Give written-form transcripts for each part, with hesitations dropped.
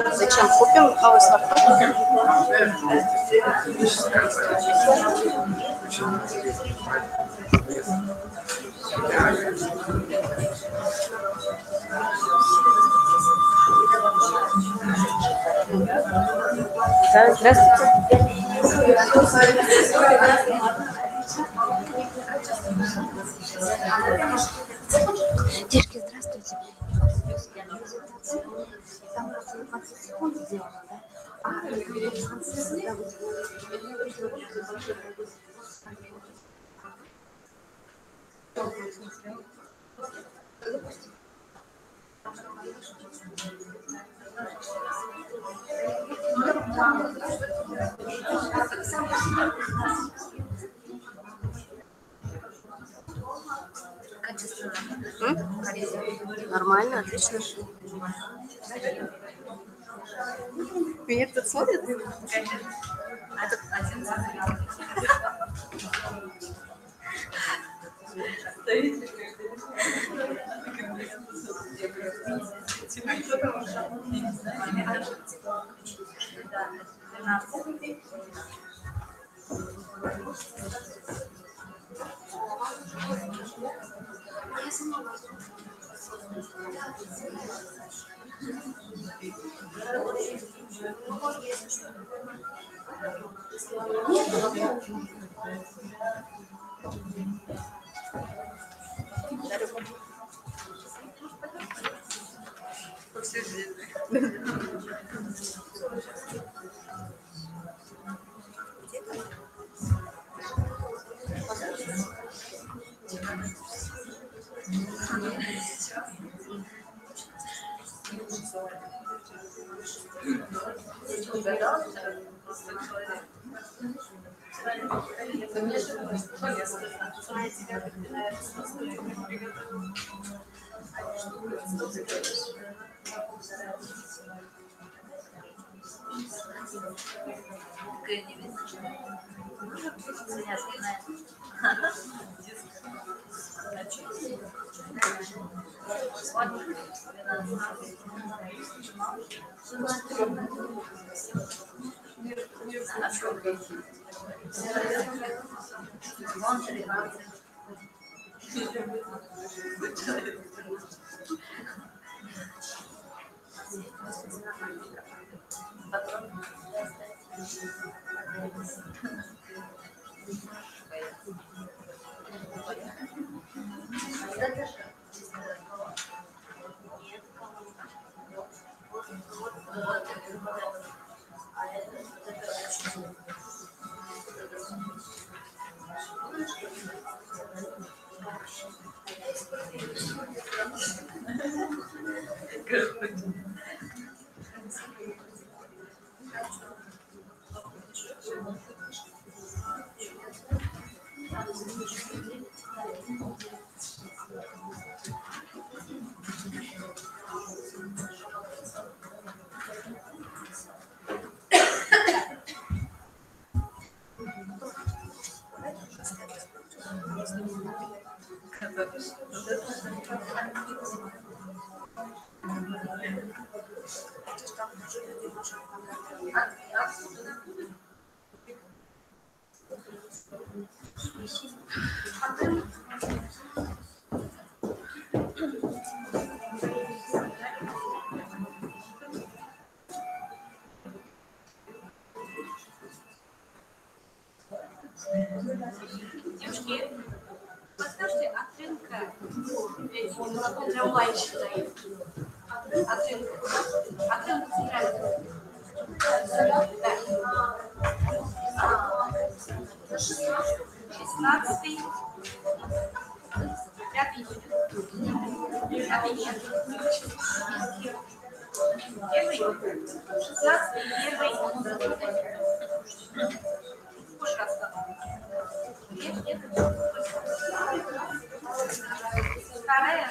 Зачем купим хаос на втором? Да, здравствуйте. Девушки, здравствуйте. Там 20 секунд сделано, да? А трансляция, нормально, отлично. Меня кто-то смотрит? Девушки, подскажите, оценка для мальчика. Оценка центральная. Да. 16-й. 5-й. Первый. 16-й, первый. Сколько осталось? Вторая.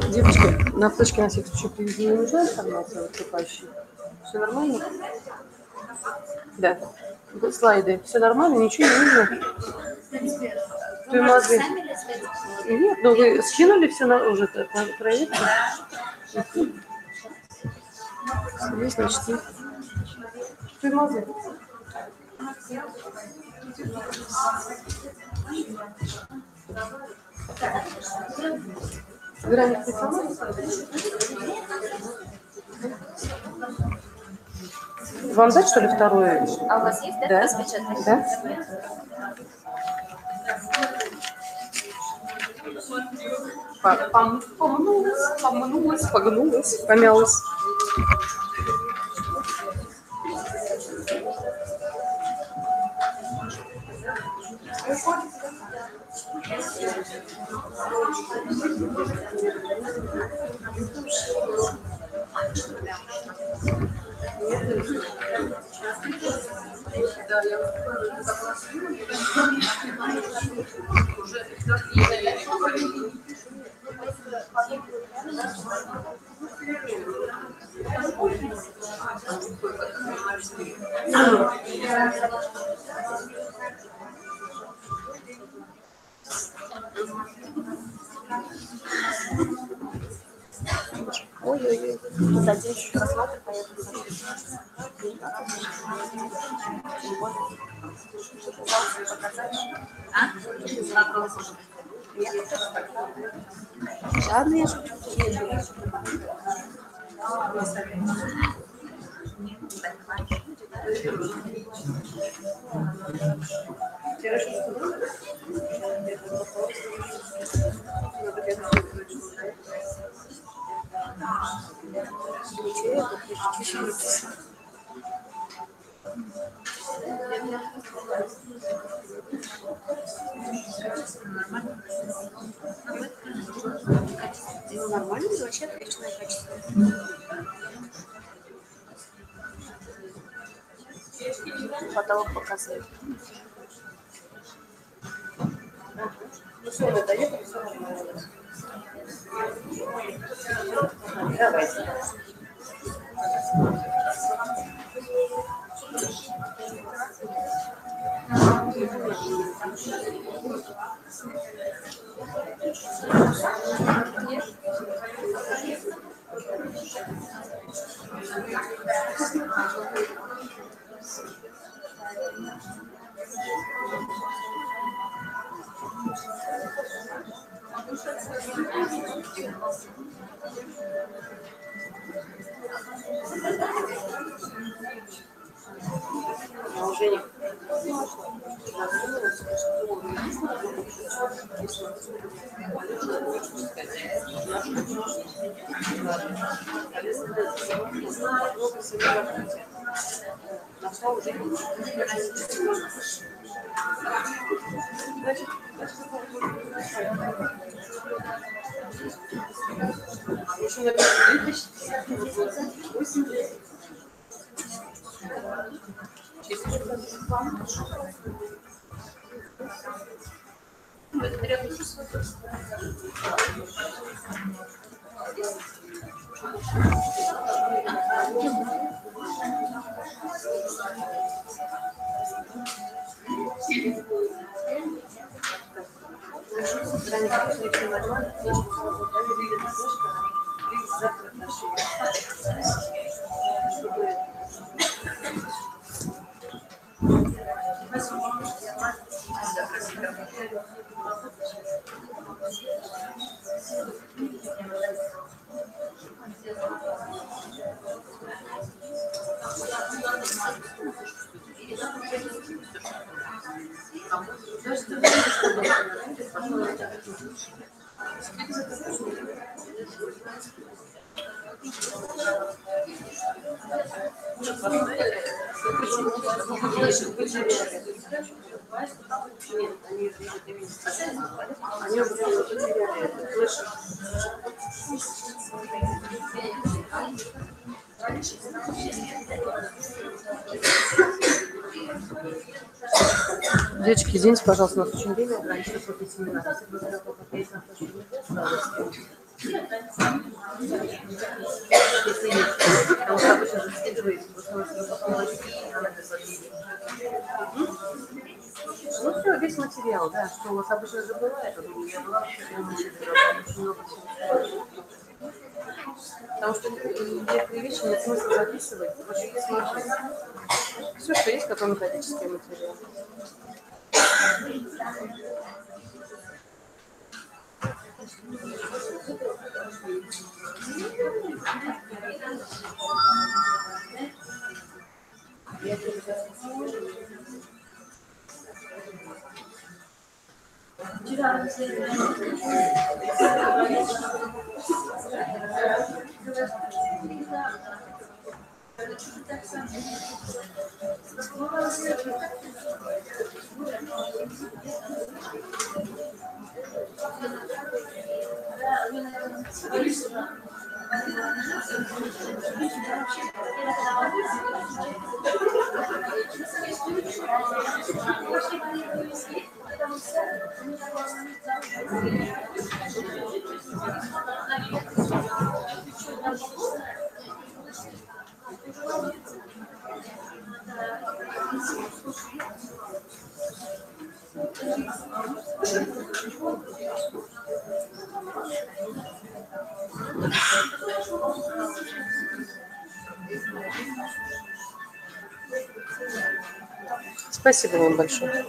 Девочки, на флешке на всякий случай не нужна информация выступающей? Все нормально? Да. Слайды. Все нормально? Ничего не нужно? Ты мозги? Нет, ну вы скинули все уже проверку? Значит, нет. Ты мозги? Границы сама? Вам дать, что ли, второй? А у вас есть, да, Да. распечатать? Да. Погнулась, помялась. Ой-ой-ой. За день просмотр поехали. Вопрос. Ладно, я шучу. Нормально, вообще отличное качество. Потолок показывает. Ну все, мы доехали, все нормально. Давайте. Девочки, извините, пожалуйста, у нас очень время ограничено после семинара. Потому что обычно же скидываете, ну все, весь материал, да, что у вас обычно же бывает, у меня была очень много всего. Потому что некоторые вещи нет смысла записывать, очень посмотреть. Все, что есть, как методический материал. Спасибо вам большое.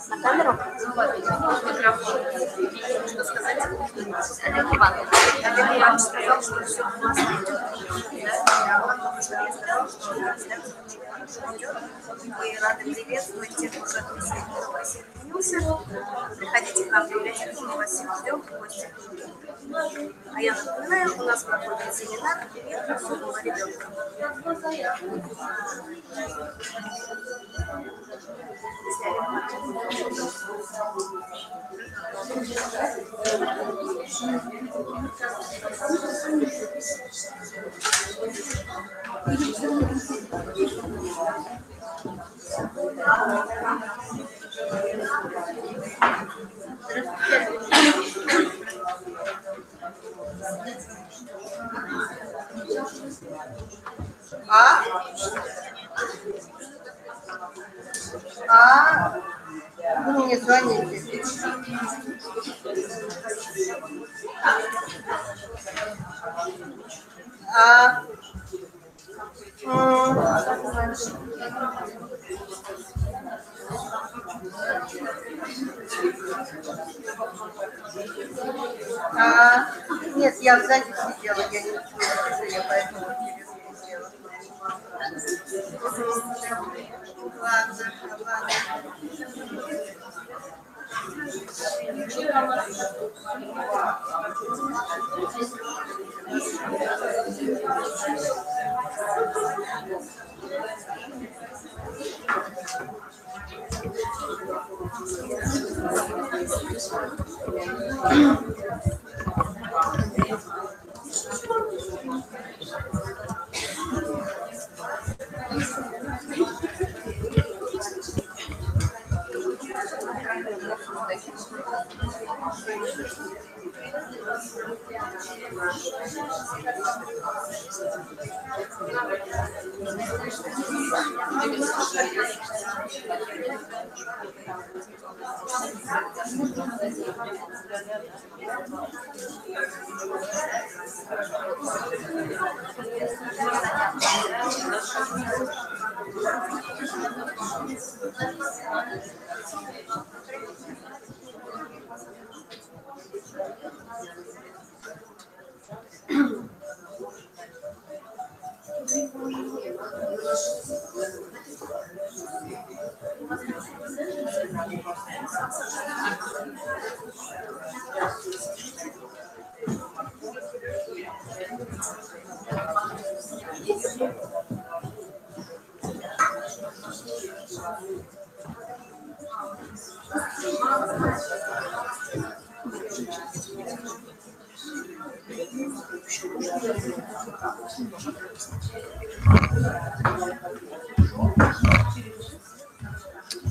На камеру? Микрофон. Что сказать? Олег Иванович. Олег Иванович сказал, что все классно идет. Я сказала, что трансляция очень хорошо идет. Мы рады приветствовать тех, кто присоединился. Приходите к нам в библиотеку, мы вас всех ждем в гости. А я напоминаю, у нас проходит семинар «Мир особого ребенка». А вы мне звоните. Нет, я сзади сидела, я не слышу, я поэтому пересидела. Ладно, ладно.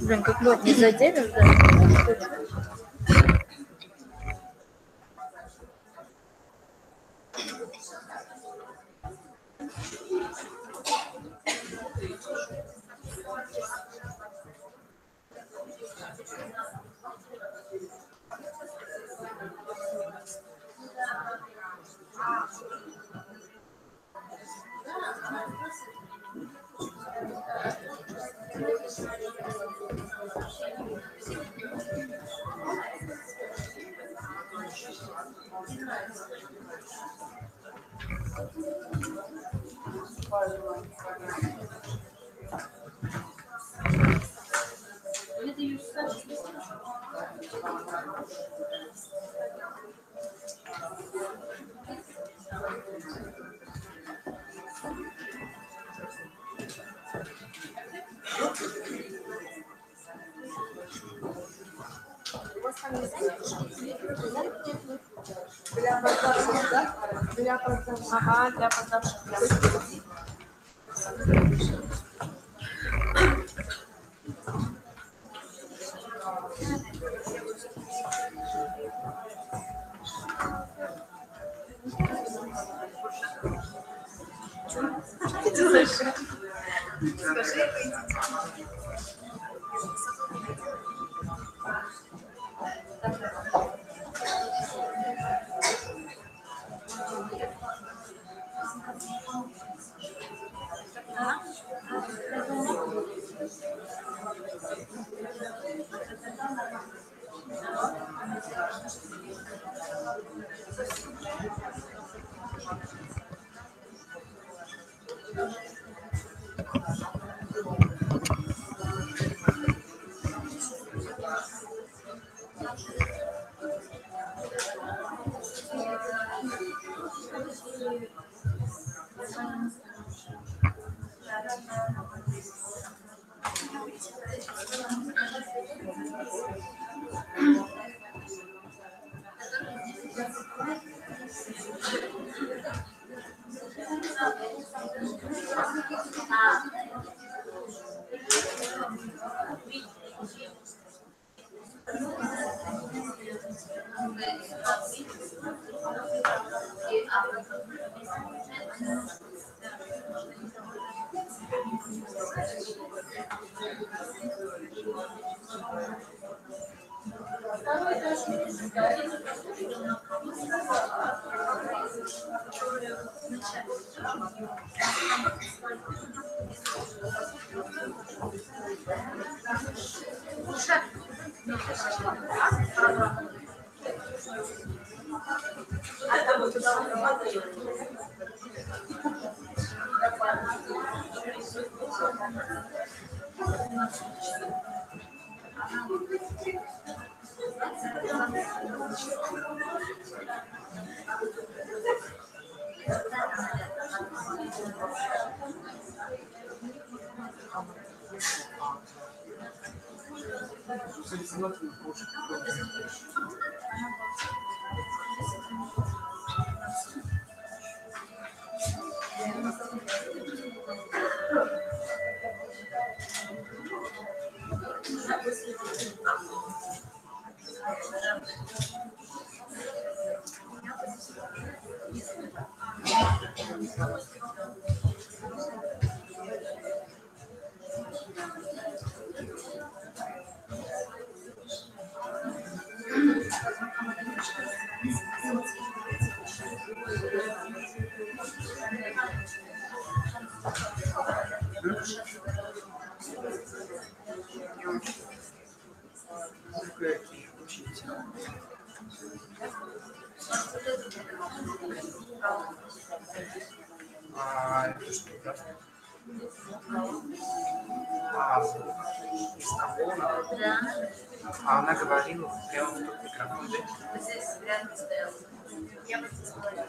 Блин, как лед не задели, да? Ага, для подавших. Это что, да? А, из того, Да. а она говорила прямо в тот микрофон, да? Вот здесь рядом стоял. Я бы здесь была.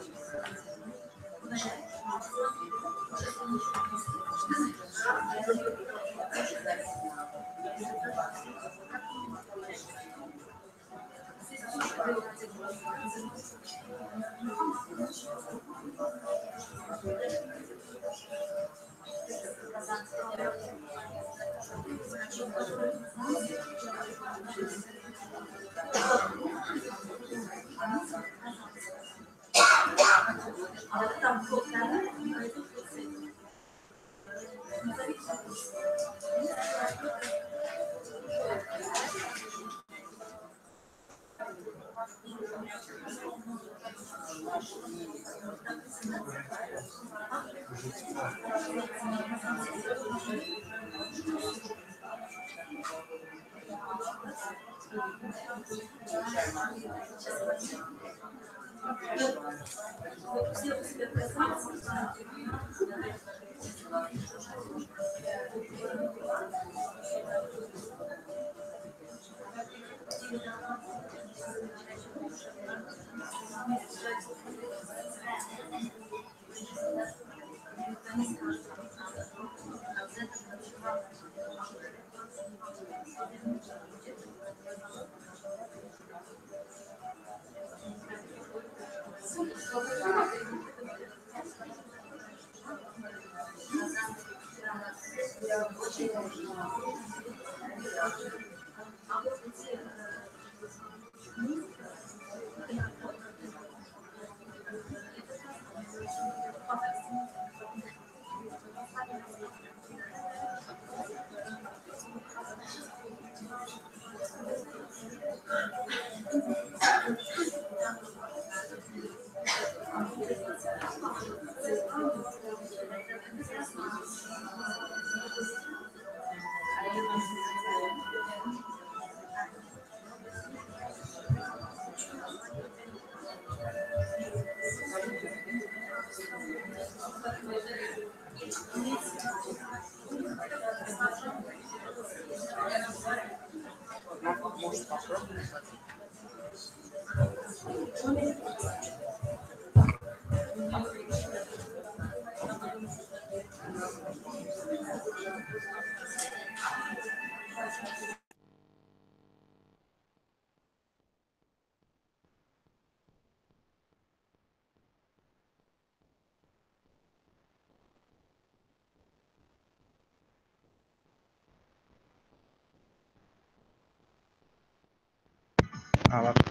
Может, попробуем? А, ладно.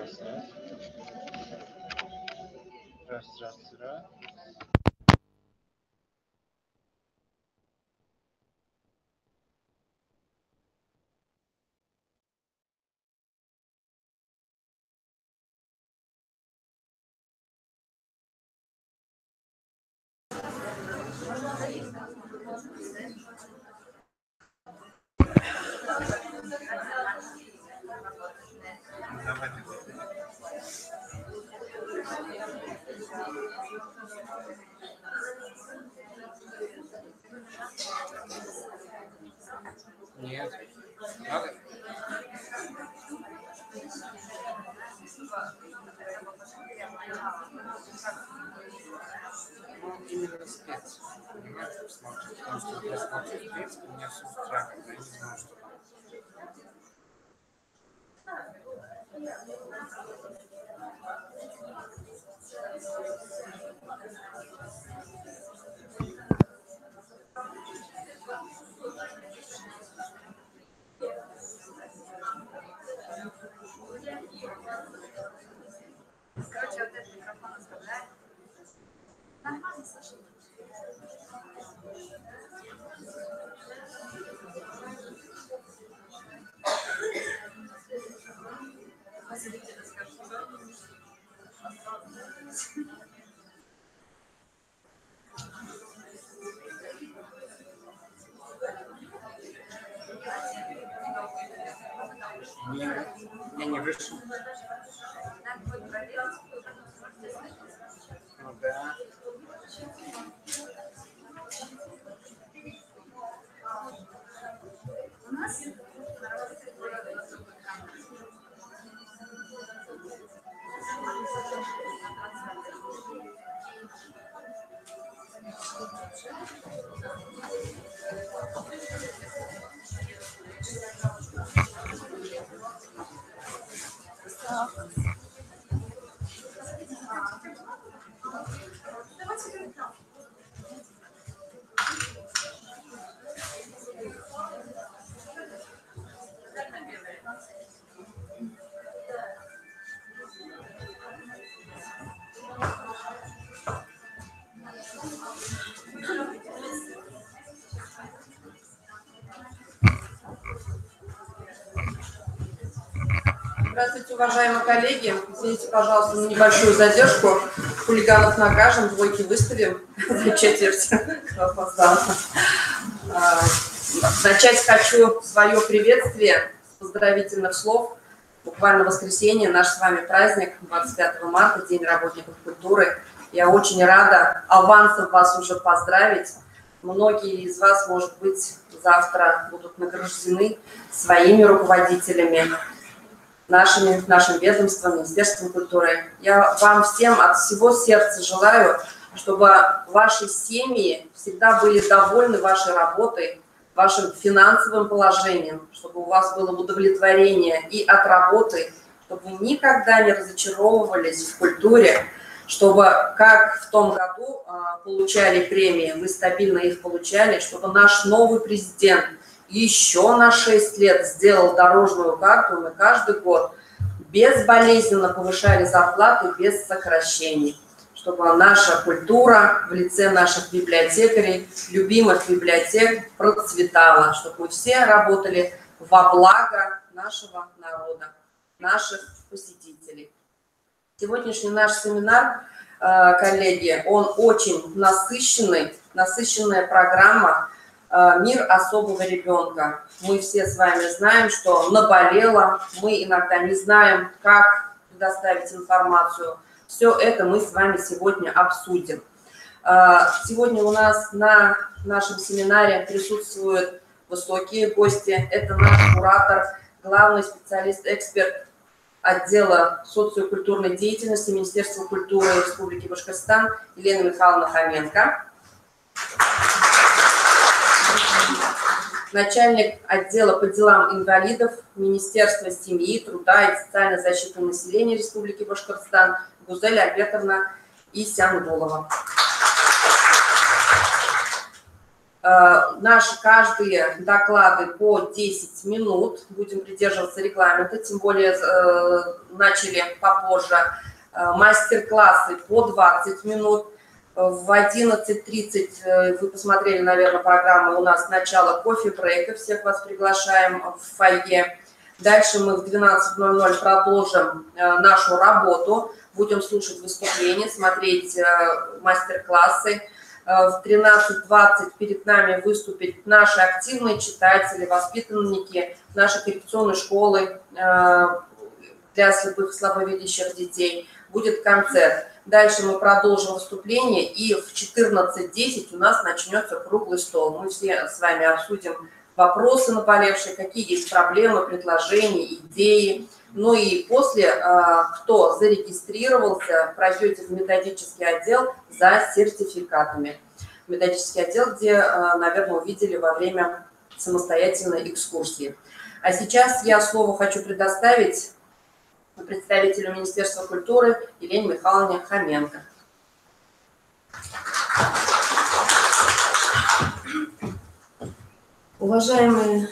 Раз. Нет. Надо? Ну, именно спец. Понимаешь, посмотреть. Потому что я смотрю спец, у меня все устраивает. Я не знаю, что там. Короче, вот этот микрофон оставляем. Нормально слышно. Я не вышел. Надо будет проверить. Ну да. У нас работает город. Здравствуйте, уважаемые коллеги. Извините, пожалуйста, на небольшую задержку. Хулиганов накажем, двойки выставим за четверть. Кто опоздал. Начать хочу свое приветствие с поздравительных слов. Буквально в воскресенье наш с вами праздник, 25 марта, День работников культуры. Я очень рада авансом вас уже поздравить. Многие из вас, может быть, завтра будут награждены своими руководителями, нашим ведомством, Министерством культуры. Я вам всем от всего сердца желаю, чтобы ваши семьи всегда были довольны вашей работой, вашим финансовым положением, чтобы у вас было удовлетворение и от работы, чтобы вы никогда не разочаровывались в культуре, чтобы, как в том году получали премии, вы стабильно их получали, чтобы наш новый президент еще на 6 лет сделал дорожную карту, мы каждый год безболезненно повышали зарплаты без сокращений, чтобы наша культура в лице наших библиотекарей, любимых библиотек процветала, чтобы мы все работали во благо нашего народа, наших посетителей. Сегодняшний наш семинар, коллеги, он очень насыщенная программа «Мир особого ребенка». Мы все с вами знаем, что наболело, мы иногда не знаем, как предоставить информацию. Все это мы с вами сегодня обсудим. Сегодня у нас на нашем семинаре присутствуют высокие гости. Это наш куратор, главный специалист-эксперт отдела социокультурной деятельности Министерства культуры Республики Башкортостан Елена Михайловна Хоменко. Начальник отдела по делам инвалидов Министерства семьи, труда и социальной защиты населения Республики Башкортостан Гузель Альбертовна Исянгулова. Наши каждые доклады по 10 минут, будем придерживаться регламента, тем более начали попозже. Мастер-классы по 20 минут. В 11:30 вы посмотрели, наверное, программу, у нас начало кофе-брейка, всех вас приглашаем в фойе. Дальше мы в 12:00 продолжим нашу работу, будем слушать выступления, смотреть мастер-классы. В 13:20 перед нами выступят наши активные читатели, воспитанники нашей коррекционной школы для слепых и слабовидящих детей. Будет концерт. Дальше мы продолжим выступление, и в 14:10 у нас начнется круглый стол. Мы все с вами обсудим вопросы наболевшие, какие есть проблемы, предложения, идеи. Ну и после, кто зарегистрировался, пройдете в методический отдел за сертификатами. Методический отдел, где, наверное, увидели во время самостоятельной экскурсии. А сейчас я слово хочу предоставить представителю Министерства культуры Елене Михайловне Хоменко. Уважаемые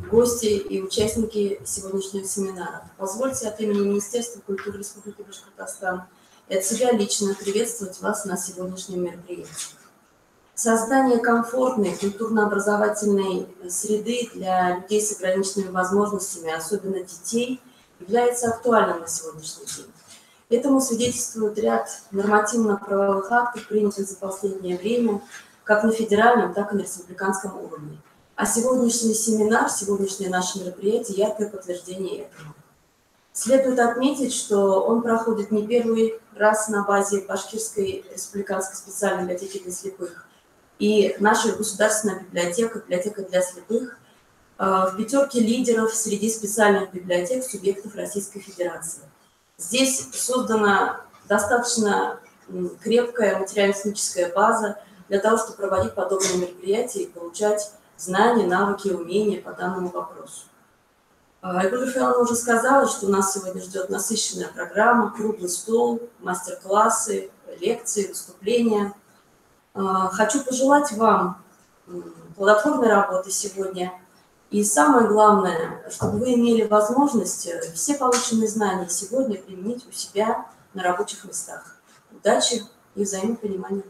гости и участники сегодняшнего семинара, позвольте от имени Министерства культуры Республики Башкортостан и от себя лично приветствовать вас на сегодняшнем мероприятии. Создание комфортной культурно-образовательной среды для людей с ограниченными возможностями, особенно детей, является актуальным на сегодняшний день. Этому свидетельствует ряд нормативно-правовых актов, принятых за последнее время, как на федеральном, так и на республиканском уровне. А сегодняшний семинар, сегодняшнее наше мероприятие – яркое подтверждение этому. Следует отметить, что он проходит не первый раз на базе Башкирской республиканской специальной библиотеки для слепых. И наша государственная библиотека, библиотека для слепых, в пятерке лидеров среди специальных библиотек субъектов Российской Федерации. Здесь создана достаточно крепкая материально-техническая база для того, чтобы проводить подобные мероприятия и получать знания, навыки, умения по данному вопросу. Айгуль Рафаэловна уже сказала, что у нас сегодня ждет насыщенная программа, круглый стол, мастер-классы, лекции, выступления. Хочу пожелать вам плодотворной работы сегодня. И самое главное, чтобы вы имели возможность все полученные знания сегодня применить у себя на рабочих местах. Удачи и взаимопонимания.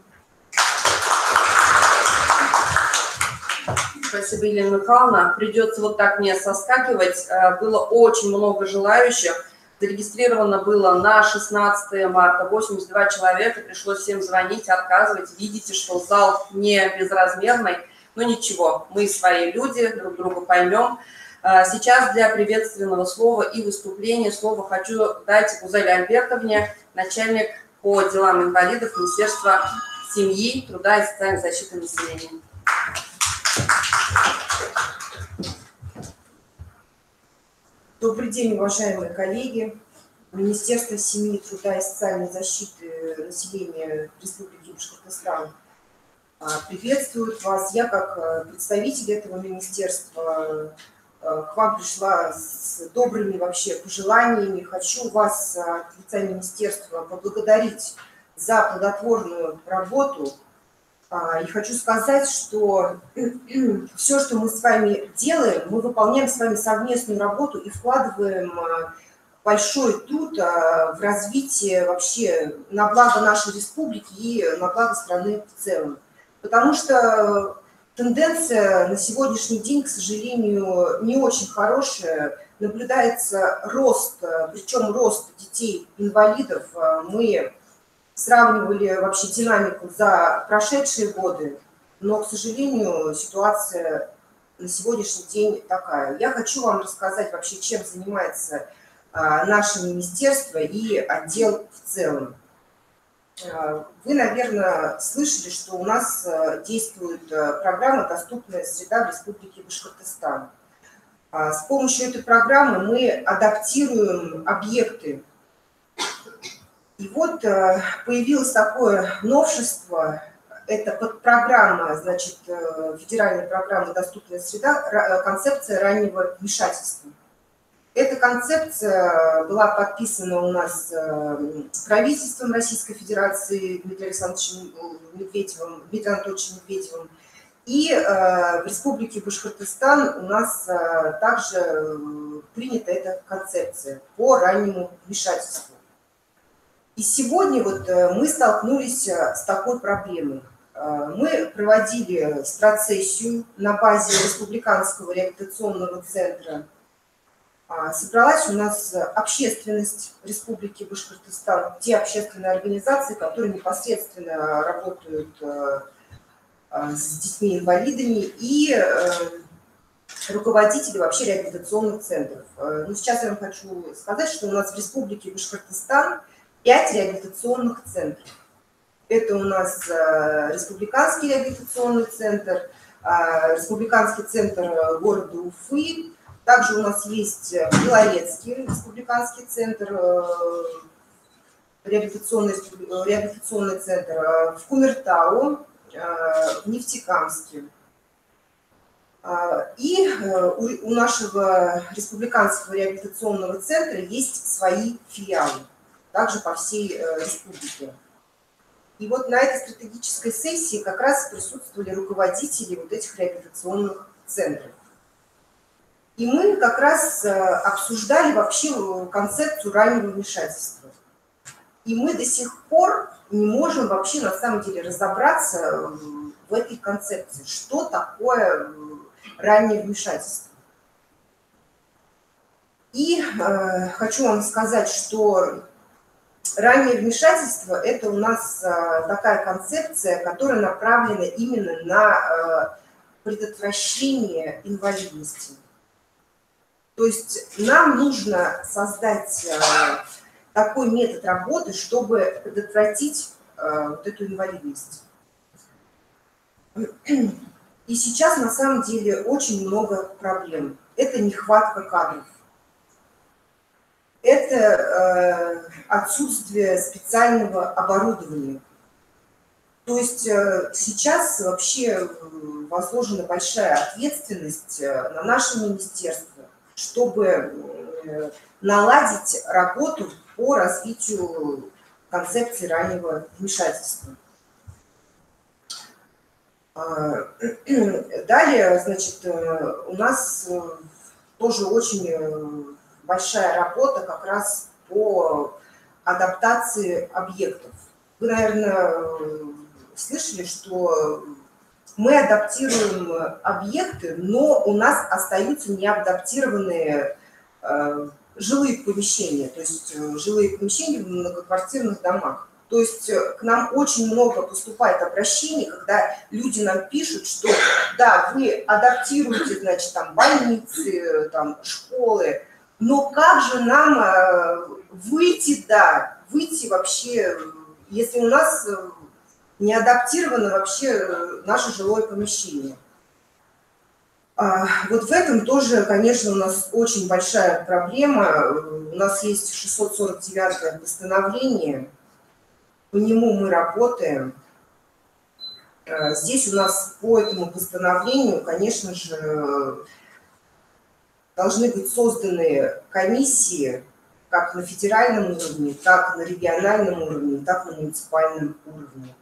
Спасибо, Елена Михайловна. Придется вот так мне соскакивать. Было очень много желающих. Зарегистрировано было на 16 марта 82 человека. Пришлось всем звонить, отказывать. Видите, что зал не безразмерный. Но ничего, мы свои люди, друг друга поймем. Сейчас для приветственного слова и выступления слово хочу дать Гузеле Альбертовне, начальник по делам инвалидов Министерства семьи, труда и социальной защиты населения. Добрый день, уважаемые коллеги. Министерство семьи, труда и социальной защиты населения Республики Башкортостан приветствует вас. Я, как представитель этого министерства, к вам пришла с добрыми вообще пожеланиями. Хочу вас от лица министерства поблагодарить за плодотворную работу. И хочу сказать, что все, что мы с вами делаем, мы выполняем с вами совместную работу и вкладываем большой труд в развитие вообще на благо нашей республики и на благо страны в целом. Потому что тенденция на сегодняшний день, к сожалению, не очень хорошая. Наблюдается рост, причем рост детей-инвалидов. Мы сравнивали вообще динамику за прошедшие годы, но, к сожалению, ситуация на сегодняшний день такая. Я хочу вам рассказать вообще, чем занимается наше министерство и отдел в целом. Вы, наверное, слышали, что у нас действует программа «Доступная среда» в Республике Башкортостан. С помощью этой программы мы адаптируем объекты. И вот появилось такое новшество, это подпрограмма, значит, федеральной программы «Доступная среда», концепция раннего вмешательства. Эта концепция была подписана у нас правительством Российской Федерации Дмитрием Александровичем Медведевым, Дмитрием Анатольевичем Медведевым. И в Республике Башкортостан у нас также принята эта концепция по раннему вмешательству. И сегодня вот мы столкнулись с такой проблемой. Мы проводили страцессию на базе Республиканского реабилитационного центра. Собралась у нас общественность Республики Башкортостан, те общественные организации, которые непосредственно работают с детьми-инвалидами, и руководители вообще реабилитационных центров. Но сейчас я вам хочу сказать, что у нас в Республике Башкортостан 5 реабилитационных центров. Это у нас Республиканский реабилитационный центр, Республиканский центр города Уфы. Также у нас есть Белорецкий республиканский центр, реабилитационный центр в Кумертау, в Нефтекамске. И у нашего республиканского реабилитационного центра есть свои филиалы, также по всей республике. И вот на этой стратегической сессии как раз присутствовали руководители вот этих реабилитационных центров. И мы как раз обсуждали вообще концепцию раннего вмешательства. И мы до сих пор не можем вообще на самом деле разобраться в этой концепции, что такое раннее вмешательство. И хочу вам сказать, что раннее вмешательство – это у нас такая концепция, которая направлена именно на предотвращение инвалидности. То есть нам нужно создать такой метод работы, чтобы предотвратить вот эту инвалидность. И сейчас на самом деле очень много проблем. Это нехватка кадров. Это отсутствие специального оборудования. То есть сейчас вообще возложена большая ответственность на наше министерство, чтобы наладить работу по развитию концепции раннего вмешательства. Далее, значит, у нас тоже очень большая работа как раз по адаптации объектов. Вы, наверное, слышали, что мы адаптируем объекты, но у нас остаются неадаптированные жилые помещения, то есть жилые помещения в многоквартирных домах. То есть к нам очень много поступает обращений, когда люди нам пишут, что да, вы адаптируете, значит, там больницы, там школы, но как же нам выйти вообще, если у нас не адаптировано вообще наше жилое помещение. Вот в этом тоже, конечно, у нас очень большая проблема. У нас есть 649-е постановление, по нему мы работаем. Здесь у нас по этому постановлению, конечно же, должны быть созданы комиссии как на федеральном уровне, так на региональном уровне, так и на муниципальном уровне.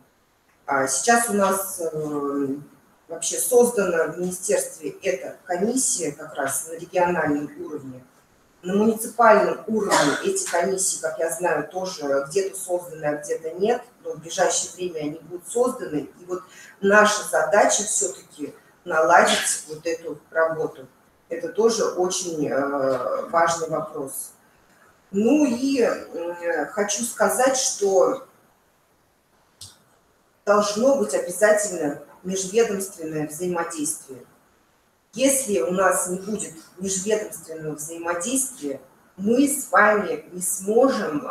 Сейчас у нас вообще создана в министерстве эта комиссия как раз на региональном уровне. На муниципальном уровне эти комиссии, как я знаю, тоже где-то созданы, а где-то нет, но в ближайшее время они будут созданы. И вот наша задача все-таки наладить вот эту работу. Это тоже очень важный вопрос. Ну и хочу сказать, что должно быть обязательно межведомственное взаимодействие. Если у нас не будет межведомственного взаимодействия, мы с вами не сможем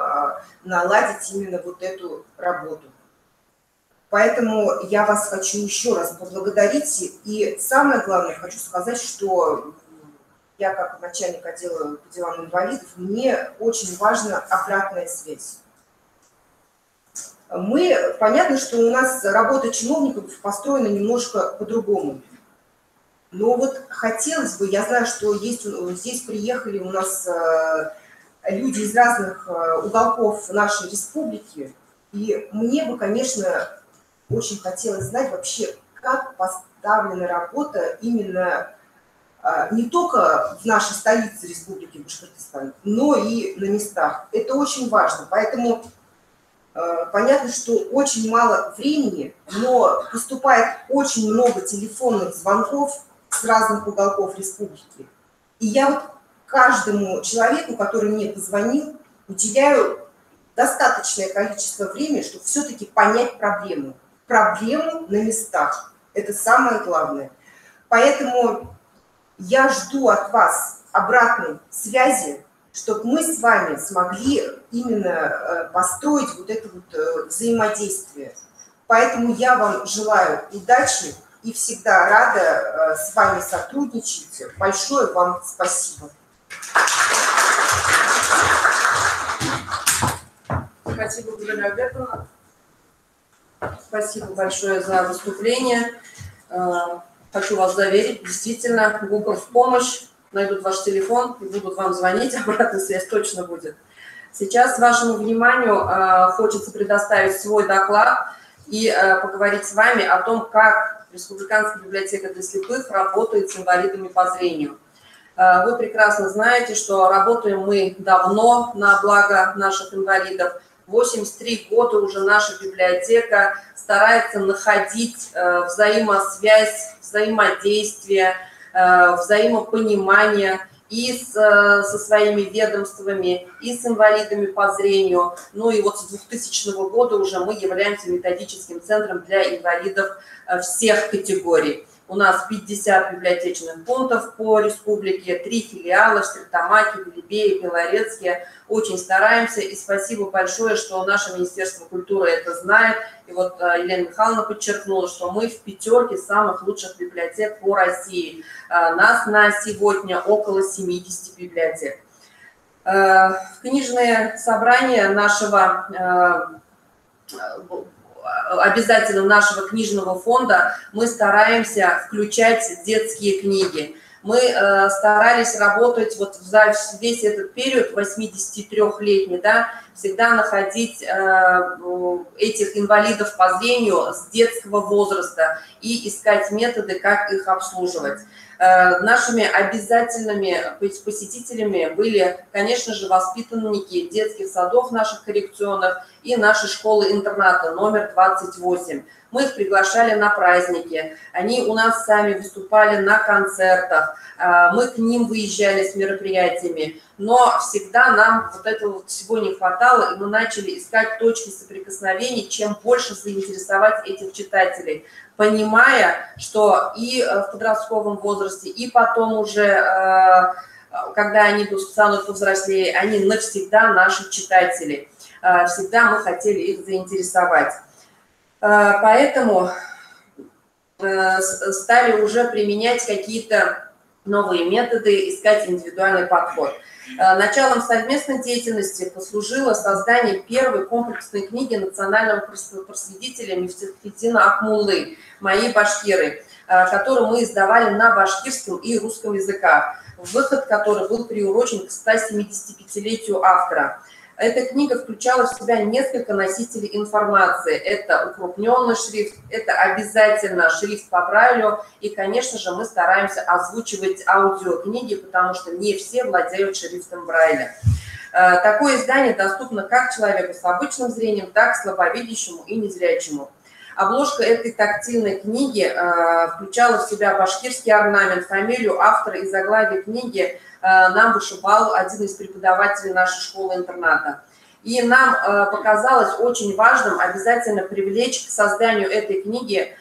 наладить именно вот эту работу. Поэтому я вас хочу еще раз поблагодарить. И самое главное, хочу сказать, что я как начальник отдела по делам инвалидов, мне очень важна обратная связь. Понятно, что у нас работа чиновников построена немножко по-другому. Но вот хотелось бы, я знаю, что здесь приехали у нас люди из разных уголков нашей республики, и мне бы, конечно, очень хотелось знать вообще, как поставлена работа именно не только в нашей столице Республики Башкортостан, но и на местах. Это очень важно. Поэтому понятно, что очень мало времени, но поступает очень много телефонных звонков с разных уголков республики. И я вот каждому человеку, который мне позвонил, уделяю достаточное количество времени, чтобы все-таки понять проблему. Проблему на местах. Это самое главное. Поэтому я жду от вас обратной связи, чтобы мы с вами смогли именно построить вот это вот взаимодействие. Поэтому я вам желаю удачи и всегда рада с вами сотрудничать. Большое вам спасибо. Спасибо, Гульнара Альбертовна. Спасибо большое за выступление. Хочу вас заверить, действительно, Google в помощь, найдут ваш телефон и будут вам звонить, обратная связь точно будет. Сейчас вашему вниманию хочется предоставить свой доклад и поговорить с вами о том, как Республиканская библиотека для слепых работает с инвалидами по зрению. Вы прекрасно знаете, что работаем мы давно на благо наших инвалидов. 83 года уже наша библиотека старается находить взаимосвязь, взаимодействие, взаимопонимание и со своими ведомствами, и с инвалидами по зрению. Ну и вот с 2000 года уже мы являемся методическим центром для инвалидов всех категорий. У нас 50 библиотечных пунктов по республике, 3 филиала в Стерлитамаке, Белебее, Белорецке. Очень стараемся, и спасибо большое, что наше Министерство культуры это знает. И вот Елена Михайловна подчеркнула, что мы в 5 самых лучших библиотек по России. Нас на сегодня около 70 библиотек. Книжное собрание нашего обязательно нашего книжного фонда мы стараемся включать детские книги. Мы старались работать вот за весь этот период, 83-летний, да, всегда находить этих инвалидов по зрению с детского возраста и искать методы, как их обслуживать. Нашими обязательными посетителями были, конечно же, воспитанники детских садов наших коррекционных и нашей школы-интерната номер 28. Мы их приглашали на праздники, они у нас сами выступали на концертах, мы к ним выезжали с мероприятиями, но всегда нам вот этого вот всего не хватало, и мы начали искать точки соприкосновений, чем больше заинтересовать этих читателей, понимая, что и в подростковом возрасте, и потом уже, когда они станут повзрослее, они навсегда наши читатели. Всегда мы хотели их заинтересовать. Поэтому стали уже применять какие-то новые методы, искать индивидуальный подход. Началом совместной деятельности послужило создание первой комплексной книги национального просветителя Мифтахетдина Акмуллы «Мои башкиры», которую мы издавали на башкирском и русском языках, выход которой был приурочен к 175-летию автора. Эта книга включала в себя несколько носителей информации. Это укрупненный шрифт, это обязательно шрифт по Брайлю. И, конечно же, мы стараемся озвучивать аудиокниги, потому что не все владеют шрифтом Брайля. Такое издание доступно как человеку с обычным зрением, так и слабовидящему и незрячему. Обложка этой тактильной книги включала в себя башкирский орнамент, фамилию автора и заглавие книги нам вышибал один из преподавателей нашей школы-интерната. И нам показалось очень важным обязательно привлечь к созданию этой книги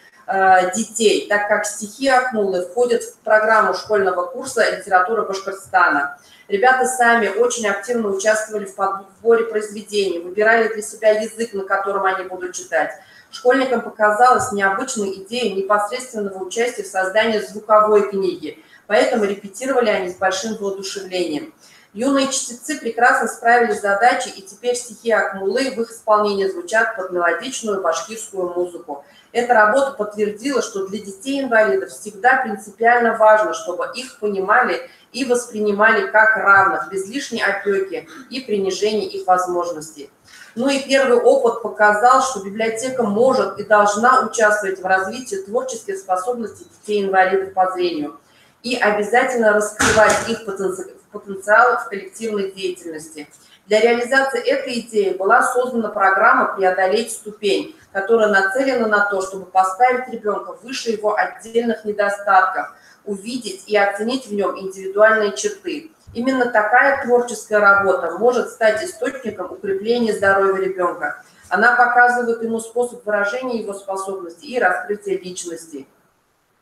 детей, так как стихи Акмуллы входят в программу школьного курса «Литература Башкортостана». Ребята сами очень активно участвовали в подборе произведений, выбирали для себя язык, на котором они будут читать. Школьникам показалась необычной идея непосредственного участия в создании звуковой книги, поэтому репетировали они с большим воодушевлением. Юные чтецы прекрасно справились с задачей, и теперь стихи Акмуллы в их исполнении звучат под мелодичную башкирскую музыку. Эта работа подтвердила, что для детей-инвалидов всегда принципиально важно, чтобы их понимали и воспринимали как равных, без лишней опеки и принижения их возможностей. Ну и первый опыт показал, что библиотека может и должна участвовать в развитии творческих способностей детей-инвалидов по зрению и обязательно раскрывать их потенциал в коллективной деятельности. Для реализации этой идеи была создана программа «Преодолеть ступень», которая нацелена на то, чтобы поставить ребенка выше его отдельных недостатков, увидеть и оценить в нем индивидуальные черты. Именно такая творческая работа может стать источником укрепления здоровья ребенка. Она показывает ему способ выражения его способностей и раскрытия личности.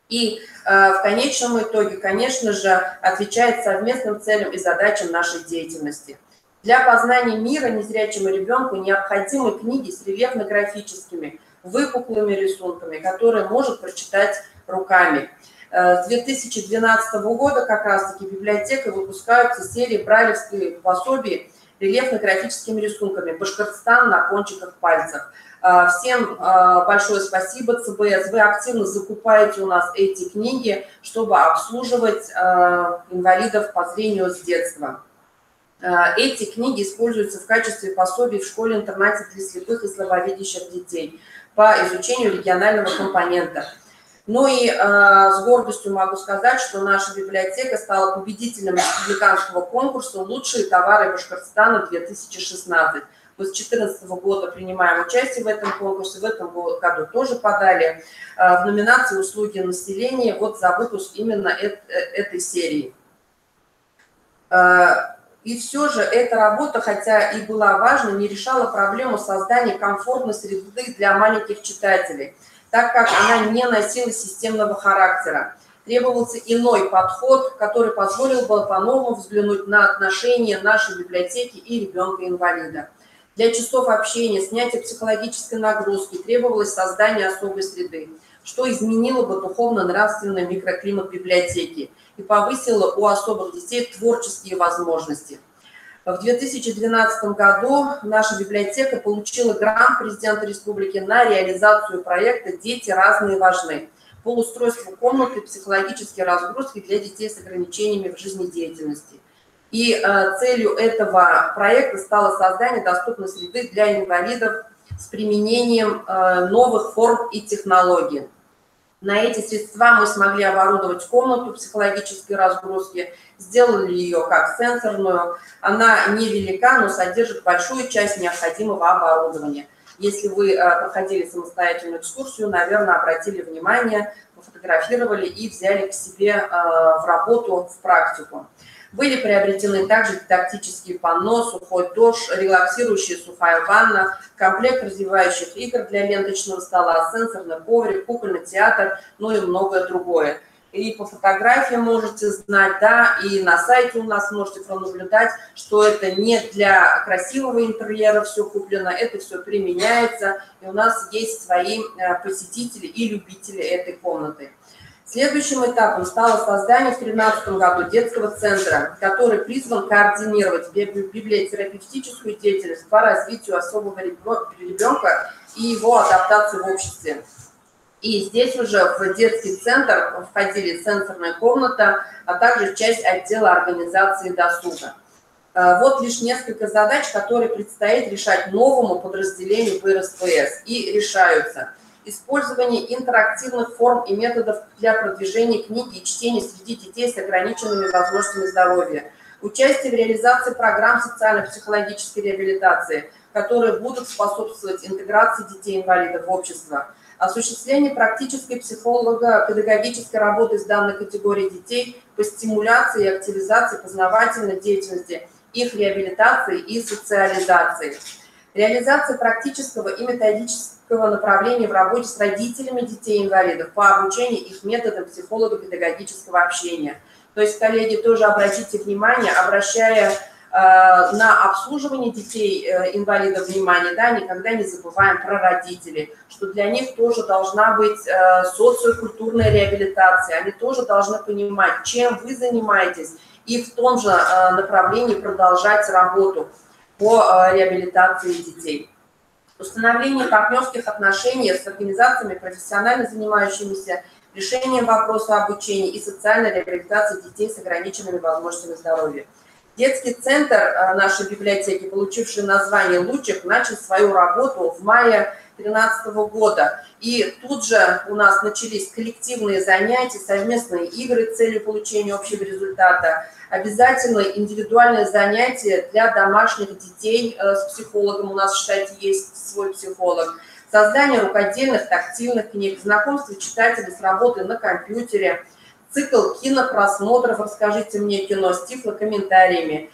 И в конечном итоге, конечно же, отвечает совместным целям и задачам нашей деятельности. Для познания мира незрячему ребенку необходимы книги с рельефно-графическими, выпуклыми рисунками, которые может прочитать руками. С 2012 года как раз-таки библиотекой выпускаются серии брайлевских пособий рельефно-графическими рисунками «Башкортостан на кончиках пальцев». Всем большое спасибо, ЦБС. Вы активно закупаете у нас эти книги, чтобы обслуживать инвалидов по зрению с детства. Эти книги используются в качестве пособий в школе-интернате для слепых и слабовидящих детей по изучению регионального компонента. Ну и с гордостью могу сказать, что наша библиотека стала победителем республиканского конкурса «Лучшие товары Башкортостана 2016». Мы с 2014 года принимаем участие в этом конкурсе, в этом году тоже подали в номинации «Услуги населения» вот за выпуск именно этой серии. И все же эта работа, хотя и была важна, не решала проблему создания комфортной среды для маленьких читателей, так как она не носила системного характера. Требовался иной подход, который позволил бы по-новому взглянуть на отношения нашей библиотеки и ребенка-инвалида. Для часов общения, снятия психологической нагрузки требовалось создание особой среды, что изменило бы духовно-нравственный микроклимат библиотеки и повысило у особых детей творческие возможности. В 2012 году наша библиотека получила грант президента республики на реализацию проекта «Дети разные важны» по устройству комнаты психологической разгрузки для детей с ограничениями в жизнедеятельности. И целью этого проекта стало создание доступной среды для инвалидов с применением новых форм и технологий. На эти средства мы смогли оборудовать комнату психологической разгрузки, сделали ее как сенсорную. Она невелика, но содержит большую часть необходимого оборудования. Если вы проходили самостоятельную экскурсию, наверное, обратили внимание, пофотографировали и взяли к себе в работу, в практику. Были приобретены также дидактические панно, сухой душ, релаксирующая сухая ванна, комплект развивающих игр для ленточного стола, сенсорный коврик, кукольный театр, ну и многое другое. И по фотографиям можете знать, да, и на сайте у нас можете пронаблюдать, что это не для красивого интерьера все куплено, это все применяется, и у нас есть свои посетители и любители этой комнаты. Следующим этапом стало создание в 2013 году детского центра, который призван координировать библиотерапевтическую деятельность по развитию особого ребенка и его адаптацию в обществе. И здесь уже в детский центр входили сенсорная комната, а также часть отдела организации досуга. Вот лишь несколько задач, которые предстоит решать новому подразделению БРСПС, и решаются. Использование интерактивных форм и методов для продвижения книги и чтения среди детей с ограниченными возможностями здоровья. Участие в реализации программ социально-психологической реабилитации, которые будут способствовать интеграции детей-инвалидов в общество. Осуществление практической психолого-педагогической работы с данной категорией детей по стимуляции и активизации познавательной деятельности, их реабилитации и социализации. Реализация практического и методического направления в работе с родителями детей-инвалидов по обучению их методам психолого-педагогического общения. То есть, коллеги, тоже обратите внимание, обращая на обслуживание детей-инвалидов внимание, да, никогда не забываем про родителей, что для них тоже должна быть социокультурная реабилитация, они тоже должны понимать, чем вы занимаетесь, и в том же направлении продолжать работу по реабилитации детей. Установление партнерских отношений с организациями, профессионально занимающимися решением вопроса обучения и социальной реабилитации детей с ограниченными возможностями здоровья. Детский центр нашей библиотеки, получивший название «Лучик», начал свою работу в мае 2013 года. И тут же у нас начались коллективные занятия, совместные игры с целью получения общего результата, обязательно индивидуальные занятия для домашних детей с психологом. У нас в штате есть свой психолог. Создание рукодельных, тактильных книг, знакомство читателей с работой на компьютере, цикл кинопросмотров «Расскажите мне кино» с тифлокомментариями.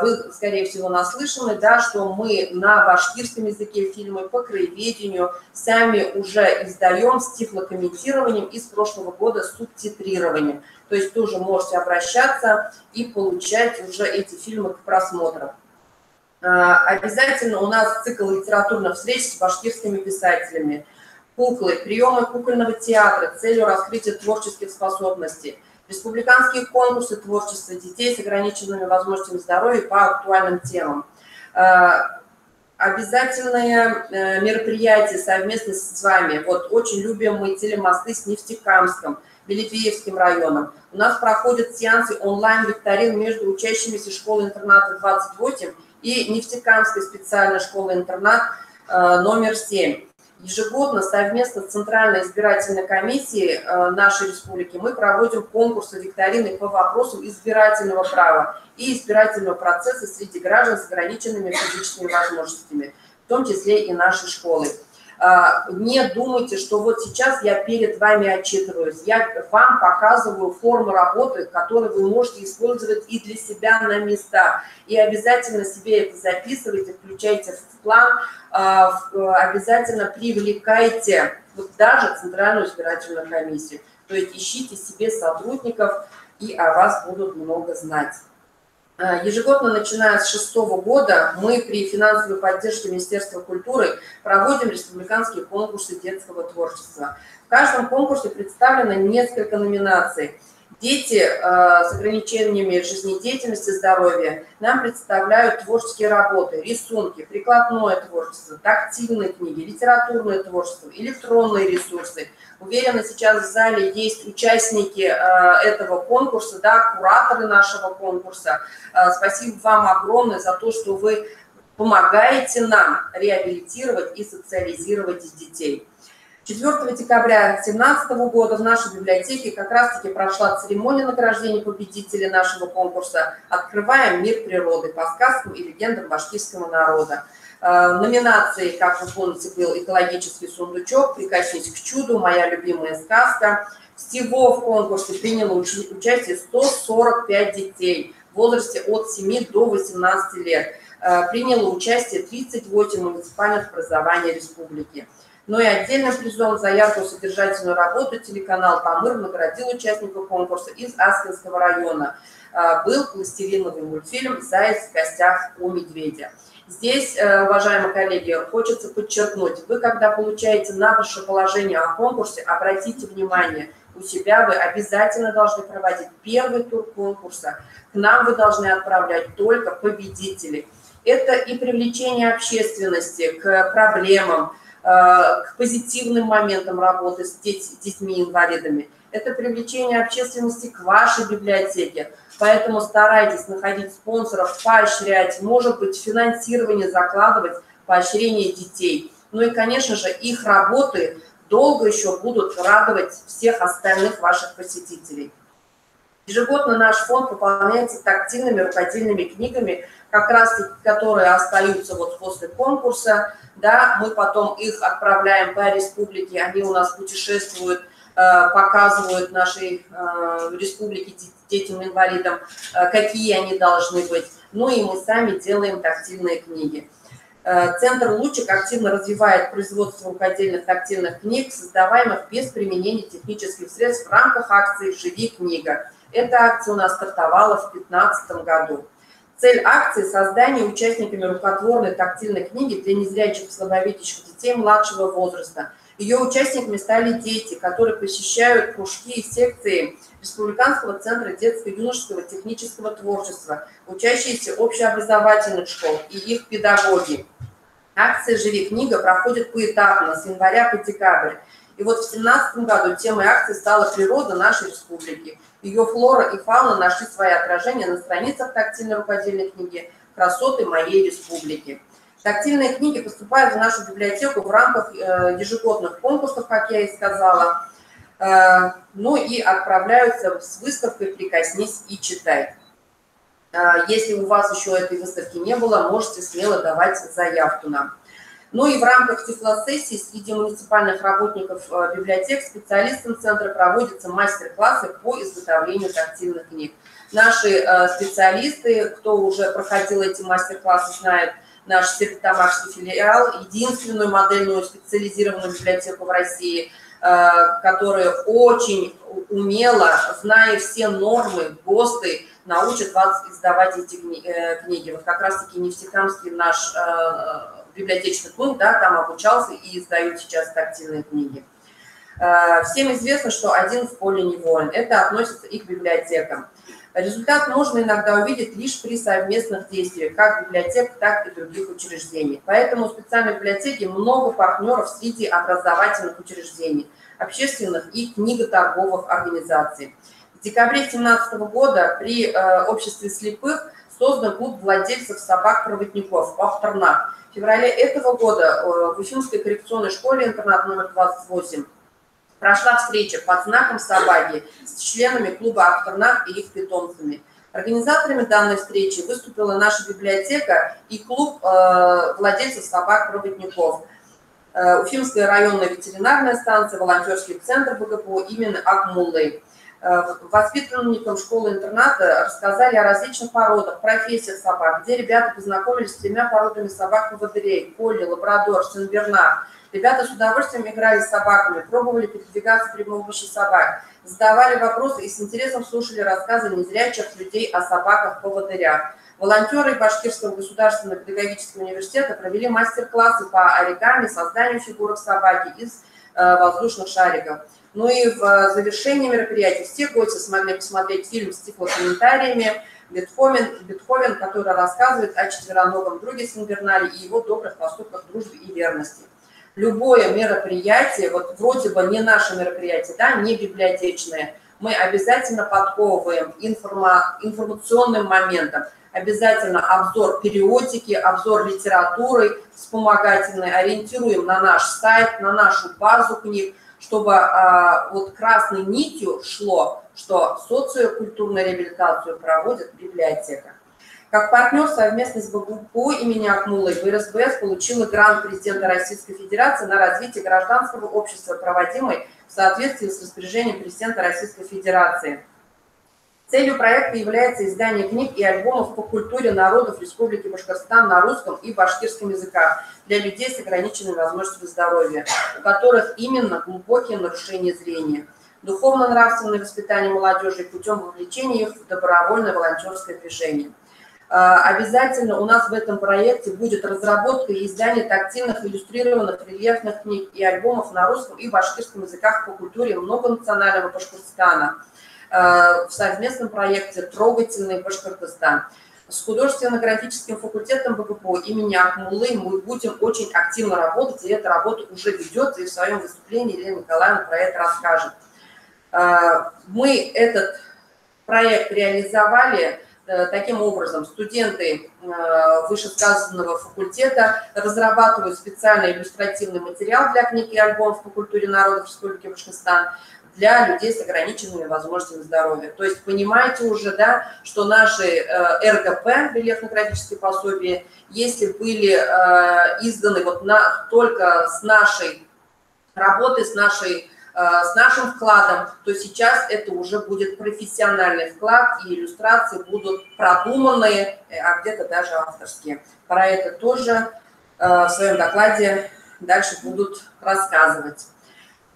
Вы, скорее всего, наслышаны, да, что мы на башкирском языке фильмы по краеведению сами уже издаем с тифлокомментированием и с прошлого года с субтитрированием. То есть тоже можете обращаться и получать уже эти фильмы к просмотру. Обязательно у нас цикл литературных встреч с башкирскими писателями. Куклы, приемы кукольного театра с целью раскрытия творческих способностей. Республиканские конкурсы творчества детей с ограниченными возможностями здоровья по актуальным темам. Обязательные мероприятия совместно с вами. Вот очень любим мы телемосты с Нефтекамском, Белетвеевским районом. У нас проходят сеансы онлайн-викторин между учащимися школы-интерната 28 и Нефтекамской специальной школы-интернат номер 7. Ежегодно совместно с Центральной избирательной комиссией нашей республики мы проводим конкурсы, викторины по вопросам избирательного права и избирательного процесса среди граждан с ограниченными физическими возможностями, в том числе и нашей школы. Не думайте, что вот сейчас я перед вами отчитываюсь. Я вам показываю форму работы, которую вы можете использовать и для себя на местах. И обязательно себе это записывайте, включайте в план, обязательно привлекайте вот даже Центральную избирательную комиссию. То есть ищите себе сотрудников, и о вас будут много знать. Ежегодно, начиная с 2006 года, мы при финансовой поддержке Министерства культуры проводим республиканские конкурсы детского творчества. В каждом конкурсе представлено несколько номинаций. Дети с ограничениями жизнедеятельности, здоровья нам представляют творческие работы, рисунки, прикладное творчество, тактильные книги, литературное творчество, электронные ресурсы. Уверена, сейчас в зале есть участники этого конкурса, да, кураторы нашего конкурса. Спасибо вам огромное за то, что вы помогаете нам реабилитировать и социализировать детей. 4 декабря 2017 года в нашей библиотеке как раз-таки прошла церемония награждения победителей нашего конкурса «Открываем мир природы» по сказкам и легендам башкирского народа. Номинации, как вы помните, был «Экологический сундучок», «Прикоснись к чуду», «Моя любимая сказка». Всего в конкурсе приняло участие 145 детей в возрасте от 7 до 18 лет. Приняло участие 38 муниципальных образований республики. Но и отдельным призом за яркую содержательную работу телеканал «Тамыр» наградил участников конкурса из Аскинского района. Был пластилиновый мультфильм «Заяц в гостях у медведя». Здесь, уважаемые коллеги, хочется подчеркнуть, вы, когда получаете наше положение о конкурсе, обратите внимание, у себя вы обязательно должны проводить первый тур конкурса. К нам вы должны отправлять только победителей. Это и привлечение общественности к проблемам, к позитивным моментам работы с детьми-инвалидами. Это привлечение общественности к вашей библиотеке. Поэтому старайтесь находить спонсоров, поощрять, может быть, финансирование закладывать, поощрение детей. Ну и, конечно же, их работы долго еще будут радовать всех остальных ваших посетителей. Ежегодно наш фонд пополняется тактильными рукодельными книгами, как раз которые остаются вот после конкурса. Да, мы потом их отправляем по республике, они у нас путешествуют, показывают нашей республике детям-инвалидам, какие они должны быть. Ну и мы сами делаем тактильные книги. Центр «Лучик» активно развивает производство рукодельных тактильных книг, создаваемых без применения технических средств в рамках акции «Живи книга». Эта акция у нас стартовала в 2015 году. Цель акции – создание участниками рукотворной тактильной книги для незрячих и слабовидящих детей младшего возраста. Ее участниками стали дети, которые посещают кружки и секции Республиканского центра детско-юношеского технического творчества, учащиеся общеобразовательных школ и их педагоги. Акция «Живи книга» проходит поэтапно с января по декабрь. И вот в 2017 году темой акции стала природа нашей республики. Ее флора и фауна нашли свои отражения на страницах тактильной рукодельной книги «Красоты моей республики». Тактильные книги поступают в нашу библиотеку в рамках ежегодных конкурсов, как я и сказала, ну и отправляются с выставкой «Прикоснись и читай». Если у вас еще этой выставки не было, можете смело давать заявку нам. Ну и в рамках тифлосессии среди муниципальных работников библиотек специалистам центра проводятся мастер-классы по изготовлению тактильных книг. Наши специалисты, кто уже проходил эти мастер-классы, знают наш стерлитамакский филиал, единственную модельную специализированную библиотеку в России, которая очень умело, зная все нормы, ГОСТы, научит вас издавать эти книги. Вот как раз-таки Нефтекамский наш библиотечный пункт, да, там обучался и издают сейчас тактильные книги. Всем известно, что один в поле не воин. Это относится и к библиотекам. Результат можно иногда увидеть лишь при совместных действиях, как библиотек, так и других учреждений. Поэтому у специальной библиотеки много партнеров среди образовательных учреждений, общественных и книготорговых организаций. В декабре 2017 года при обществе слепых создан клуб владельцев собак-проводников «Пахтернак». В феврале этого года в Уфимской коррекционной школе-интернат номер 28 прошла встреча под знаком собаки с членами клуба «Пахтернак» и их питомцами. Организаторами данной встречи выступила наша библиотека и клуб владельцев собак-проводников. Уфимская районная ветеринарная станция, волонтерский центр БГПО имени Акмуллы. Воспитанникам школы-интерната рассказали о различных породах, профессиях собак, где ребята познакомились с 3 породами собак-поводырей: Колли, Лабрадор, Сен-Бернар. Ребята с удовольствием играли с собаками, пробовали передвигаться при помощи собак, задавали вопросы и с интересом слушали рассказы незрячих людей о собаках-поводырях. Волонтеры Башкирского государственного педагогического университета провели мастер-классы по оригами, созданию фигурок собаки из воздушных шариков. Ну и в завершении мероприятия все гости смогли посмотреть фильм с тифлокомментариями «Бетховен», который рассказывает о четвероногом друге Сен-Бернаре и его добрых поступках дружбы и верности. Любое мероприятие, вот вроде бы не наше мероприятие, да, не библиотечное, мы обязательно подковываем информационным моментом. Обязательно обзор периодики, обзор литературы вспомогательной, ориентируем на наш сайт, на нашу базу книг, чтобы вот красной нитью шло, что социокультурную реабилитацию проводит библиотека. Как партнер совместно с БГПО имени Акмуллы БРСБС получила грант президента Российской Федерации на развитие гражданского общества, проводимый в соответствии с распоряжением президента Российской Федерации. Целью проекта является издание книг и альбомов по культуре народов Республики Башкортостан на русском и башкирском языках для людей с ограниченными возможностями здоровья, у которых именно глубокие нарушения зрения, духовно-нравственное воспитание молодежи путем вовлечения их в добровольное волонтерское движение. Обязательно у нас в этом проекте будет разработка и издание тактильных, иллюстрированных, рельефных книг и альбомов на русском и башкирском языках по культуре многонационального Башкортостана в совместном проекте «Трогательный Башкортостан». С художественно-графическим факультетом БГПО имени Акмуллы мы будем очень активно работать, и эта работа уже ведется, и в своем выступлении Елена Николаевна про это расскажет. Мы этот проект реализовали таким образом. Студенты вышесказанного факультета разрабатывают специальный иллюстративный материал для книг и альбомов по культуре народов Республики Башкортостан для людей с ограниченными возможностями здоровья. То есть понимаете уже, да, что наши РГП, рельефно-графические пособия, если были изданы вот только с нашей работой, с нашим вкладом, то сейчас это уже будет профессиональный вклад, и иллюстрации будут продуманные, а где-то даже авторские. Про это тоже в своем докладе дальше будут рассказывать.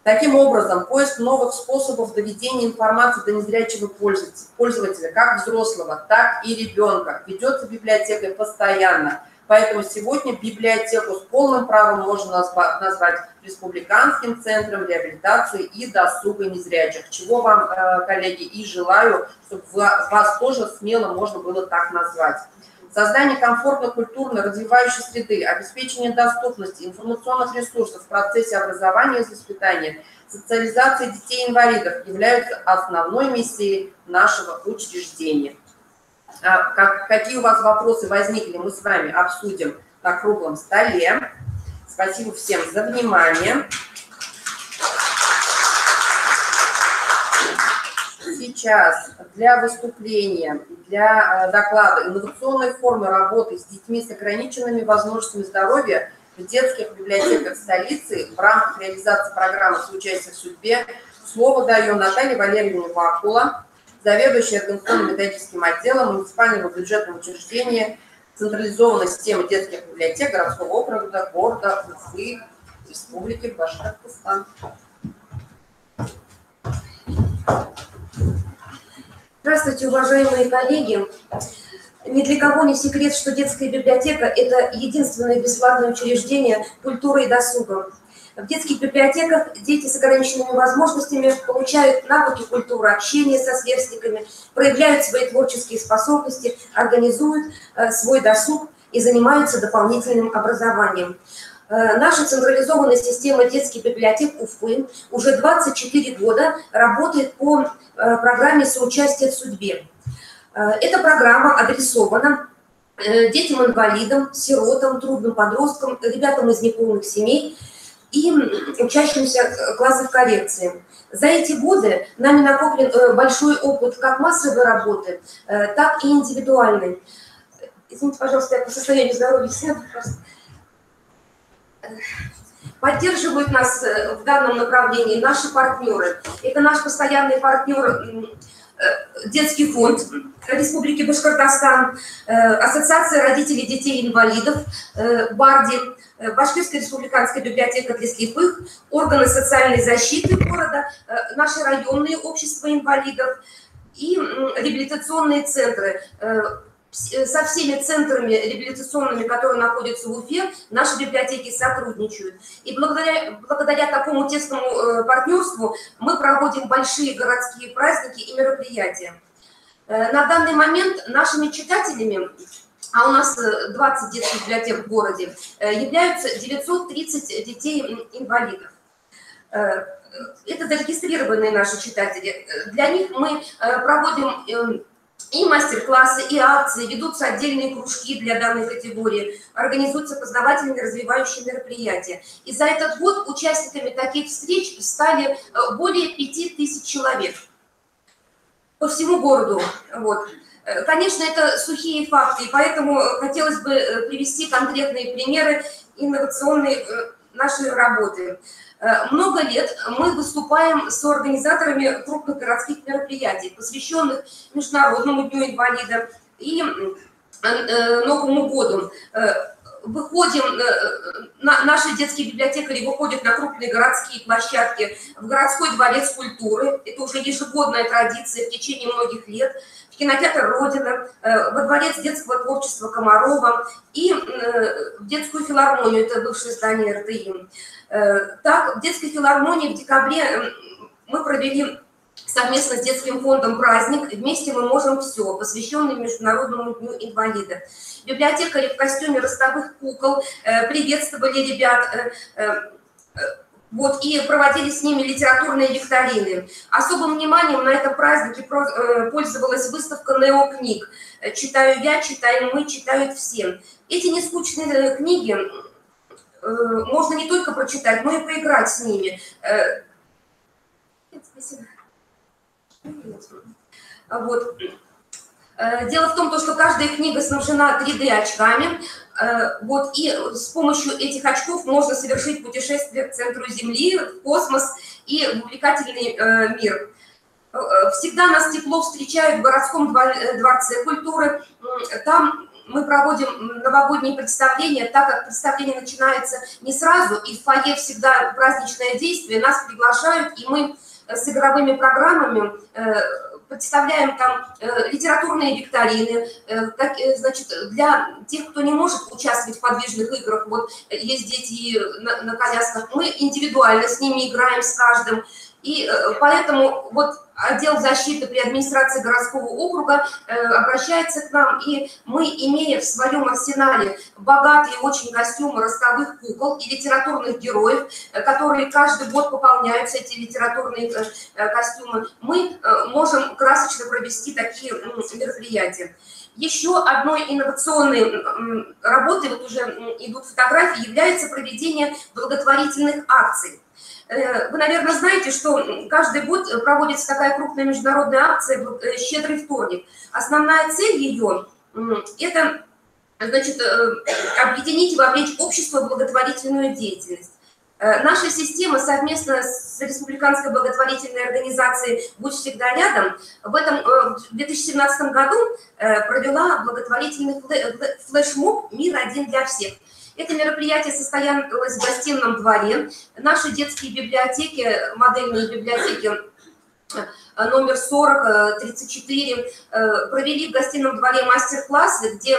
Таким образом, поиск новых способов доведения информации до незрячего пользователя, как взрослого, так и ребенка, ведется библиотекой постоянно. Поэтому сегодня библиотеку с полным правом можно назвать республиканским центром реабилитации и досуга незрячих. Чего вам, коллеги, и желаю, чтобы вас тоже смело можно было так назвать. создание комфортной, культурно развивающей среды, обеспечение доступности информационных ресурсов в процессе образования и воспитания, социализация детей-инвалидов являются основной миссией нашего учреждения. Какие у вас вопросы возникли, мы с вами обсудим на круглом столе. Спасибо всем за внимание. Сейчас для выступления, для доклада инновационной формы работы с детьми с ограниченными возможностями здоровья в детских библиотеках столицы в рамках реализации программы «Соучастие в судьбе» слово даю Наталье Валерьевне Вакула, заведующей организационно-методическим отделом муниципального бюджетного учреждения централизованной системы детских библиотек городского округа города Уфы, Республики Башкортостан. Здравствуйте, уважаемые коллеги. Ни для кого не секрет, что детская библиотека – это единственное бесплатное учреждение культуры и досуга. В детских библиотеках дети с ограниченными возможностями получают навыки культуры, общения со сверстниками, проявляют свои творческие способности, организуют свой досуг и занимаются дополнительным образованием. Наша централизованная система детских библиотек Уфы уже 24 года работает по программе «Соучастие в судьбе». Эта программа адресована детям-инвалидам, сиротам, трудным подросткам, ребятам из неполных семей и учащимся классов коррекции. За эти годы нами накоплен большой опыт как массовой работы, так и индивидуальной. Извините, пожалуйста, я по состоянию здоровья сяду просто. Поддерживают нас в данном направлении наши партнеры. Это наш постоянный партнер Детский фонд Республики Башкортостан, Ассоциация родителей детей-инвалидов, БАРДИ, Башкирская республиканская библиотека для слепых, органы социальной защиты города, наши районные общества инвалидов и реабилитационные центры. Со всеми центрами реабилитационными, которые находятся в Уфе, наши библиотеки сотрудничают. И благодаря такому тесному партнерству мы проводим большие городские праздники и мероприятия. На данный момент нашими читателями, а у нас 20 детских библиотек в городе, являются 930 детей-инвалидов. Это зарегистрированные наши читатели. Для них мы проводим и мастер-классы, и акции, ведутся отдельные кружки для данной категории, организуются познавательные развивающие мероприятия. И за этот год участниками таких встреч стали более 5000 человек по всему городу. Вот. Конечно, это сухие факты, и поэтому хотелось бы привести конкретные примеры инновационной нашей работы. Много лет мы выступаем с организаторами крупных городских мероприятий, посвященных Международному дню инвалида и Новому году. Выходим, наши детские библиотекари выходят на крупные городские площадки, в городской дворец культуры, это уже ежегодная традиция в течение многих лет, в кинотеатр «Родина», во дворец детского творчества Комарова и в детскую филармонию, это бывшее здание РТИ. Так, в детской филармонии в декабре мы провели совместно с детским фондом праздник «Вместе мы можем все», посвященный Международному дню инвалида. Библиотекари в костюме ростовых кукол приветствовали ребят вот, и проводили с ними литературные викторины. Особым вниманием на этом празднике пользовалась выставка неокниг. «Читаю я, читаем мы, читают все». Эти нескучные книги можно не только прочитать, но и поиграть с ними. Спасибо. Вот. Дело в том, что каждая книга снабжена 3D-очками, вот, и с помощью этих очков можно совершить путешествие к центру Земли, в космос и в увлекательный мир. Всегда нас тепло встречают в городском дворце культуры. Там мы проводим новогодние представления, так как представление начинается не сразу, и в фойе всегда праздничное действие, нас приглашают, и мы с игровыми программами представляем там литературные викторины, значит, для тех, кто не может участвовать в подвижных играх, вот есть дети на колясках, мы индивидуально с ними играем, с каждым, И поэтому вот отдел защиты при администрации городского округа обращается к нам, и мы, имея в своем арсенале богатые очень костюмы ростовых кукол и литературных героев, которые каждый год пополняются, эти литературные костюмы, мы можем красочно провести такие мероприятия. Еще одной инновационной работой, вот уже идут фотографии, является проведение благотворительных акций. Вы, наверное, знаете, что каждый год проводится такая крупная международная акция «Щедрый вторник». Основная цель ее – это, значит, объединить и вовлечь общество в благотворительную деятельность. Наша система совместно с Республиканской благотворительной организацией «Будь всегда рядом» в 2017 году провела благотворительный флешмоб «Мир один для всех». Это мероприятие состоялось в гостином дворе. Наши детские библиотеки, модельные библиотеки номер 40, 34, провели в гостином дворе мастер-классы, где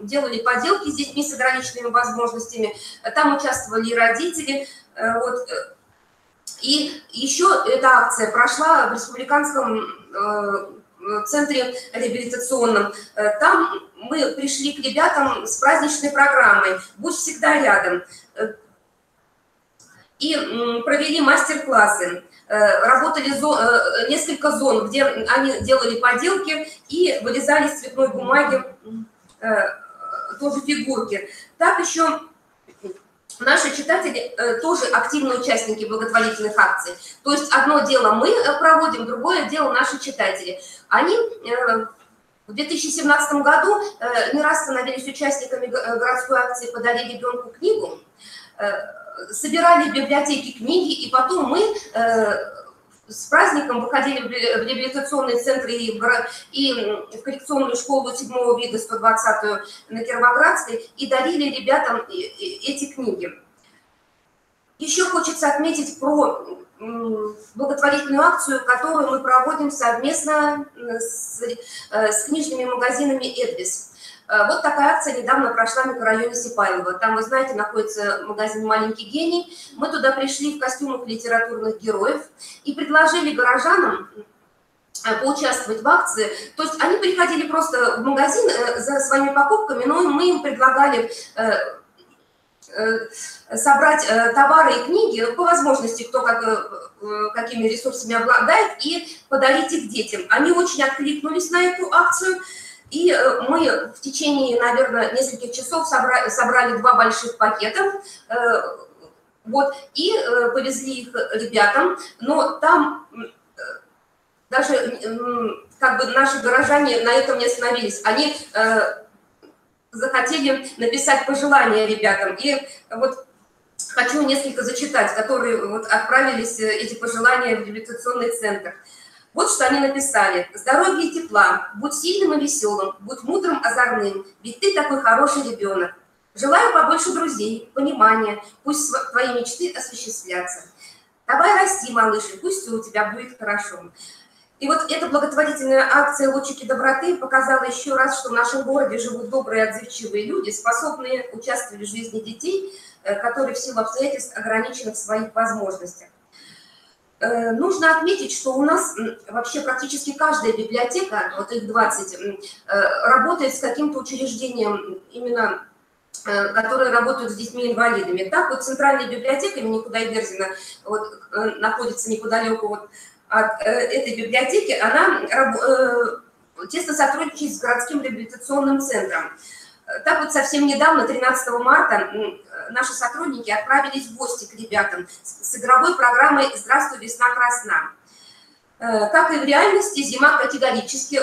делали поделки с детьми с ограниченными возможностями. Там участвовали и родители. Вот. И еще эта акция прошла в Республиканском центре реабилитационном. Там мы пришли к ребятам с праздничной программой «Будь всегда рядом» и провели мастер-классы. Работали несколько зон, где они делали поделки и вырезали из цветной бумаги тоже фигурки. Так еще наши читатели тоже активные участники благотворительных акций. То есть одно дело мы проводим, другое дело наши читатели. Они в 2017 году не раз становились участниками городской акции «Подари ребенку книгу», собирали в библиотеке книги, и потом мы с праздником выходили в реабилитационные центры и в коррекционную школу 7-го вида, 120-ю на Кировоградской, и дарили ребятам эти книги. Еще хочется отметить про благотворительную акцию, которую мы проводим совместно с книжными магазинами «Эдвис». Вот такая акция недавно прошла в микрорайоне Сипайлово. Там, вы знаете, находится магазин «Маленький гений». Мы туда пришли в костюмах литературных героев и предложили горожанам поучаствовать в акции. То есть они приходили просто в магазин за своими покупками, но мы им предлагали собрать товары и книги, по возможности, кто какими ресурсами обладает, и подарить их детям. Они очень откликнулись на эту акцию. И мы в течение, наверное, нескольких часов собрали 2 больших пакета, вот, и повезли их ребятам. Но там даже как бы наши горожане на этом не остановились. Они захотели написать пожелания ребятам. И вот хочу несколько зачитать, которые вот отправились эти пожелания в реабилитационный центр. Вот что они написали. «Здоровья и тепла, будь сильным и веселым, будь мудрым, озорным, ведь ты такой хороший ребенок. Желаю побольше друзей, понимания, пусть твои мечты осуществлятся. Давай расти, малыш, и пусть все у тебя будет хорошо». И вот эта благотворительная акция «Лучики доброты» показала еще раз, что в нашем городе живут добрые, отзывчивые люди, способные участвовать в жизни детей, которые в силу обстоятельств ограничены в своих возможностях. Нужно отметить, что у нас вообще практически каждая библиотека, вот их 20, работает с каким-то учреждением, именно которые работают с детьми-инвалидами. Так вот Центральная библиотека имени Кудайбердина вот, находится неподалеку вот от этой библиотеки, она тесно сотрудничает с городским реабилитационным центром. Так вот совсем недавно, 13 марта, наши сотрудники отправились в гости к ребятам с игровой программой «Здравствуй, весна красна». Как и в реальности, зима категорически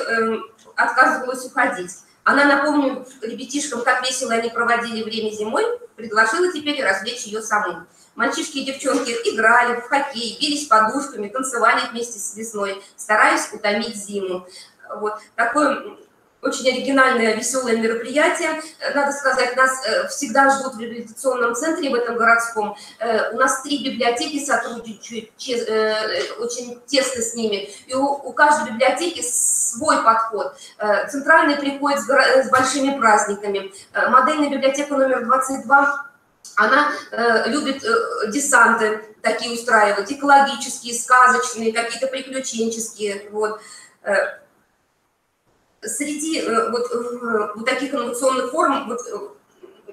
отказывалась уходить. Она, напомню ребятишкам, как весело они проводили время зимой, предложила теперь развлечь ее саму. Мальчишки и девчонки играли в хоккей, бились подушками, танцевали вместе с весной, стараясь утомить зиму. Вот такое очень оригинальное, веселое мероприятие. Надо сказать, нас всегда ждут в реабилитационном центре, в этом городском. У нас 3 библиотеки сотрудничают очень тесно с ними. И у каждой библиотеки свой подход. Центральный приходит с большими праздниками. Модельная библиотека номер 22, Она любит десанты такие устраивать, экологические, сказочные, какие-то приключенческие. Вот. Среди вот таких инновационных форм, вот,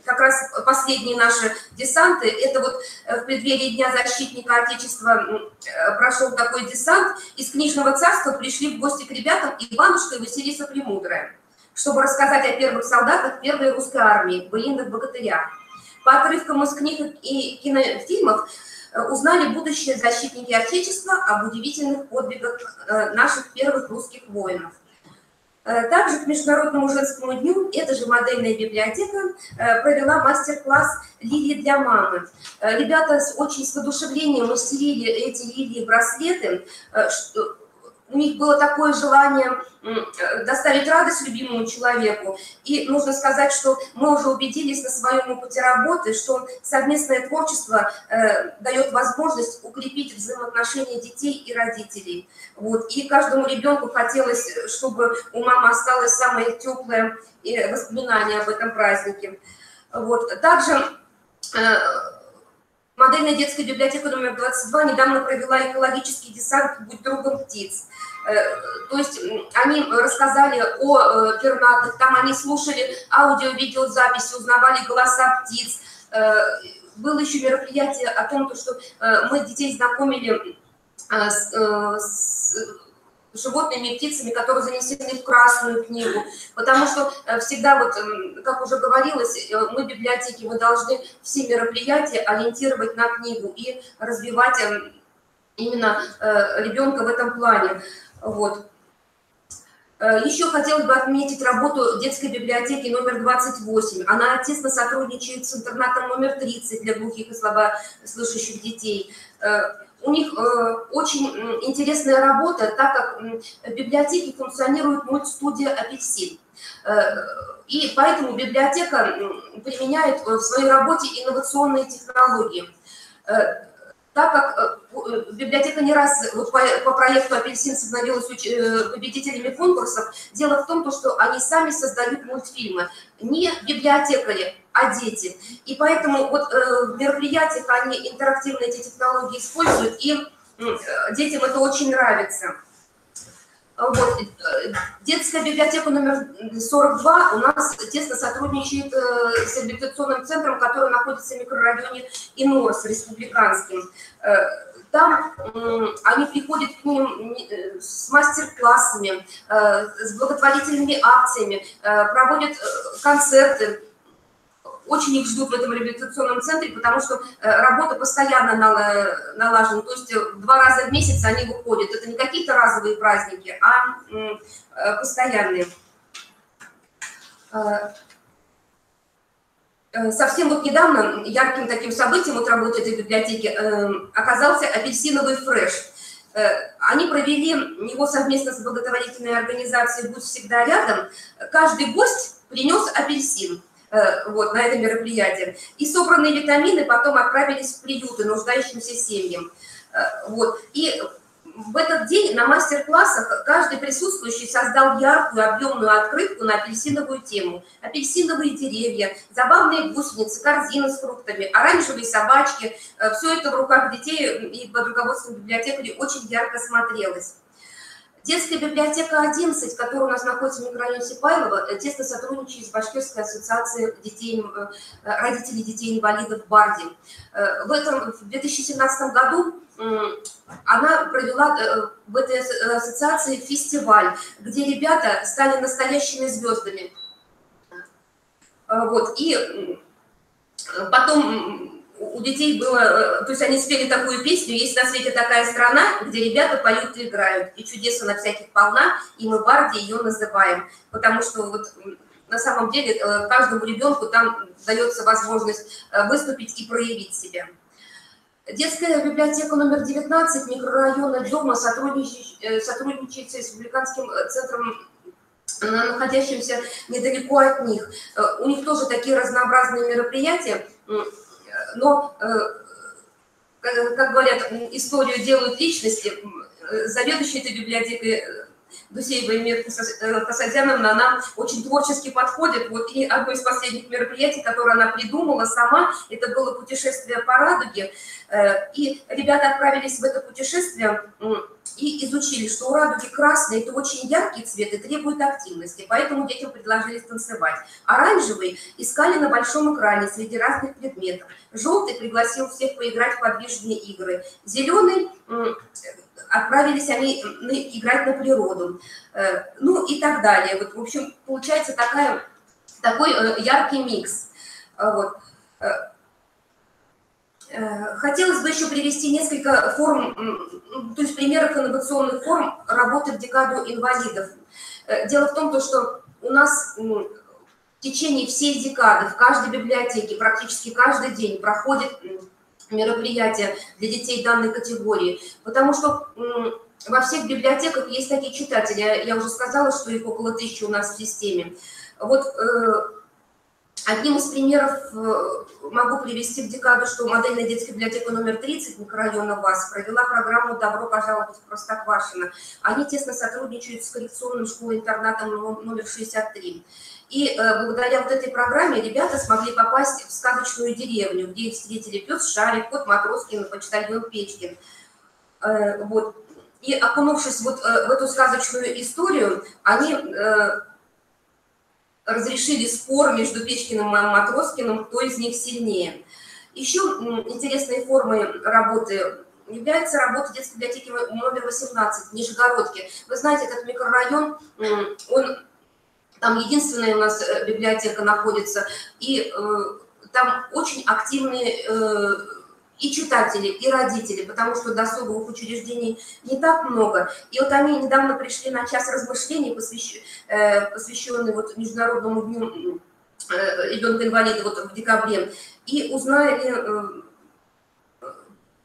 как раз последние наши десанты, это вот в преддверии Дня защитника Отечества прошел такой десант. Из книжного царства пришли в гости к ребятам Иванушка и Василиса Премудрая, чтобы рассказать о первых солдатах первой русской армии, былинных богатырях. По отрывкам из книг и кинофильмов узнали будущие защитники Отечества об удивительных подвигах наших первых русских воинов. Также к Международному женскому дню эта же модельная библиотека провела мастер-класс «Лилии для мамы». Ребята очень с воодушевлением мастерили эти лилии-браслеты. У них было такое желание доставить радость любимому человеку. И нужно сказать, что мы уже убедились на своем опыте работы, что совместное творчество дает возможность укрепить взаимоотношения детей и родителей. Вот. И каждому ребенку хотелось, чтобы у мамы осталось самое теплое воспоминание об этом празднике. Вот. Также модельная детская библиотека номер 22 недавно провела экологический десант «Будь другом птиц». То есть они рассказали о пернатых, там они слушали аудио-видеозаписи, узнавали голоса птиц. Было еще мероприятие о том, что мы детей знакомили с животными и птицами, которые занесены в Красную книгу. Потому что всегда, вот, как уже говорилось, мы, библиотеки, мы должны все мероприятия ориентировать на книгу и развивать именно ребенка в этом плане. Вот. Еще хотелось бы отметить работу детской библиотеки номер 28. Она тесно сотрудничает с интернатом номер 30 для глухих и слабослышащих детей. У них очень интересная работа, так как в библиотеке функционирует мультстудия «Апельсин». И поэтому библиотека применяет в своей работе инновационные технологии. Так как библиотека не раз вот по проекту «Апельсин» становилась победителями конкурсов, дело в том, что они сами создают мультфильмы. Не библиотекари, а дети. И поэтому вот в мероприятиях они интерактивно эти технологии используют, и детям это очень нравится. Вот. Детская библиотека номер 42 у нас тесно сотрудничает с реабилитационным центром, который находится в микрорайоне Инорс, республиканским. Там они приходят к ним с мастер-классами, с благотворительными акциями, проводят концерты. Очень их ждут в этом реабилитационном центре, потому что работа постоянно налажена. То есть 2 раза в месяц они выходят. Это не какие-то разовые праздники, а постоянные. Совсем вот недавно ярким таким событием от работы этой библиотеки оказался апельсиновый фреш. Они провели его совместно с благотворительной организацией «Будь всегда рядом». Каждый гость принес апельсин. Вот, на это мероприятие. И собранные витамины потом отправились в приюты нуждающимся семьям. Вот. И в этот день на мастер-классах каждый присутствующий создал яркую объемную открытку на апельсиновую тему. Апельсиновые деревья, забавные гусеницы, корзины с фруктами, оранжевые собачки. Все это в руках детей и под руководством библиотекарей очень ярко смотрелось. Детская библиотека 11, которая у нас находится в микрорайоне Сипайлово, тесно сотрудничает с Башкирской ассоциацией родителей детей-инвалидов «Барди». В 2017 году она провела в этой ассоциации фестиваль, где ребята стали настоящими звездами. Вот. И потом у детей было, то есть они спели такую песню: «Есть на свете такая страна, где ребята поют и играют, и чудеса на всяких полна, и мы Барди ее называем». Потому что вот на самом деле каждому ребенку там дается возможность выступить и проявить себя. Детская библиотека номер 19 микрорайона Дома сотрудничает с республиканским центром, находящимся недалеко от них. У них тоже такие разнообразные мероприятия. Но, как говорят, историю делают личности. Заведующий этой библиотекой Дусеева и Мир Касадяновна, она очень творчески подходит. Вот и одно из последних мероприятий, которое она придумала сама, это было путешествие по радуге. И ребята отправились в это путешествие и изучили, что у радуги красный – это очень яркий цвет и требует активности, поэтому детям предложили танцевать. Оранжевый искали на большом экране среди разных предметов. Желтый пригласил всех поиграть в подвижные игры. Зеленый отправились они играть на природу. Ну и так далее. Вот, в общем, получается такой яркий микс. Вот. Хотелось бы еще привести несколько форм, то есть примеров инновационных форм работы в декаду инвалидов. Дело в том, что у нас в течение всей декады в каждой библиотеке практически каждый день проходит мероприятия для детей данной категории, потому что во всех библиотеках есть такие читатели. Я уже сказала, что их около 1000 у нас в системе. Вот одним из примеров могу привести в декаду, что модельная детская библиотека номер 30 микрорайона ВАС провела программу «Добро пожаловать в Простоквашино». Они тесно сотрудничают с коррекционным школой-интернатом номер 63. И благодаря вот этой программе ребята смогли попасть в сказочную деревню, где их встретили пес Шарик, кот Матроскин и почтальон Печкин. Вот. И окунувшись вот в эту сказочную историю, они разрешили спор между Печкиным и Матроскиным, кто из них сильнее. Еще интересной формой работы является работа детской библиотеки номер 18 в Нижегородке. Вы знаете, этот микрорайон, там единственная у нас библиотека находится, и там очень активные и читатели, и родители, потому что досуговых учреждений не так много. И вот они недавно пришли на час размышлений, посвященный вот Международному дню ребенка-инвалида вот в декабре, и узнали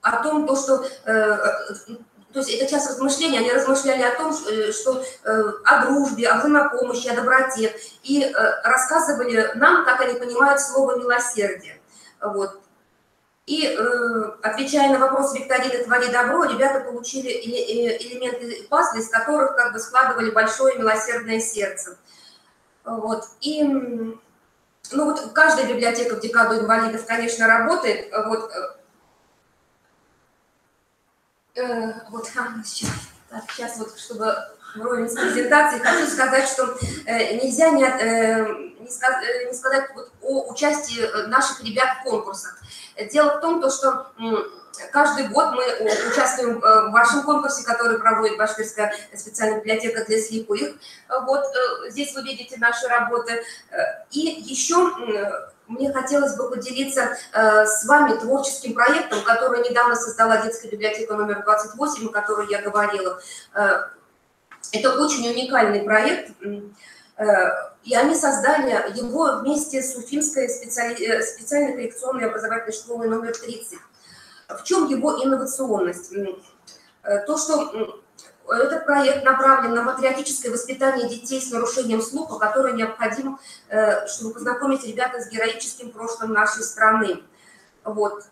о том, что... То есть это час размышлений, они размышляли о том, что о дружбе, о взаимопомощи, о доброте, и рассказывали нам, как они понимают слово «милосердие». Вот. И отвечая на вопрос викторины «Твори добро», ребята получили элементы пазла, из которых как бы складывали большое милосердное сердце. Вот. И ну вот каждая библиотека в декаду инвалидов, конечно, работает. Вот. Вот сейчас вот, чтобы вровень с презентацией, хочу сказать, что нельзя не сказать вот о участии наших ребят в конкурсах. Дело в том, что каждый год мы участвуем в вашем конкурсе, который проводит Башкирская специальная библиотека для слепых. Вот здесь вы видите наши работы. И еще мне хотелось бы поделиться с вами творческим проектом, который недавно создала детская библиотека номер 28, о которой я говорила. Это очень уникальный проект, и они создали его вместе с Уфимской специальной коррекционной образовательной школой номер 30. В чем его инновационность? То, что этот проект направлен на патриотическое воспитание детей с нарушением слуха, которое необходимо, чтобы познакомить ребят с героическим прошлым нашей страны. Вот.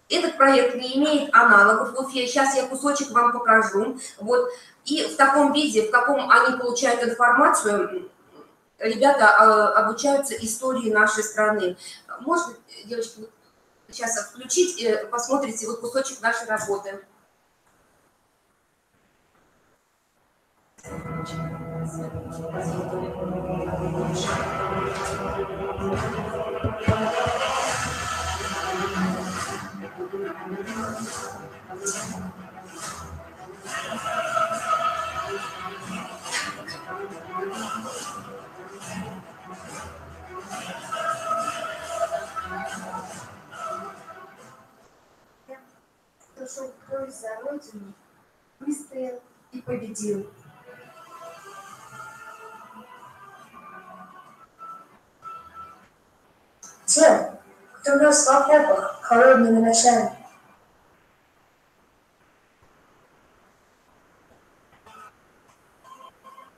Этот проект не имеет аналогов в Уфе. Сейчас я кусочек вам покажу. Вот. И в таком виде, в каком они получают информацию, ребята обучаются истории нашей страны. Можно, девочки, сейчас включить, посмотрите вот кусочек нашей работы. Прошел кровь за родину, выстоял и победил. Те, кто рос в окопах холодными ночами.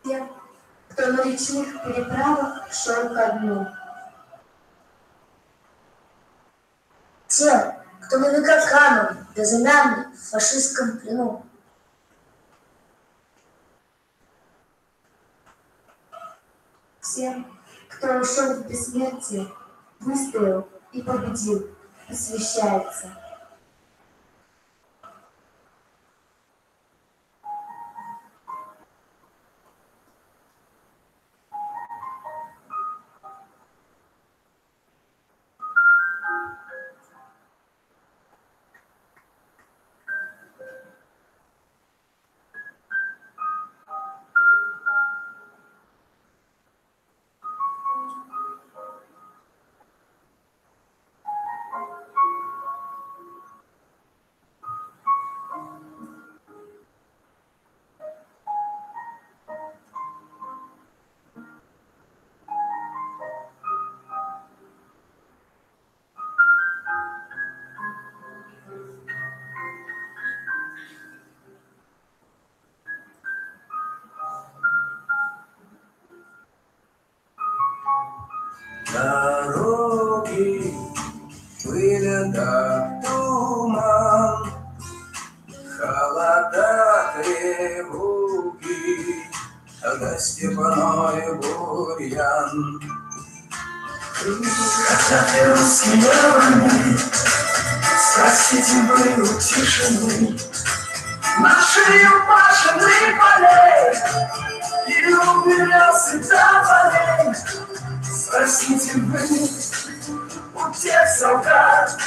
Те, кто на речных переправах шел ко дну. Те, кто на века канул безымянный в фашистском плену. всем, кто ушел в бессмертие, выстоял и победил, посвящается. Дороги были как туман, холода, тревоги, да степной бурьян. Когда ты рассмеянный, спросите вы у тишины, нашли упашенных полей и уберется до полей. Спросите вы у тех солдат.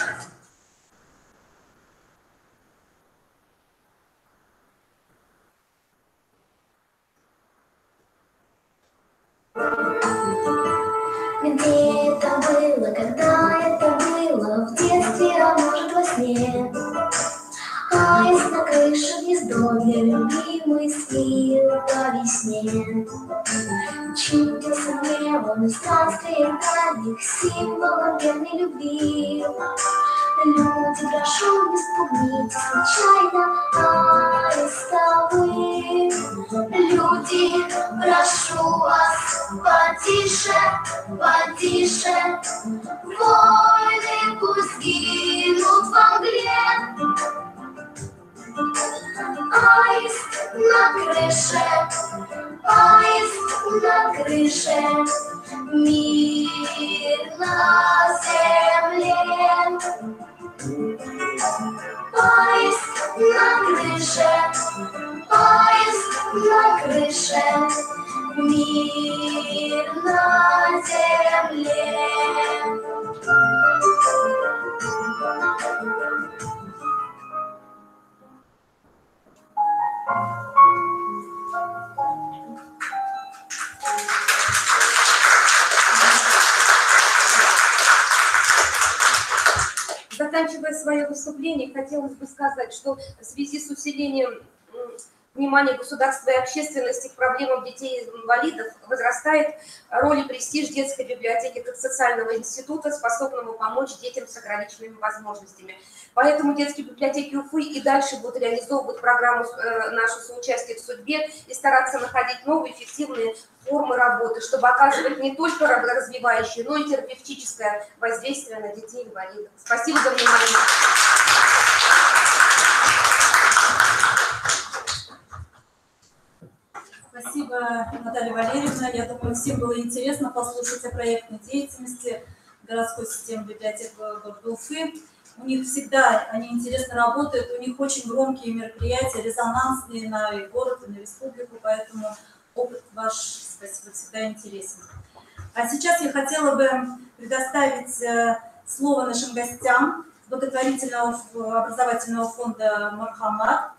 Где это было, когда это было, в детстве, а может во сне? Аист на крыше, гнездо, где любимый спит по весне. Чудился гневом и странствием дальних, символом верной любви. Люди, прошу, не спугните случайно арестовые. Люди, прошу вас, потише, потише. Войны пусть гинут во мгле. Аист на крыше, аист на крыше, мир на земле. Аист на крыше, аист на крыше, мир на земле. Заканчивая свое выступление, хотелось бы сказать, что в связи с усилением внимания государства и общественности к проблемам детей-инвалидов возрастает роль и престиж детской библиотеки как социального института, способного помочь детям с ограниченными возможностями. Поэтому детские библиотеки Уфы и дальше будут реализовывать программу «Наше соучастие в судьбе» и стараться находить новые эффективные формы работы, чтобы оказывать не только развивающее, но и терапевтическое воздействие на детей-инвалидов. Спасибо за внимание. Спасибо, Наталья Валерьевна. Я думаю, всем было интересно послушать о проектной деятельности городской системы библиотек города Уфы. У них всегда они интересно работают, у них очень громкие мероприятия, резонансные на и город, и на республику, поэтому опыт ваш, спасибо, всегда интересен. А сейчас я хотела бы предоставить слово нашим гостям благотворительного образовательного фонда «Мархамат».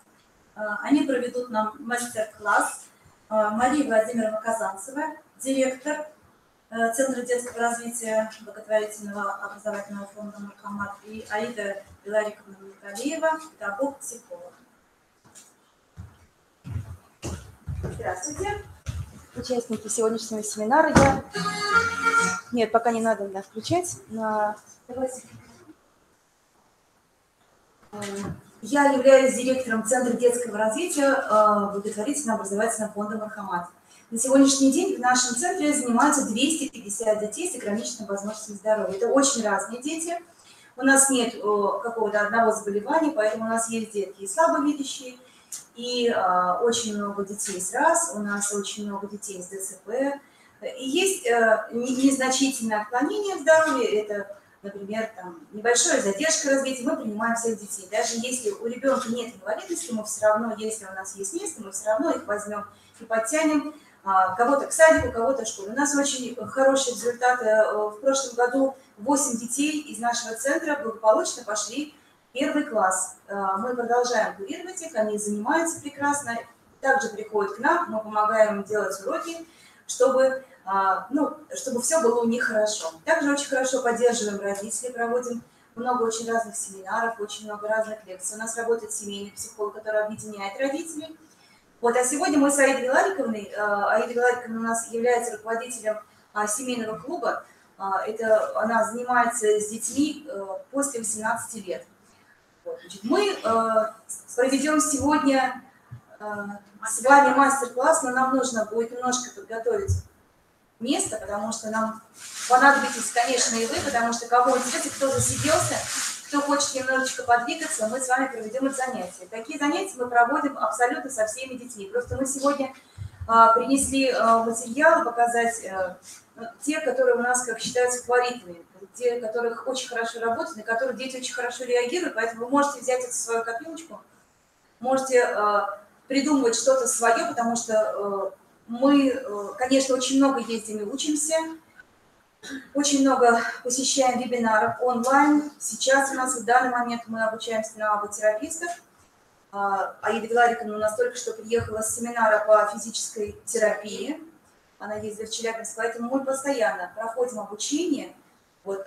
Они проведут нам мастер-класс. Мария Владимировна Казанцева, директор Центра детского развития благотворительного образовательного фонда «Мархамат», и Аида Белариковна Николаева, педагог-психолог. Здравствуйте. Участники сегодняшнего семинара. Нет, пока не надо включать. Я являюсь директором Центра детского развития благотворительного образовательного фонда «Мархамат». На сегодняшний день в нашем центре занимаются 250 детей с ограниченными возможностями здоровья. Это очень разные дети. У нас нет какого-то одного заболевания, поэтому у нас есть детки и слабовидящие, и очень много детей с РАС, у нас очень много детей с ДЦП, И есть незначительное отклонение в здоровье, это, например, там, небольшая задержка развития, мы принимаем всех детей. Даже если у ребенка нет инвалидности, мы все равно, если у нас есть место, мы все равно их возьмем и подтянем кого-то к садику, кого-то в школу. У нас очень хорошие результаты. В прошлом году 8 детей из нашего центра благополучно пошли в 1 класс. Мы продолжаем курировать их, они занимаются прекрасно, также приходят к нам, мы помогаем им делать уроки, чтобы все было у них хорошо. Также очень хорошо поддерживаем родителей, проводим много очень разных семинаров, очень много разных лекций. У нас работает семейный психолог, который объединяет родителей. Вот, а сегодня мы с Аидой Вилариковной, Аида Вилариковна у нас является руководителем семейного клуба. Она занимается с детьми после 18 лет. Вот, значит, мы проведем сегодня с вами мастер-класс, но нам нужно будет немножко подготовить место, потому что нам понадобитесь, конечно, и вы, потому что кого интересно, кто засиделся, кто хочет немножечко подвигаться, мы с вами проведем эти занятия. Такие занятия мы проводим абсолютно со всеми детьми. Просто мы сегодня принесли материалы показать те, которые у нас, как считаются, фаворитными, те, которых очень хорошо работают, на которых дети очень хорошо реагируют, поэтому вы можете взять эту свою копилочку, можете придумывать что-то свое, потому что мы, конечно, очень много ездим и учимся, очень много посещаем вебинаров онлайн. Сейчас у нас в данный момент мы обучаемся на аботерапистов. Аида Вилариковна у нас только что приехала с семинара по физической терапии. Она ездит в Челябинск, поэтому мы постоянно проходим обучение. Вот,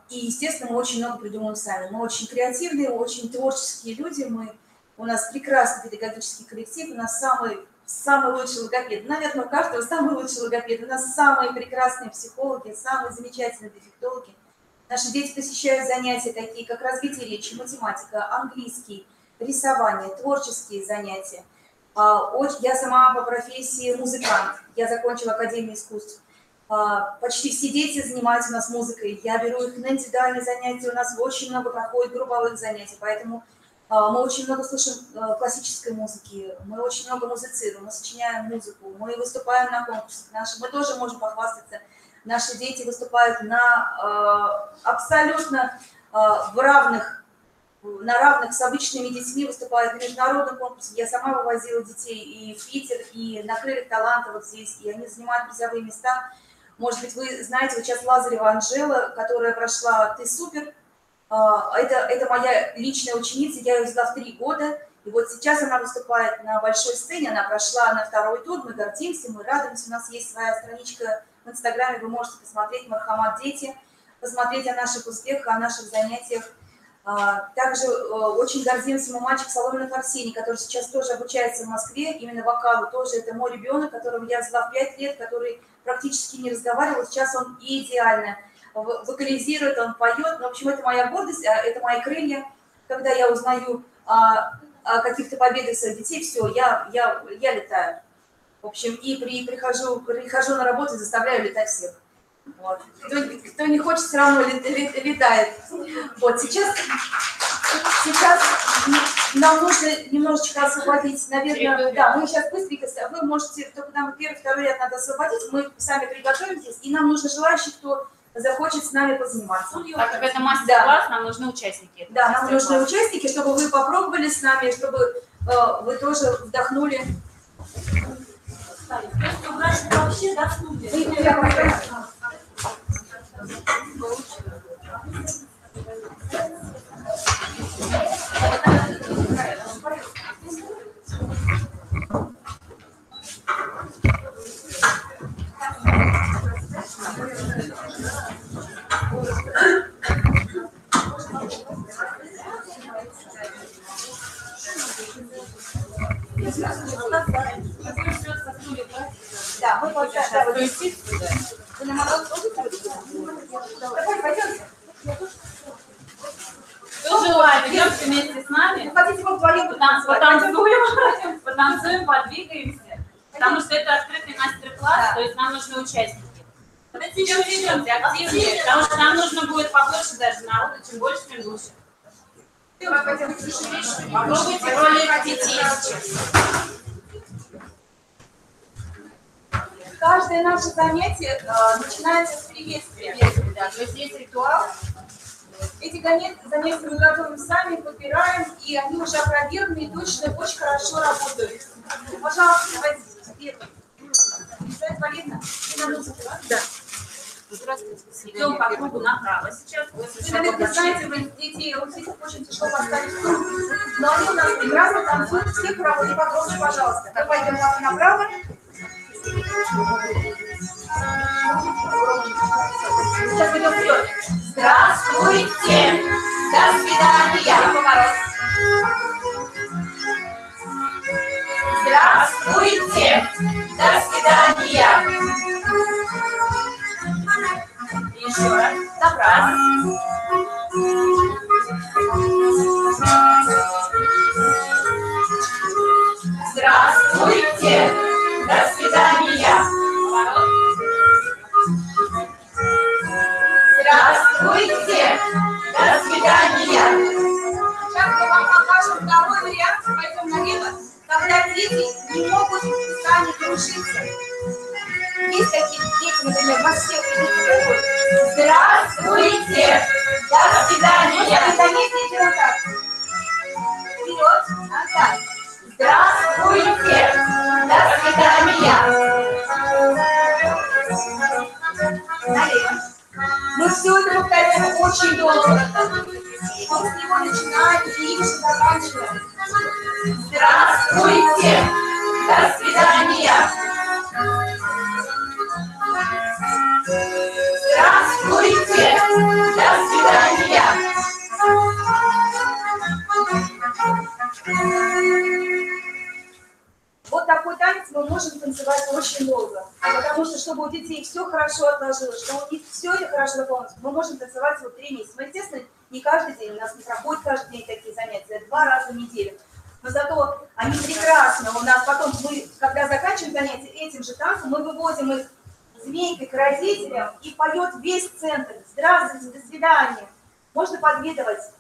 и, естественно, мы очень много придумываем сами. Мы очень креативные, очень творческие люди. У нас прекрасный педагогический коллектив, у нас самый лучший логопед. Наверное, у каждого самый лучший логопед. У нас самые прекрасные психологи, самые замечательные дефектологи. Наши дети посещают занятия такие, как развитие речи, математика, английский, рисование, творческие занятия. Я сама по профессии музыкант. Я закончила Академию искусств. Почти все дети занимаются у нас музыкой. Я беру их на индивидуальные занятия. У нас очень много проходит групповых занятий, поэтому мы очень много слышим классической музыки, мы очень много музицируем, мы сочиняем музыку, мы выступаем на конкурсах. Мы тоже можем похвастаться. Наши дети выступают абсолютно на равных с обычными детьми, выступают на международных конкурсах. Я сама вывозила детей и в Питер, и на крыльях таланта вот здесь, и они занимают призовые места. Может быть, вы знаете, вот сейчас Лазарева Анжела, которая прошла «Ты супер». Это моя личная ученица, я ее взяла в 3 года, и вот сейчас она выступает на большой сцене, она прошла на 2-й тур, мы гордимся, мы радуемся, у нас есть своя страничка в Инстаграме, вы можете посмотреть Мархамат Дети, посмотреть о наших успехах, о наших занятиях. Также очень гордимся мы мальчик Соломинов Арсений, который сейчас тоже обучается в Москве, именно вокалу, тоже это мой ребенок, которого я взяла в 5 лет, который практически не разговаривал, сейчас он идеально вокализирует, он поет. В общем, это моя гордость, это мои крылья. Когда я узнаю о каких-то победах своих детей, все, я летаю. В общем, и прихожу на работу и заставляю летать всех. Вот. Кто не хочет, все равно летает. Вот, сейчас нам нужно немножечко освободить, наверное, да, мы сейчас быстренько, вы можете, только нам 1-2 ряд надо освободить, мы сами приготовимся, и нам нужно желающих, кто захочет с нами позаниматься. Так как это мастер-класс, да. Нам нужны участники. Да, нам нужны участники, чтобы вы попробовали с нами, чтобы вы тоже вдохнули. Вообще, да, Да, мы получаем. Вы на мороз пойдемте. Кто желает, идемте вместе с нами. Хотите, мы вдвоем потанцуем, подвигаемся. Потому что это открытый мастер-класс, то есть нам нужны участники. Идемте активнее, потому что нам нужно будет побольше даже народу, чем больше, тем лучше. Попробуйте роли детей сейчас. Каждое наше занятие начинается с приветствия. Да, то есть есть ритуал. Эти занятия мы готовим сами, подбираем, и они уже опробированы и точно очень хорошо работают. Пожалуйста, давайте первый. Елизавета Валерьевна, вы нам нужно, да? Здравствуйте. Идем по кругу направо сейчас. Вы, наверное, знаете, вы детей аутистов очень тяжело поставить в круг, но они у нас прекрасно танцуют, все хоровые, погромче, пожалуйста. Так, пойдем направо. Сейчас идем вперед. Здравствуйте! До свидания! Поворот. Здравствуйте! До свидания! Еще раз. Направо. Здравствуйте! До свидания! Здравствуйте! До свидания! Сейчас мы вам покажем второй вариант. Пойдем налево. Когда дети не могут сами дружиться. Есть такие дети, например, во всех школах. Здравствуйте! До свидания! Заметьте вот так. Вперед, назад. Здравствуйте! До свидания! Налево. Мы все это повторяем очень долго. Мы с него начинаем и заканчиваем. Здравствуйте! До свидания! Здравствуйте! До свидания! Вот такой танец мы можем танцевать очень долго. Потому что, чтобы у детей все хорошо отложилось, чтобы у них все это хорошо выполнилось, мы можем танцевать вот 3 месяца. Но, естественно, не каждый день, у нас не проходит каждый день такие занятия, 2 раза в неделю. Но зато они прекрасно. У нас потом, мы, когда заканчиваем занятия этим же танцем, мы выводим их змейкой к родителям и поет весь центр. Здравствуйте, до свидания. Можно подведывать.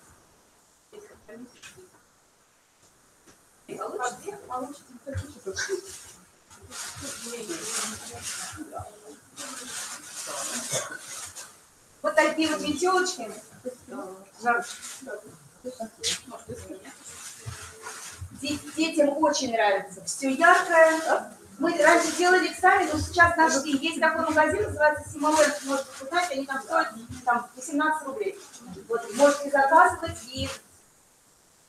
Вот такие вот метелочки. Детям очень нравится. Все яркое. Мы раньше делали сами, но сейчас нашли. Есть такой магазин, называется Симоленд. Может, вы знаете, они там стоят там, 18 рублей. Вот, можете заказывать и...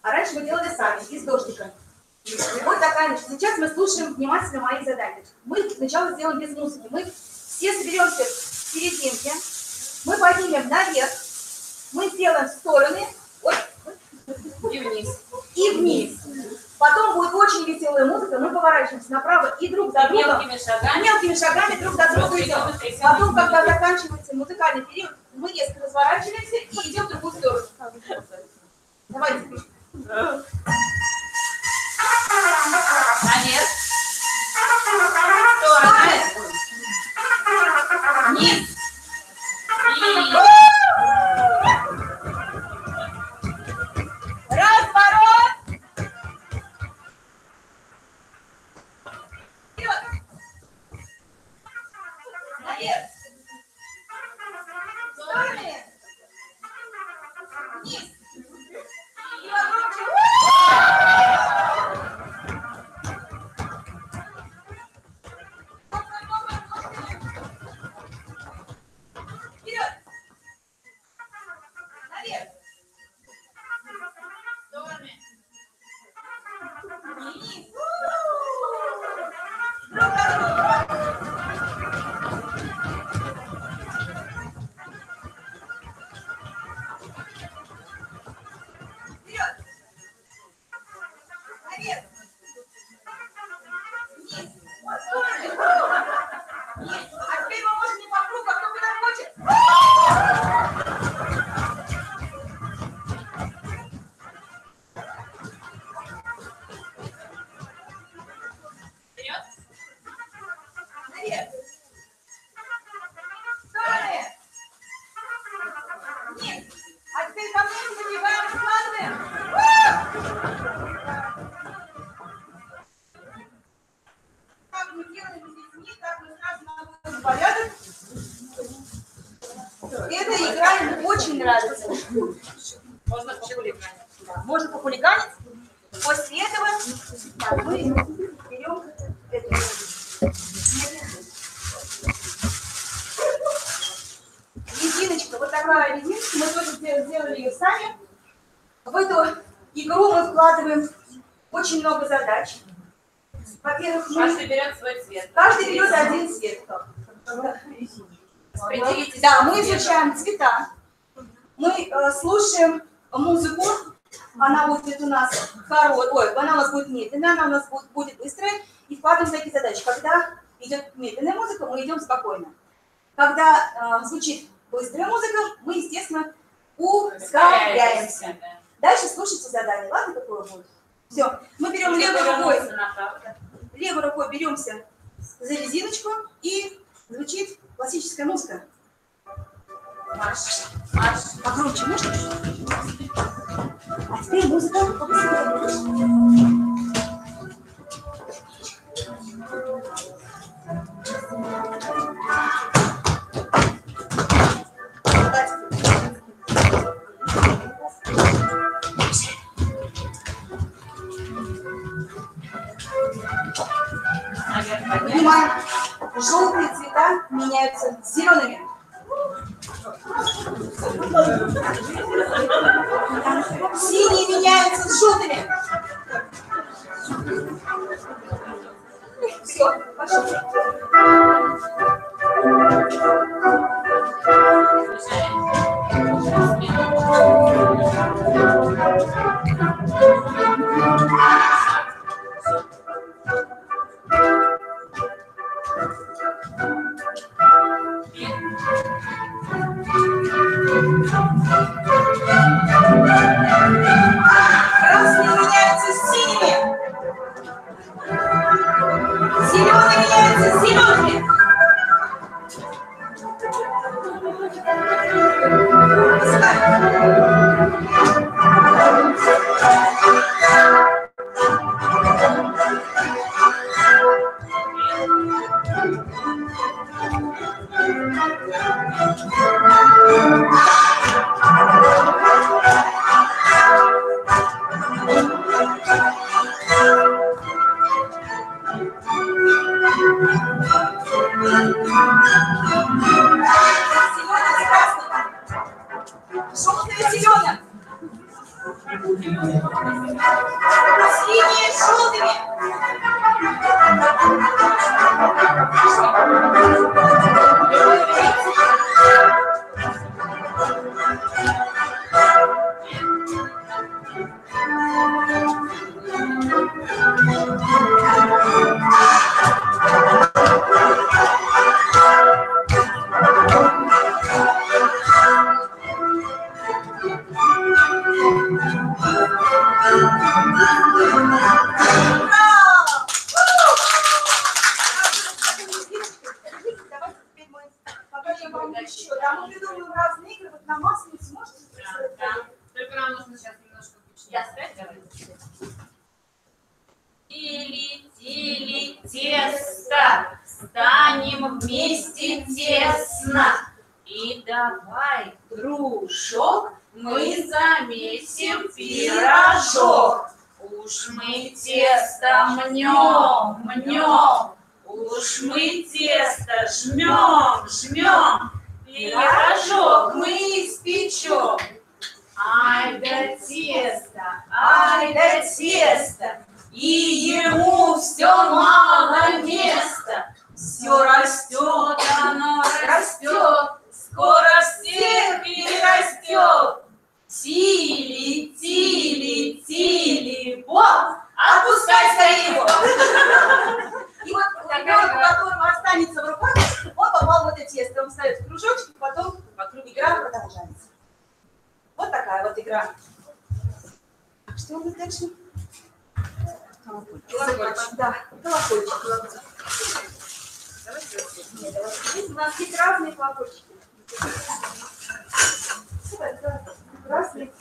А раньше мы делали сами, и с дождиком. Вот такая. Сейчас мы слушаем внимательно мои задания. Мы сначала сделаем без музыки. Мы все соберемся в серединке. Мы поднимем наверх. Мы сделаем в стороны. И вниз. И вниз. Потом будет очень веселая музыка. Мы поворачиваемся направо и друг за другом. Мелкими шагами друг за другом идем. Потом, когда заканчивается музыкальный период, мы резко разворачиваемся и идем в другую сторону. Давайте. Наверх. Стороны. Вниз. Разворот. Вперед. Наверх. Стороны. Вниз. И погромче. Вперед! Наверх! Стороны! Вниз! Друг за другом! Вперед! Наверх! Вниз! Стороны! Вниз! А теперь мы можем не по кругу, а кто куда хочет! Вперед! Наверх! Стороны! Вниз! А теперь ко мне забиваем, складываем! Как мы делаем с детьми, так мы сразу порядок. Эта игра ему очень нравится. Можно похулиганить. Можно похулиганить. После этого мы берем эту. Резиночка, вот такая резиночка, мы тоже сделали ее сами. В эту игру мы вкладываем очень много задач. Во-первых, Каждый берет свой цвет. Каждый берет один цвет. Распределите. Да, мы изучаем цвета. Мы слушаем музыку. Она будет у нас короткая, она у нас будет медленная, она у нас будет быстрая. И вкладываем такие задачи. Когда идет медленная музыка, мы идем спокойно. Когда звучит быстрая музыка, мы, естественно, ускоряемся. Дальше слушайте задание. Ладно, какое будет? Все. Мы берем левой рукой беремся за резиночку, и звучит классическая музыка. Марш. Марш. Погромче можно? А теперь музыка. Внимание! Желтые цвета меняются с зелеными. Синие меняются с желтыми. Все, пошли. Красные меняются с синими. Зеленые меняются с зелеными. Желтые зеленым. Синие с желтыми. Тили, тесто, станем вместе тесно. И давай, дружок, мы замесим пирожок. Уж мы тесто мнем, уж мы тесто жмем, пирожок мы испечем. Ай да тесто, и ему все мало места. Все растет, оно растет, скоро всех перерастет. Тили, тили, тили, бог, отпускай своего. И вот ребенок, у которого останется в руках, он попал в это тесто. Он ставит в кружочек, и потом игра продолжается. Вот такая вот игра. Что у нас дальше? Колокольчик. Да, колокольчик. Нет, у нас есть разные колокольчики. Разные.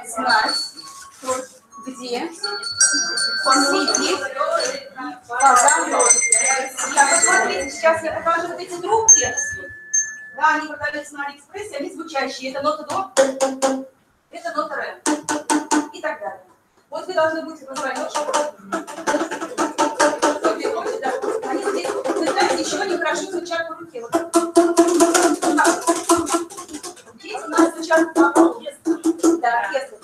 знать, где посидит казан. Так, вот смотрите, сейчас я покажу вот эти трубки. Да, они продаются на Алиэкспрессе, они звучащие. Это нота до, это нота ре и так далее. Вот вы должны будете позвонить. Они здесь, вы знаете, еще они хорошо звучат по руке. Вот. Здесь у нас звучат по полу. Да, оркестр.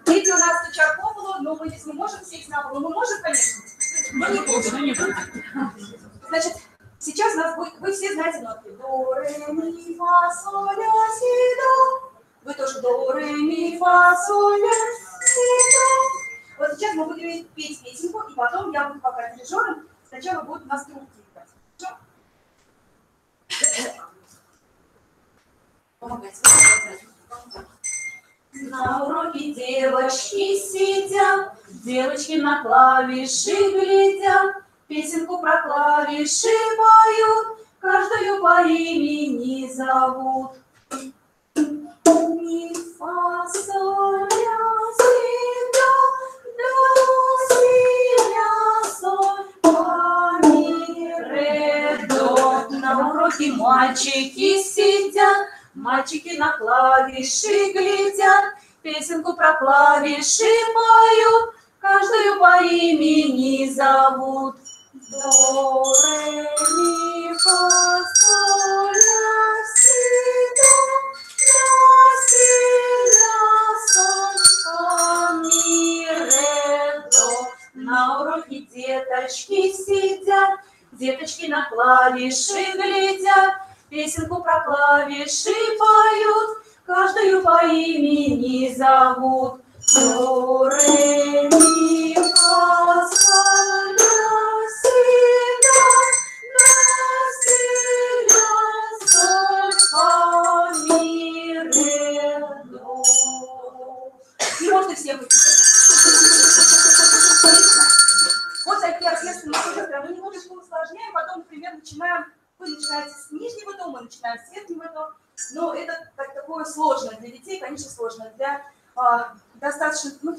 Дети у нас стучат по полу, но мы здесь не можем сесть на пол. Мы можем, конечно, но не будем. Значит, сейчас у нас будет, вы все знаете нотки. До, ре, ми, фа, соль, ля, си, до. Вы тоже до, ре, ми, фа, соль, ля, си, до. Вот сейчас мы будем петь песенку, и потом я буду пока дирижером. Сначала будут у нас трубки играть. Хорошо? Помогайте. На уроке девочки сидят, девочки на клавиши глядят, песенку про клавиши поют, каждую по имени зовут. Ми, фа, соль, ля, си, до, си, ля, соль, фа, ми, ре, до. На уроке мальчики сидят, мальчики на клавиши глядят, песенку про клавиши поют, каждую по имени зовут. До, ре, ми, фа, соль, ля, си, до, ля, си, ля, соль, фа, ми, ре, до. На уроке деточки сидят, деточки на клавиши глядят, песенку про клавиши поют, каждую по имени зовут. До, ре, ми, фа, соль, ля, си, до, ля, си, ля, соль, фа, ми, ре, до. И вот и все вы. Вот такие оркестрные оркестры. Мы немножечко усложняем, потом, например, вы начинаете с нижнего до, мы начинаем с верхнего до. Но это такое сложное для детей, конечно, сложно. Для достаточно, ну,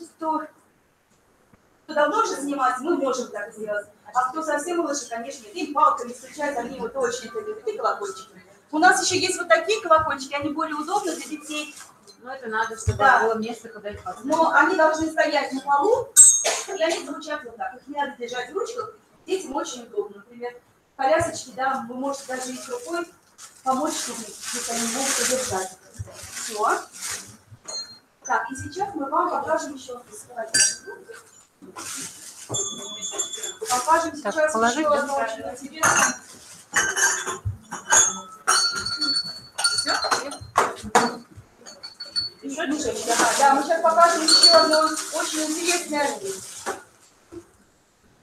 кто давно уже занимается, мы можем так сделать. А кто совсем лучше, конечно, им палками стучать, они вот очень любят. И колокольчики. У нас еще есть вот такие колокольчики, они более удобны для детей. Но это надо, чтобы было место, куда их поставить. Но они должны стоять на полу, и они звучат вот так. Их не надо держать в ручках. Детям очень удобно. Например, колясочки, да, вы можете даже их рукой помочь, чтобы если они могут удержать. Все. Так, и сейчас мы вам покажем еще. Покажем сейчас еще одно очень интересное. Все? Да, мы сейчас покажем еще одно очень интересное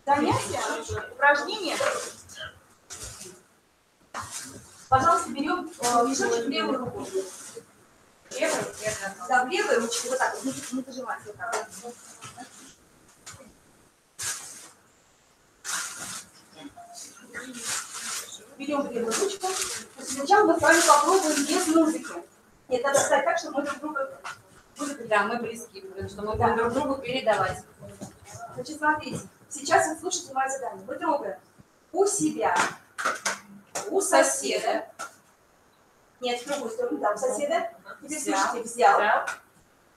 занятие, упражнение. Пожалуйста, берем мешочек в левую руку. Левую? Да, в левую ручку. Вот так вот, не зажимайте. Вот так. Берем в левую ручку. Сначала мы с вами попробуем без музыки. Нет, надо сказать так, чтобы мы друг друга... Да, мы близки, потому что мы будем друг другу передавать. Значит, смотрите. Сейчас вы слушаете мое задание. Мы трогаем у себя, у соседа. Нет, в другую сторону, да, у соседа. Теперь слушайте, взял,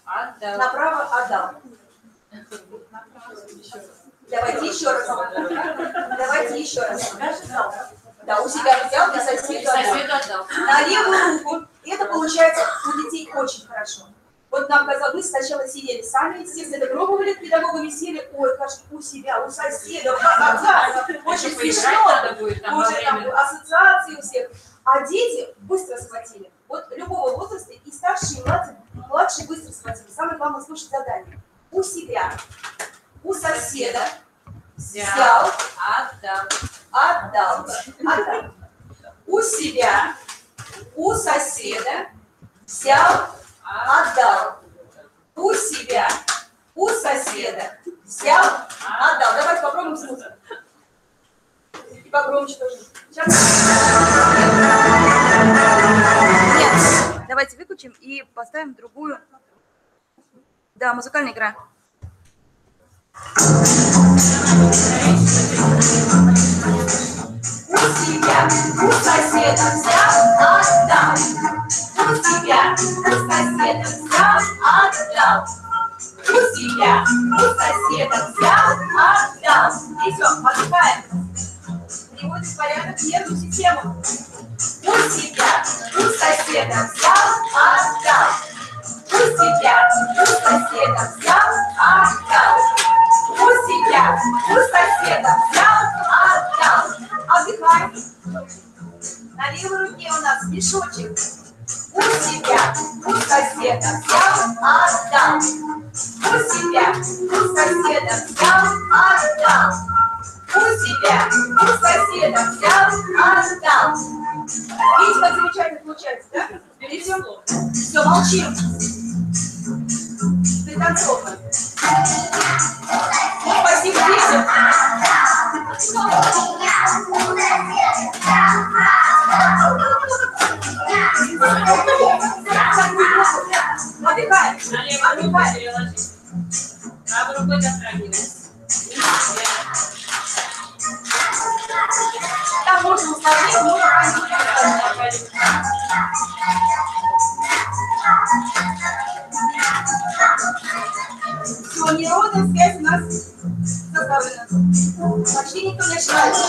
отдал. направо отдал. Давайте еще раз. Давайте еще раз. Да, у себя взял и соседу отдал. На левую руку. Это получается у детей очень хорошо. Вот нам казалось, мы сначала сидели сами, естественно, это пробовали, педагогами сели, ой, кажется, у себя, у соседа, очень смешно, уже там ассоциации у всех. А дети быстро схватили. Вот любого возраста, и старшие, и младшие быстро схватили. Самое главное слушать задание. У себя, у соседа, взял, отдал. У себя, у соседа, взял, отдал. У себя, у соседа, взял, отдал. Давайте попробуем с музыкой. И погромче тоже. Сейчас. Нет. Давайте выключим и поставим другую. Да, музыкальная игра. У себя, у соседа взял, отдал. У себя, у соседа взял, отдал. У себя, у соседа взял, отдал. Идем, отдыхаем. Приводим в порядок нервную систему. У себя, у соседа взял, отдал. У себя, у соседа взял, отдал. У себя, у соседа взял, отдал. Отдыхаем. На левой руке у нас мешочек. У себя, у соседа взял, отдал. У себя, у соседа взял, отдал. У себя, у соседа взял, отдал. Видите, как замечательно получается, да? Берите. Все, молчим. Пританцовка. Спасибо, детям. Отдыхаем. Отдыхаем. Правой рукой дотрагиваемся. Там можно усложнить, можно все, нейронная связь у нас составлена. Почти никто не ошибается.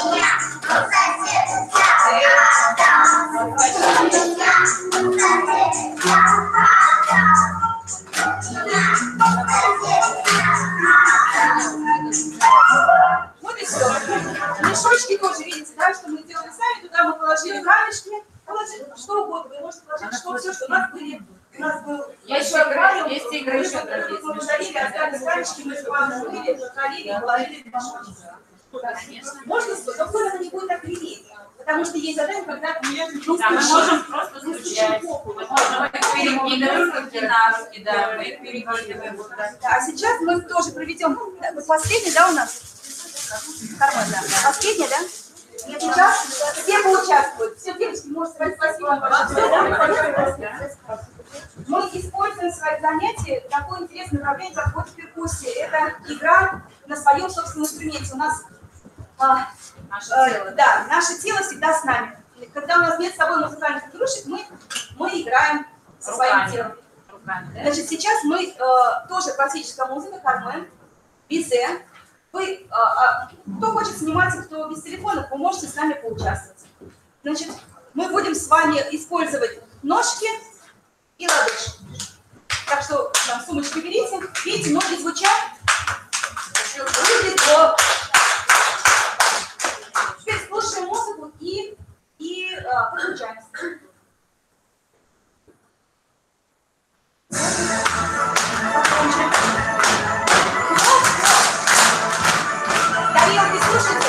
Вот и все. Мешочки тоже, видите, да, что мы делали сами. Туда мы положили камешки, положили что угодно. Вы можете положить все, что у нас были. У нас был большой аквариум, есть игры, еще мы положили, остались камешки, мы с вами мыли, положили и положили в мешочек. Можно, но кто это не будет так кривить. Потому что есть задание, когда мы можем просто стучать. Можно перекидывать динамики, да, мы их перекидываем. А сейчас мы тоже проведем последний, да, у нас? Кармен, да. Последний, да? Сейчас все поучаствуют. Все девочки, можете сказать спасибо большое. Мы используем в своих занятиях такое интересное направление, как вот перкуссия. Это игра на своем собственном инструменте. У нас наше тело всегда с нами. Когда у нас нет с собой музыкальных игрушек, мы играем со своим телом. Значит, сейчас мы тоже классическая музыка, Кармен, Бизе. Вы, кто хочет сниматься, кто без телефонов, вы можете с нами поучаствовать. Значит, мы будем с вами использовать ножки и лодыжки. Так что там сумочки берите. Видите, ноги звучат. Будет до. Теперь слушаем музыку и подключаемся. Тарелки слушайте.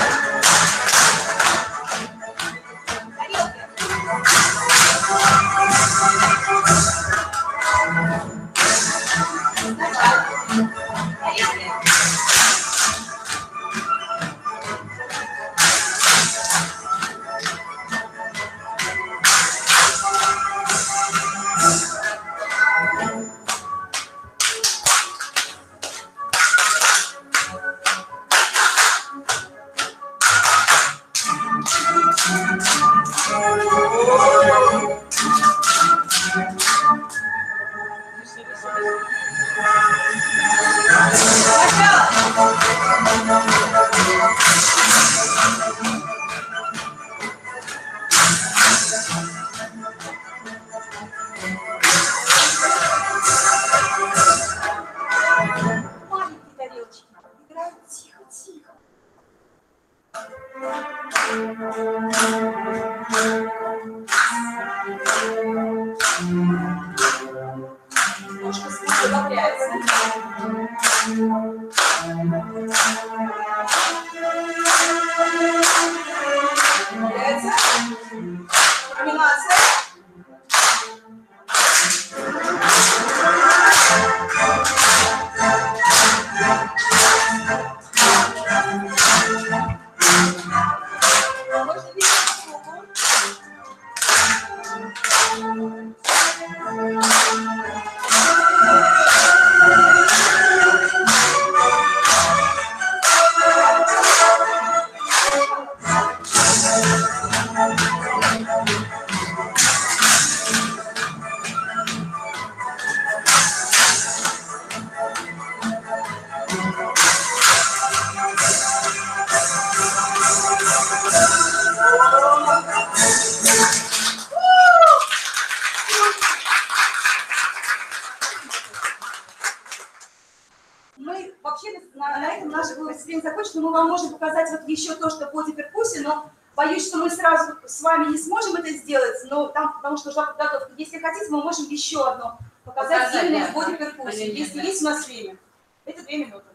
на этом наше выступление закончено. Мы вам можем показать вот еще то, что по перкуссии, но боюсь, что мы сразу с вами не сможем это сделать, но там, потому что уже подготовка. Если хотите, мы можем еще одно показать именно в боди перкуссии, если есть у нас время. Это 2 минуты.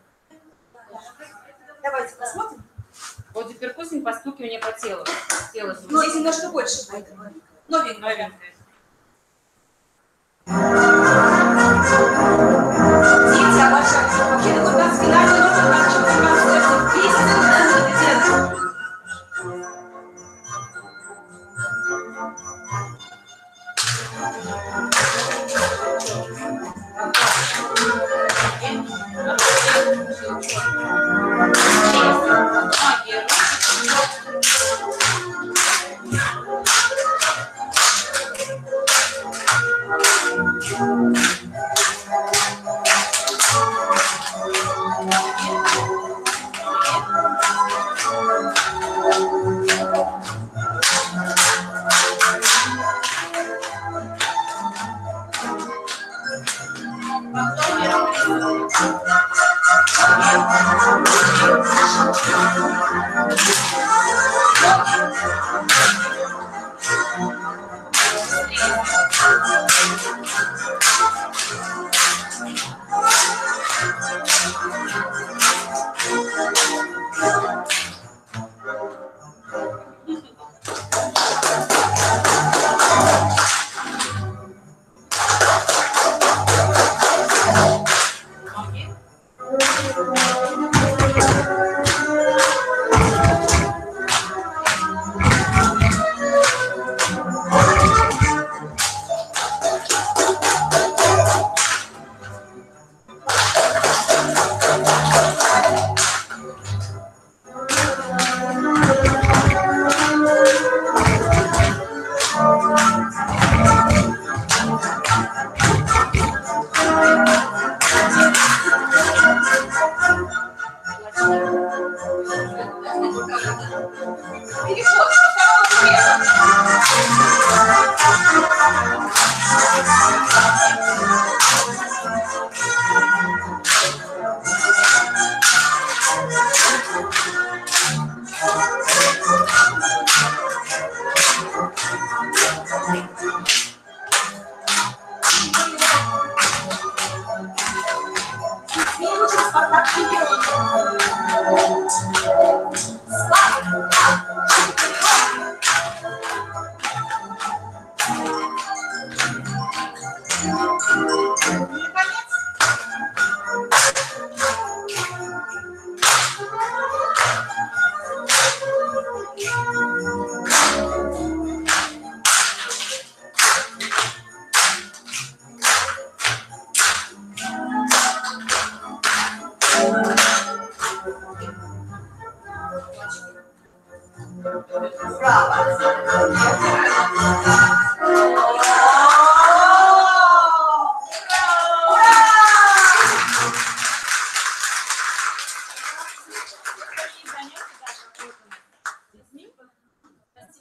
Давайте посмотрим. Боди перкуссинг, постукивание по телу. Но здесь немножко больше будет. Новенькое. Дети обожают. Вообще-то у нас финальный номер нашего концерта. Песня.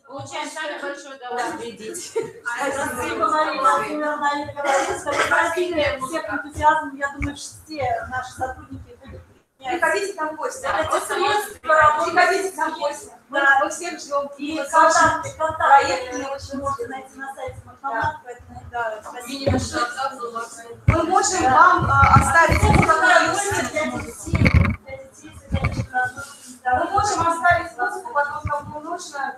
Получаем самое большое удовольствие, дети. Спасибо, Мария Владимировна. Всех энтузиазм, я думаю, все наши сотрудники будут. Приходите к нам в гости. Это средства работы. Приходите к нам в гости. Мы всех ждем. И контакты очень можно найти на сайте Махамад, поэтому да, спасибо. Мы можем вам оставить мы можем оставить музыку, потом кому нужно.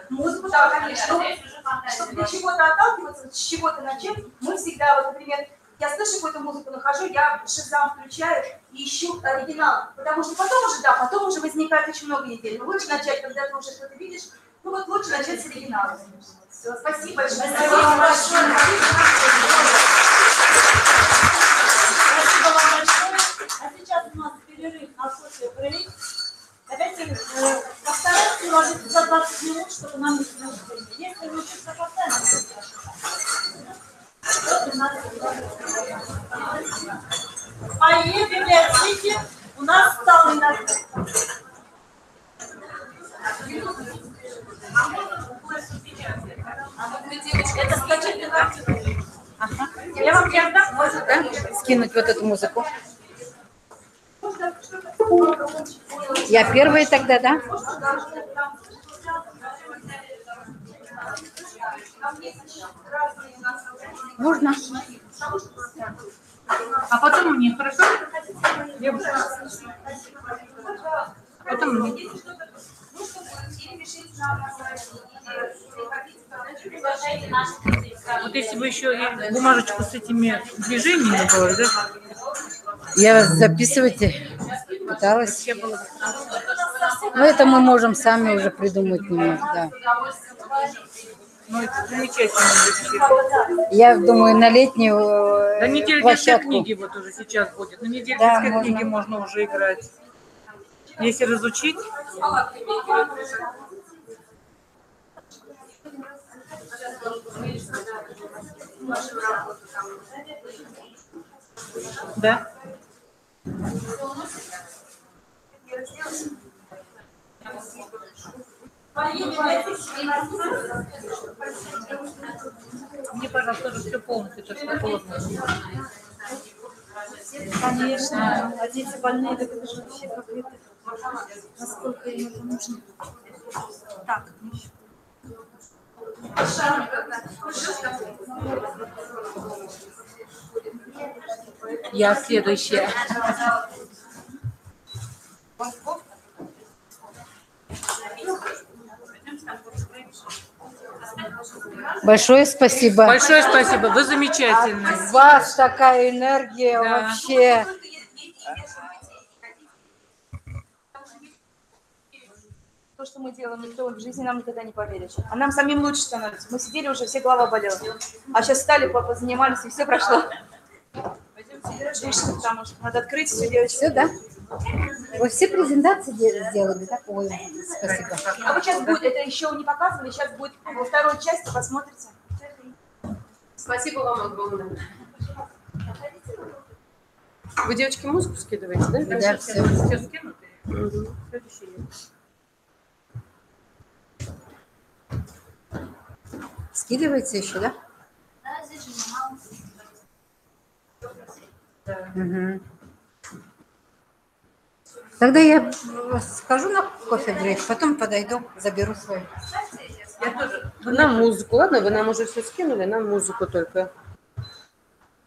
Музыку, да, конечно. Чтобы для чего-то отталкиваться, с чего-то начать, мы всегда, вот, например, я слышу какую-то музыку, нахожу, я Шазам включаю и ищу оригинал. Потому что потом уже возникает очень много недель. Но лучше начать, когда ты уже что-то видишь, ну вот лучше начать с оригинала. Все, спасибо большое. Спасибо вам большое. Спасибо вам большое. А сейчас у нас перерыв на кофе-брейк. Опять постараемся уложиться за 20 минут, чтобы нам не снимать время. Если вы учиться постоянно, мои библиотеки у нас столы на это скачать. Я вам скинуть вот эту музыку. Я первая тогда, да? Можно? А потом мне, хорошо? Потом мне. Вот если бы еще и бумажечку с этими движениями было, да? Я записывать пыталась. Но это мы можем сами уже придумать немного, да. Ну, это замечательно. Я думаю, на летнюю Да неделя детской площадку. книги вот уже сейчас будет. На неделе Да, детской можно. книги можно уже играть. Если разучить. Да. Мне, пожалуйста, тоже все полностью, то, что холодно. Конечно, а дети больные, так это же вообще как это, насколько им это нужно. Так. Я следующая. Большое спасибо. Большое спасибо, вы замечательны. От вас такая энергия вообще. То, что мы делаем, никто в жизни нам никогда не поверит. А нам самим лучше становится. Мы сидели уже, все голова болела. А сейчас встали, позанимались, и все прошло. Дышно, потому что надо открыть все, девочки. Все, да? Вы все презентации сделали, да? Ой, спасибо. А вот сейчас будет, это еще не показывали, сейчас будет во второй части, посмотрите. Спасибо вам огромное. Вы, девочки, музыку скидываете, да? Да, все. Все скинуты. Следующий. Скидывается еще, да? Угу. Тогда я схожу на кофе-брейк, потом подойду, заберу свой. Я тоже. Нам музыку, ладно? Вы нам уже все скинули, нам музыку только. А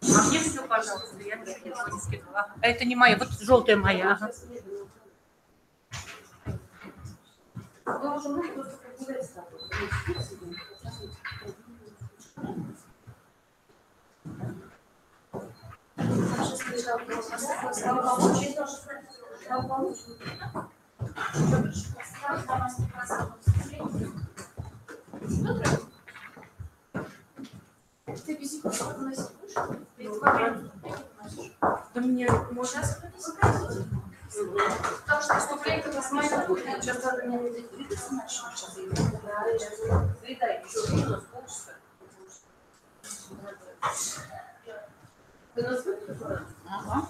мне все, пожалуйста, я ничего не скинула. А это не моя, вот желтая моя. Ага. Да мне можно. Потому что выступление у нас моя кухня. Сейчас надо мне двигаться начать. Передай еще у нас полчаса. Ты нас выпьешь? Ага.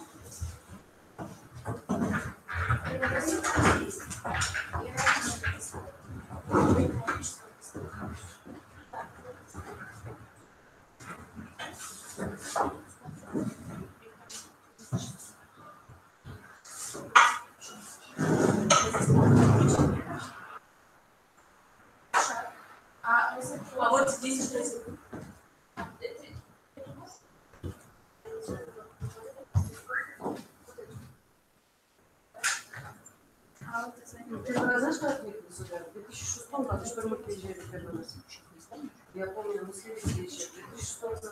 А вот здесь что? Ты знаешь, как я сюда? В 2006 году, что мы приезжали первый раз. Я помню, мы следили еще. В 2006 году.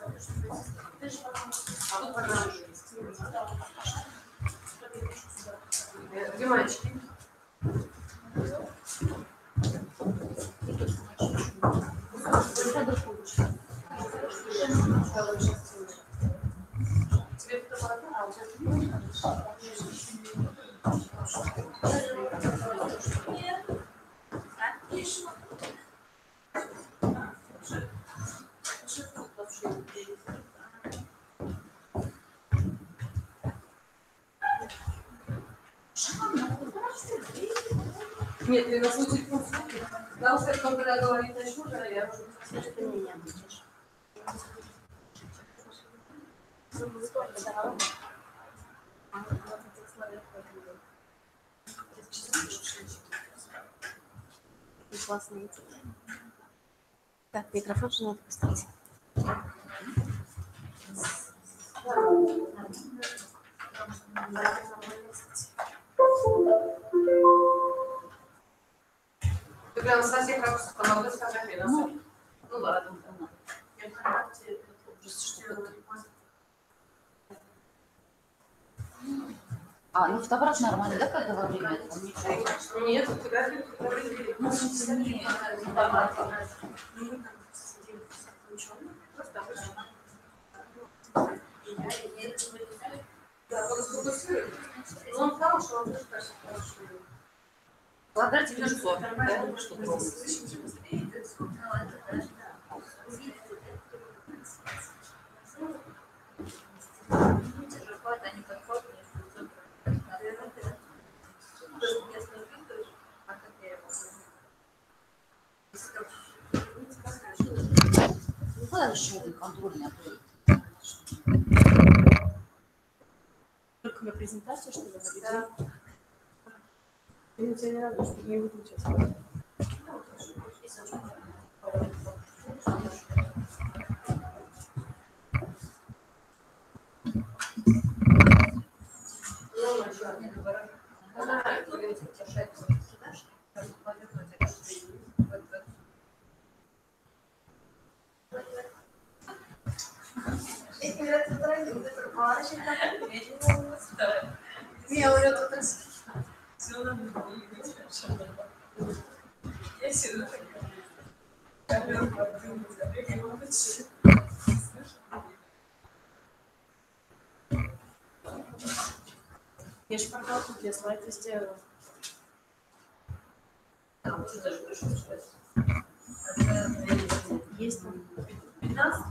А вот программа уже есть. Где мальчики? Тебе фотоаппарат, а у тебя нет, ты на случай консультки. Потому что, когда говорит начну, я уже это меня будешь. Классный. Так, микрофон же надо поставить. Ты прям со всех ракурсов помогла сфотографировать? Ну ладно. Ну фотоаппарат нормальный, да, когда во время этого? Нет, фотографировать. Ну, в смысле, нет, фотоаппарат. Да, сфокусируй. Ну, он хороший, он тоже кажется хороший. Квадратик легко, да, что пробовать. Еще один контрольный. Только на презентацию, что ли, наведем? Или тебе не надо, чтобы не выключить? Я же порталку для слайда сделала. Есть там 15?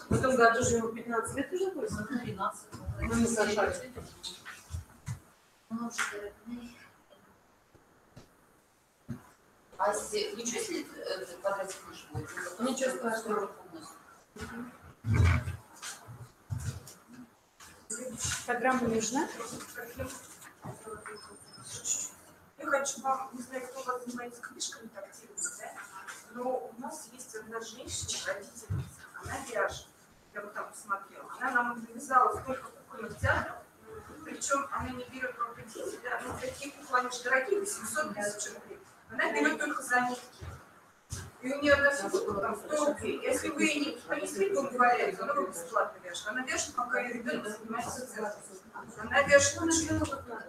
В этом году же ему 15 лет уже будет? 13. Ну, не сажать. А если ничего, если квадратик выше будет? Ничего страшного. Программа нужна? Я хочу вам, не знаю, кто у вас занимается книжками так активно, да? Но у нас есть одна женщина, родительница, она вяжет. Я вот там посмотрела. Она нам навязала столько кукольных театров, причем она не берет как дети, да, ну такие куклы, они же дорогие, 800 тысяч рублей. Она берет только за нитки. И у нее одна фигурка там 100 рублей. Если вы ей не понесли, то говорите, она вам бесплатно вяжет. Она вяжет, пока ее ребенок занимается цирком. Она вяжет очень много.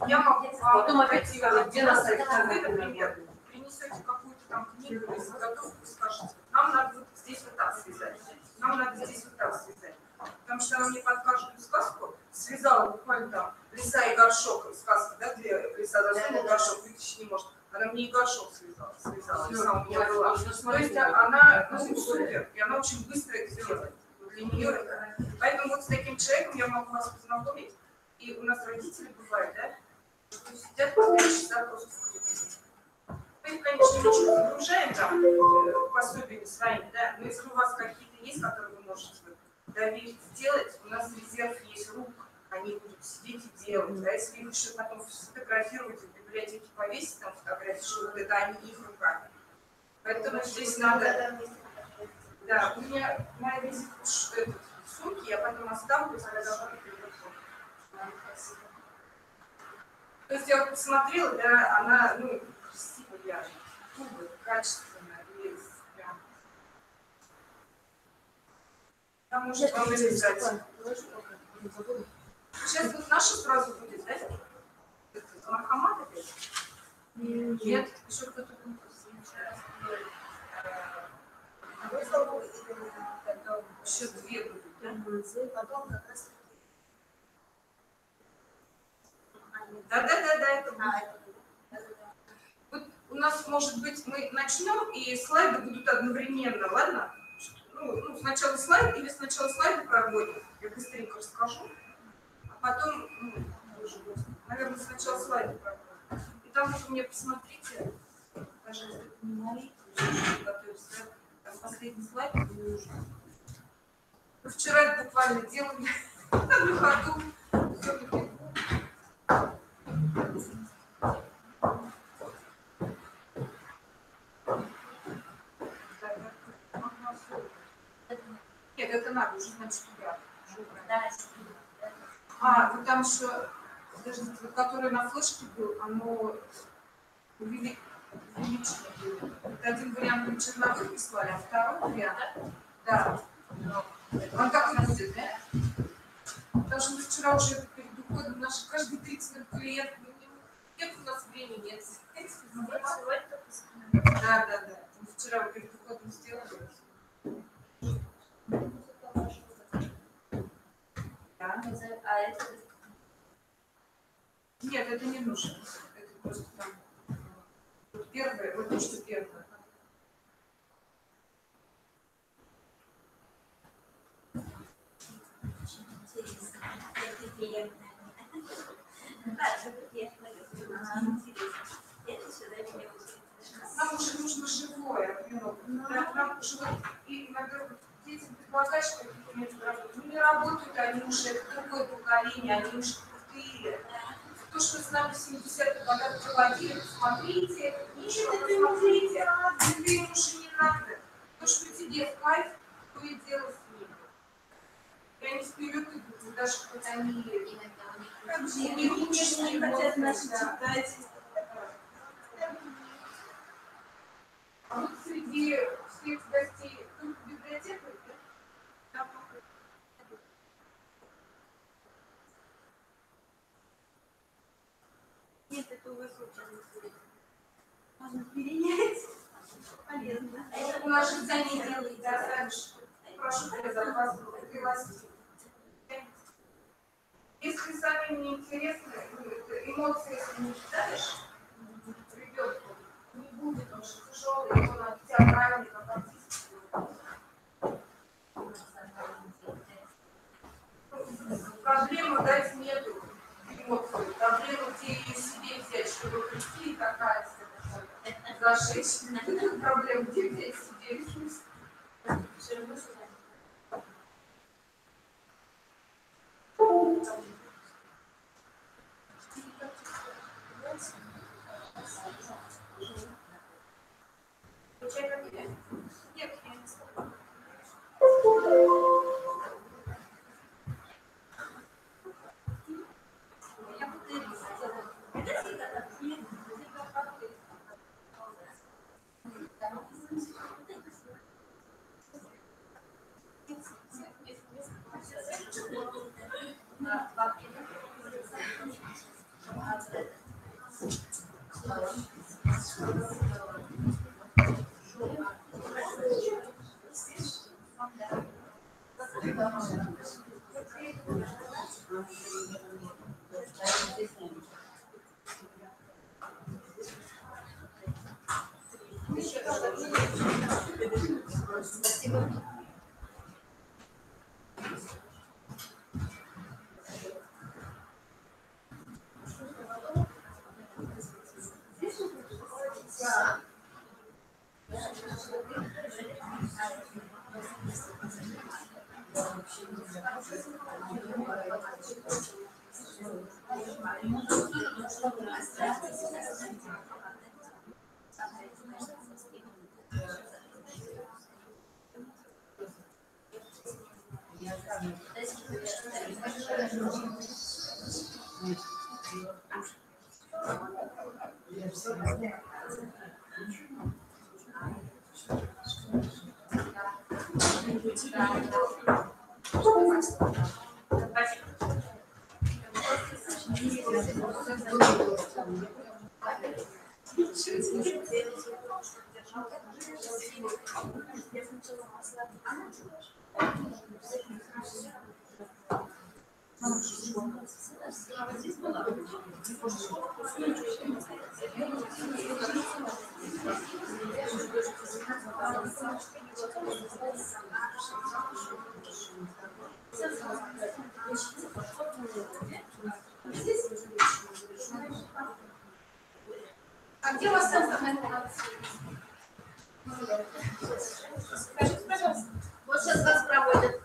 Я могу потом опять сказать, где на сайте. Вы, например, принесете какую-то там книгу или заготовку и скажете, нам надо вот здесь вот так связать. Нам надо здесь вот так связать. Потому что она мне под каждую сказку связала буквально там лиса и горшок, сказка, да, где лиса засунула горшок, вытащить не может. Она мне и горшок связала, лиса у меня была. То есть она супер, и она очень быстро это делает. Для нее это. Поэтому вот с таким человеком я могу вас познакомить. И у нас родители бывают, да, сидят по 3 часа просто в книгах. Мы их, конечно, немножко загружаем там пособиями своими, да, но если у вас какие-то есть, которые вы можете доверить сделать, у нас резерв есть рук, они будут сидеть и делать. Да, если их еще потом сфотографировать в библиотеке повесить, там фотографии, что вот это они их руками. Поэтому здесь надо... Да, у меня на весь сумки я потом оставлю, если я должна переводить. То есть я вот посмотрела, да, она, ну, красиво вяжет, качественно, и прям. Там может вам вырезать. Сейчас вот наша сразу будет, да? Мархамат опять? Нет, еще кто-то будет. Еще 2 будут, да? Потом как раз... Да, это будет. Вот у нас, может быть, мы начнем, и слайды будут одновременно, ладно? Ну, сначала слайд, или сначала слайды проводим, я быстренько расскажу, а потом, наверное, сначала слайды проводим. И там вот у меня, посмотрите, пожалуйста, не молитесь. готовишься, да? Там последний слайд не нужно. Мы вчера это буквально делали на ходу. Нет, это надо уже знать, что брать. Вот там еще, подождите, вот который на флешке был, оно увеличено было. Это один вариант мы черновых прислали, а второй вариант, да. Он так и будет, да? Потому что мы вчера уже перед уходом наши каждый 30 клиент, нет у нас времени, нет. Да. Мы вчера перед уходом сделали. Да. А это... Нет, это не нужно. Это просто там. Вот первое, вот то, что первое. Нам уже нужно живое, нам уже вот, и, наверное, детям предлагаешь какие-то методы работы. Ну, не работают они уже, это другое поколение, они уже крутые. То, что с нами в 70-х годах проводили, посмотрите, ничего посмотрите, тебе им уже не надо. То, что тебе в кайф, то и дело с ними. И они вперед идут, даже хоть они как же не внешне хотят наши читать. А вот среди всех гостей только библиотека, да? Нет, это у вас очень можно перенять. Полезно. У нас же за ней делают, да, дальше. Прошу пригласить. Если самим не интересно, эмоции, если не читаешь, ребенку не будет, он же тяжелый, его надо театральный, как артист. Проблему дать нету эмоций. Проблема, где ее себе взять, чтобы прийти и какая-то зажечь. Проблема, где взять себе ресурс. Нет, я не знаю. Спасибо. А где у вас там? Скажите, пожалуйста, вот сейчас вас проводят.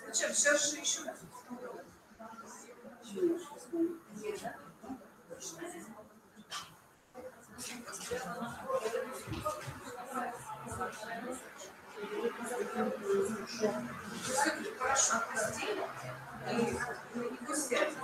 Зачем? Сейчас же еще. Хорошо, прости. И пусть сядет.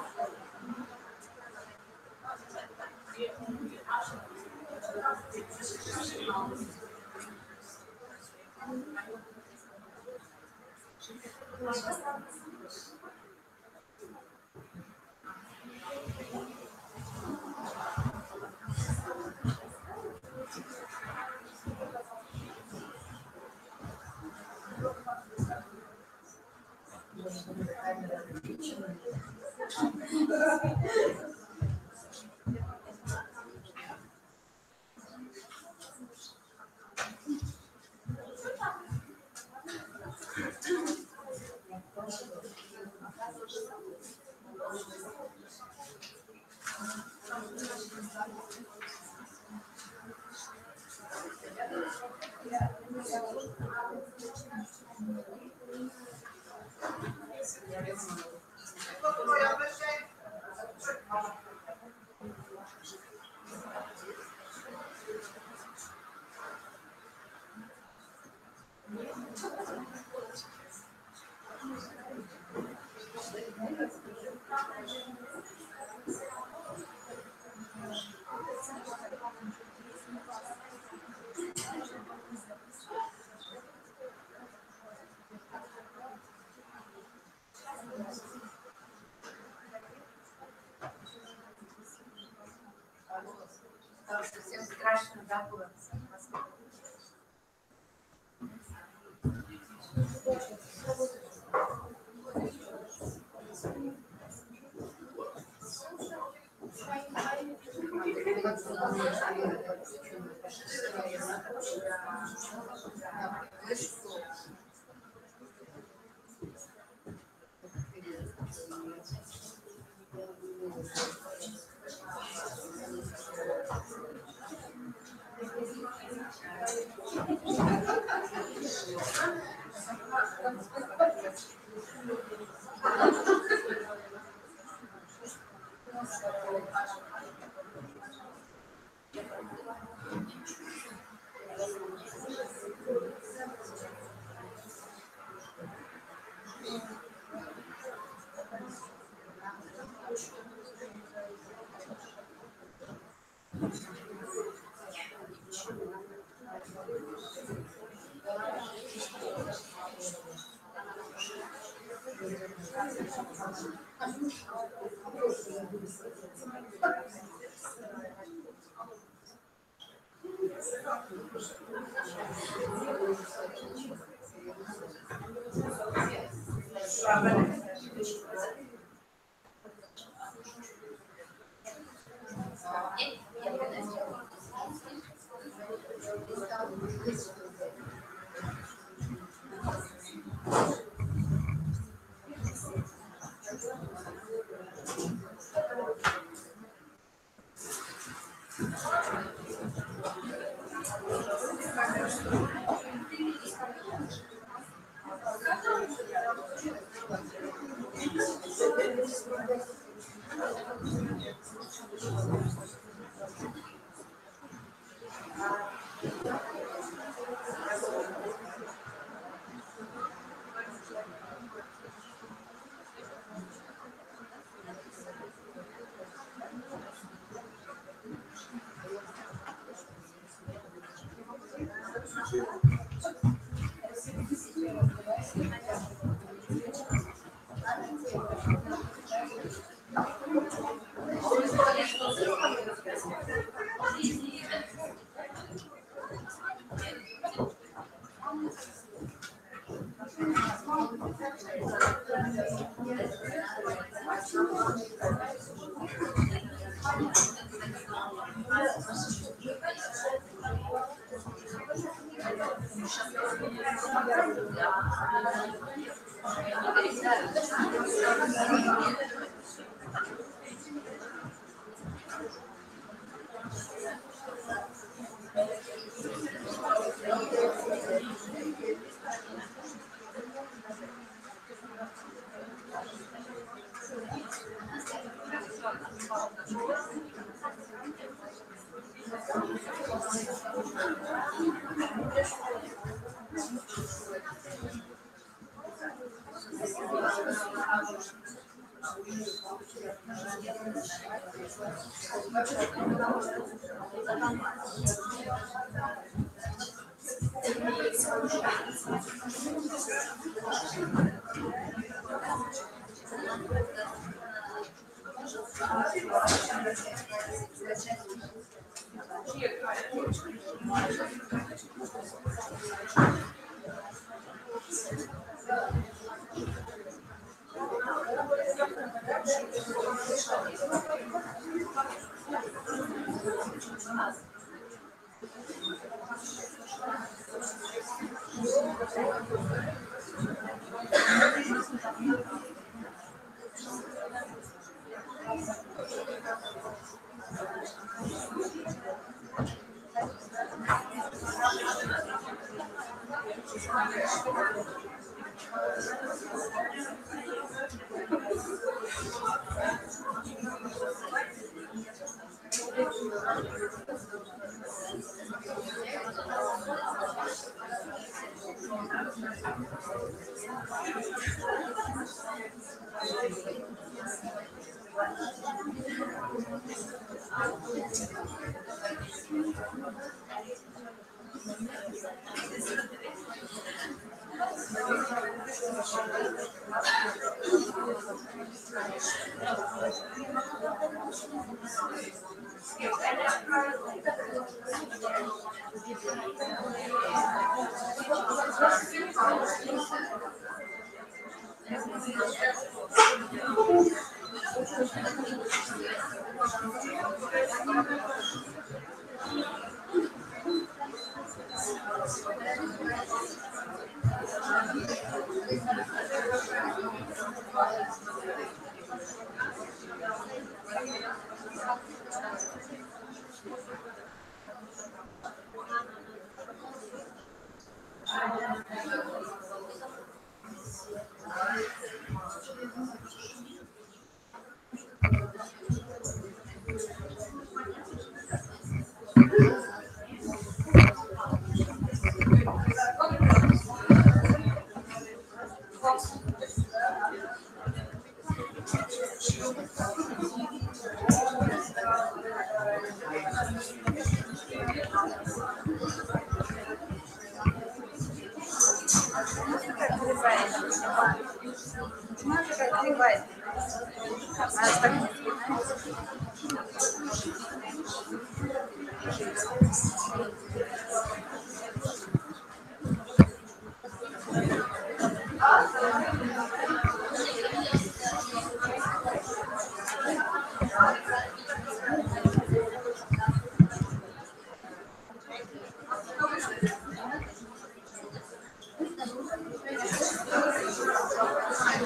Потому что всем страшно, да, было.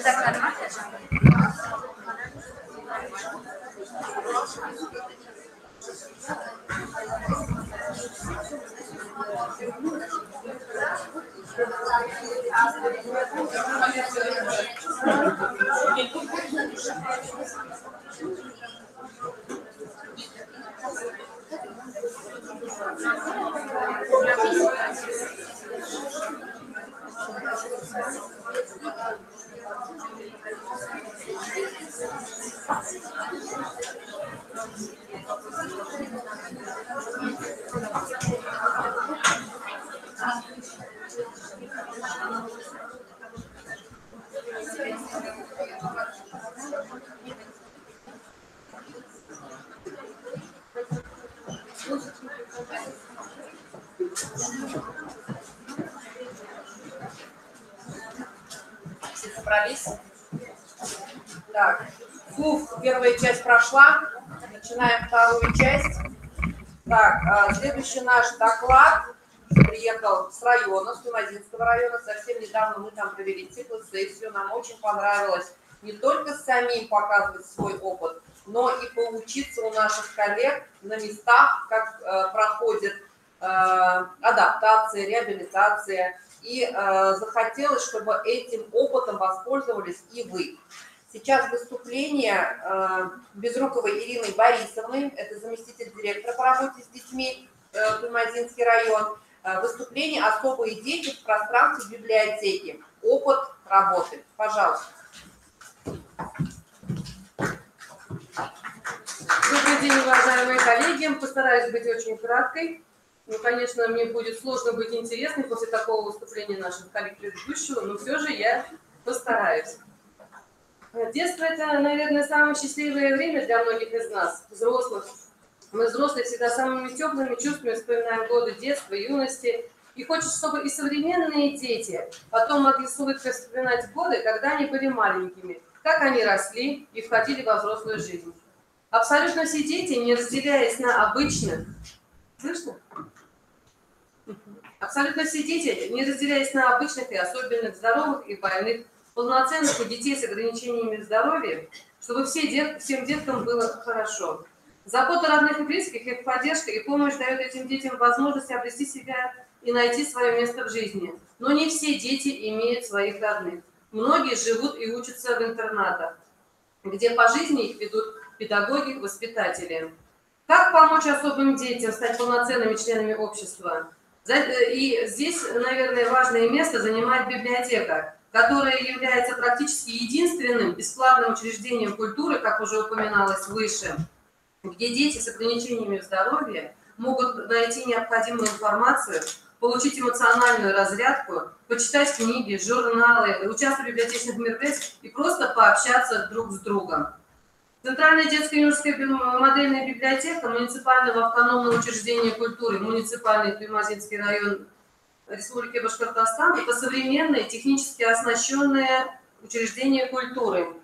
Так, нормально? Все собрались? Так, первая часть прошла. Начинаем вторую часть. Так, следующий наш доклад приехал с района, с Туймазинского района. Совсем недавно мы там провели циклосессию. Нам очень понравилось не только самим показывать свой опыт, но и поучиться у наших коллег на местах, как проходит адаптация, реабилитация. И захотелось, чтобы этим опытом воспользовались и вы. Сейчас выступление Безруковой Ирины Борисовны, это заместитель директора по работе с детьми, Туймазинский район. Выступление «Особые дети в пространстве библиотеки. Опыт работы». Пожалуйста. Добрый день, уважаемые коллеги. Постараюсь быть очень краткой. Ну, конечно, мне будет сложно быть интересной после такого выступления наших коллег предыдущего, но все же я постараюсь. Детство – это, наверное, самое счастливое время для многих из нас, взрослых. Мы, взрослые, всегда самыми теплыми чувствами вспоминаем годы детства, юности. И хочется, чтобы и современные дети потом могли с улыбкой вспоминать годы, когда они были маленькими, как они росли и входили во взрослую жизнь. Абсолютно все дети, не разделяясь на обычных... Слышно? Абсолютно все дети, не разделяясь на обычных и особенных, здоровых и больных, полноценных у детей с ограничениями здоровья, чтобы всем деткам было хорошо. Забота родных и близких, их поддержка и помощь дают этим детям возможность обрести себя и найти свое место в жизни. Но не все дети имеют своих родных. Многие живут и учатся в интернатах, где по жизни их ведут педагоги, воспитатели. Как помочь особым детям стать полноценными членами общества? И здесь, наверное, важное место занимает библиотека, которая является практически единственным бесплатным учреждением культуры, как уже упоминалось выше, где дети с ограничениями здоровья могут найти необходимую информацию, получить эмоциональную разрядку, почитать книги, журналы, участвовать в библиотечных мероприятиях и просто пообщаться друг с другом. Центральная детская юношеская модельная библиотека муниципального автономного учреждения культуры, муниципальный Туймазинский район Республики Башкортостан, это современное, технически оснащенное учреждение культуры.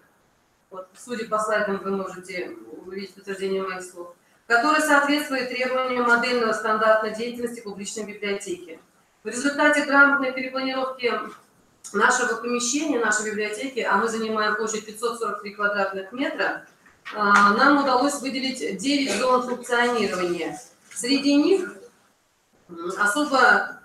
Вот, судя по слайдам, вы можете увидеть подтверждение моих слов, которое соответствует требованиям модельного стандарта деятельности публичной библиотеки. В результате грамотной перепланировки нашего помещения, нашей библиотеки, а мы занимаем площадь 543 квадратных метра, нам удалось выделить 9 зон функционирования. Среди них особо